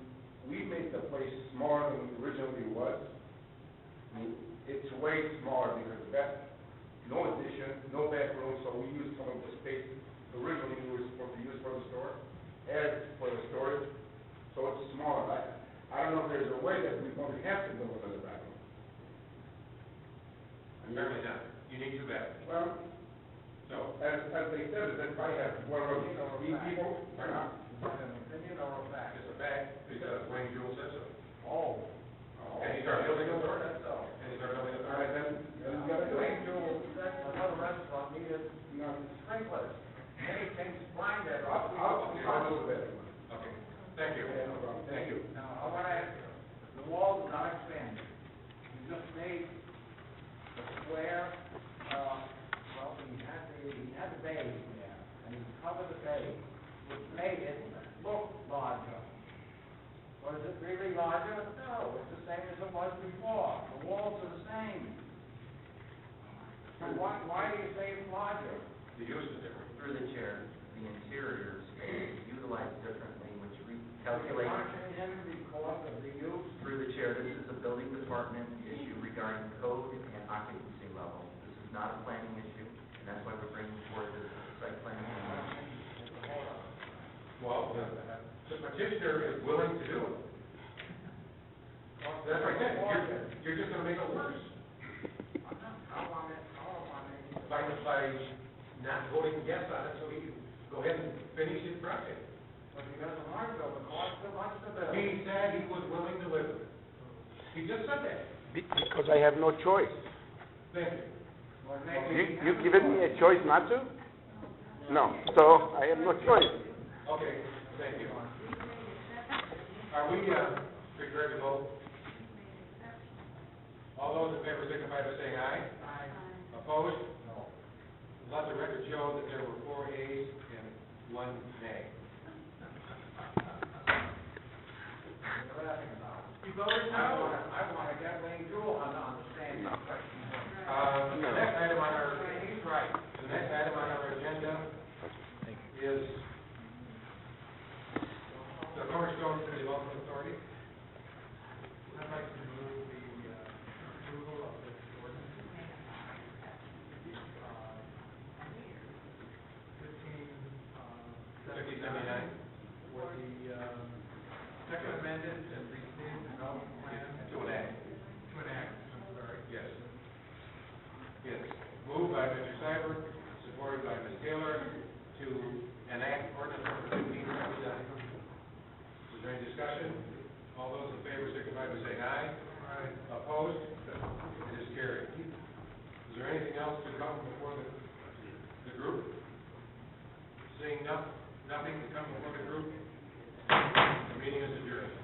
we made the place smaller than it originally was. I mean, it's way smaller because no addition, no back room, so we used some of the space originally we were supposed to use for the store, as for the storage, so it's smaller. I don't know if there's a way that we don't have to build another bathroom. Apparently not. You need two bathrooms. Well, So, as they said, if I have one of these people, or not. Is that an opinion or a fact? it's a fact, because Wayne Jewell said so. Oh. And he's our building authority. That's all. And he's our building All right, authority. then you gotta do it. Wayne Jewell said another restaurant needed sprinklers. And anything blind that. I'll do it. Okay, thank you. Yeah, no problem. Thank you. Now, I want to ask you, the walls are not expanded. You just made the square, well, he had the bay there, and he covered the bay, which made it look larger. Was it really larger? No, it's the same as it was before. The walls are the same. So why do you say it's larger? The use is different. Through the chair, the interior space is utilized differently, which You're recalculates. punching him because of the use? Through the chair, this is a building department issue regarding code and occupancy level. This is not a planning issue, and that's why we're bringing forward this site plan. Well, the petitioner is willing to do it. That's what I said, you're just gonna make it worse I want it. by not voting yes on it, so he can go ahead and finish his project. But he doesn't want to, the cost too much to build. He said he was willing to live with it. He just said that. Because I have no choice. Thank you. Well, maybe You given me a choice not to? No, so I have no choice. Okay, thank you. Are we, prepared to vote? All those in favor signify by saying aye. Aye. Opposed? No. Let the record show that there were 4 ayes and one nay. You voted no? I want to get Wayne Jewell on the stand. The next item on our, the next item on our agenda is the Cornerstone City Development Authority. I'd like to move the approval of this ordinance. 1579. For the second amended and restated development plan. To enact. To enact, I'm sorry. Yes. Yes. Moved by Mr. Ciber, supported by Ms. Taylor, to enact ordinance number 1579. Is there any discussion? All those in favor signify by saying aye. Aye. Opposed? It is carried. Is there anything else to come before the group? Seeing nothing to come before the group, the meeting is adjourned.